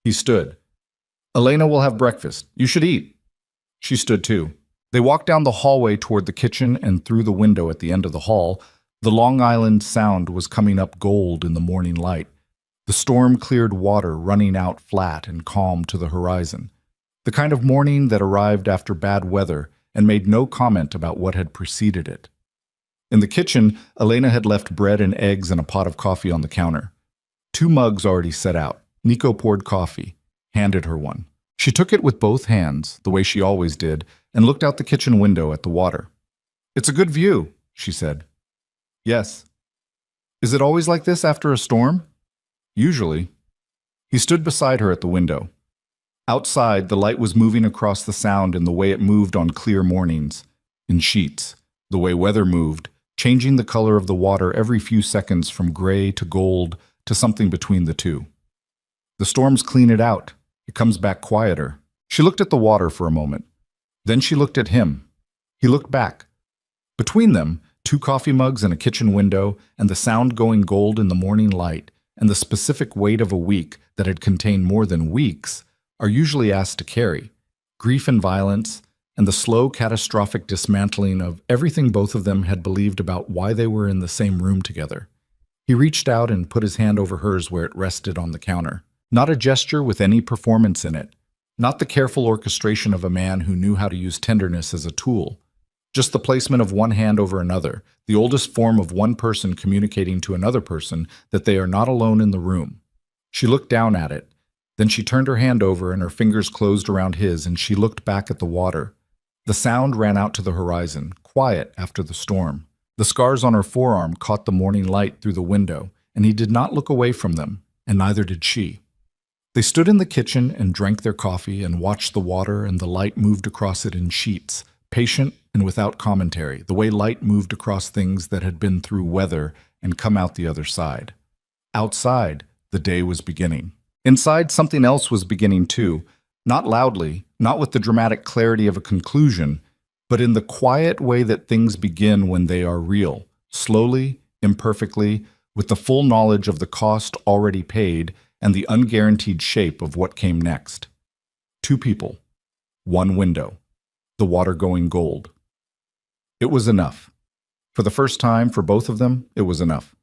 He stood. "Elena will have breakfast. You should eat." She stood too. They walked down the hallway toward the kitchen and through the window at the end of the hall. The Long Island Sound was coming up gold in the morning light, the storm-cleared water running out flat and calm to the horizon, the kind of morning that arrived after bad weather and made no comment about what had preceded it. In the kitchen, Elena had left bread and eggs and a pot of coffee on the counter. 2 mugs already set out. Nico poured coffee, handed her one. She took it with both hands, the way she always did, and looked out the kitchen window at the water. "It's a good view," she said. Yes. Is it always like this after a storm? Usually. He stood beside her at the window. Outside, the light was moving across the sound in the way it moved on clear mornings, in sheets, the way weather moved, changing the color of the water every few seconds from gray to gold to something between the two. The storms clean it out. It comes back quieter. She looked at the water for a moment. Then she looked at him. He looked back. Between them, two coffee mugs and a kitchen window, and the sound going gold in the morning light, and the specific weight of a week that had contained more than weeks, are usually asked to carry. Grief and violence, and the slow catastrophic dismantling of everything both of them had believed about why they were in the same room together. He reached out and put his hand over hers where it rested on the counter. Not a gesture with any performance in it. Not the careful orchestration of a man who knew how to use tenderness as a tool. Just the placement of one hand over another, the oldest form of one person communicating to another person that they are not alone in the room. She looked down at it. Then she turned her hand over and her fingers closed around his, and she looked back at the water. The sound ran out to the horizon, quiet after the storm. The scars on her forearm caught the morning light through the window, and he did not look away from them, and neither did she. They stood in the kitchen and drank their coffee and watched the water, and the light moved across it in sheets, patient and without commentary, the way light moved across things that had been through weather and come out the other side. Outside, the day was beginning. Inside, something else was beginning too, not loudly, not with the dramatic clarity of a conclusion, but in the quiet way that things begin when they are real, slowly, imperfectly, with the full knowledge of the cost already paid and the unguaranteed shape of what came next. Two people, one window, the water going gold. It was enough. For the first time, for both of them, it was enough.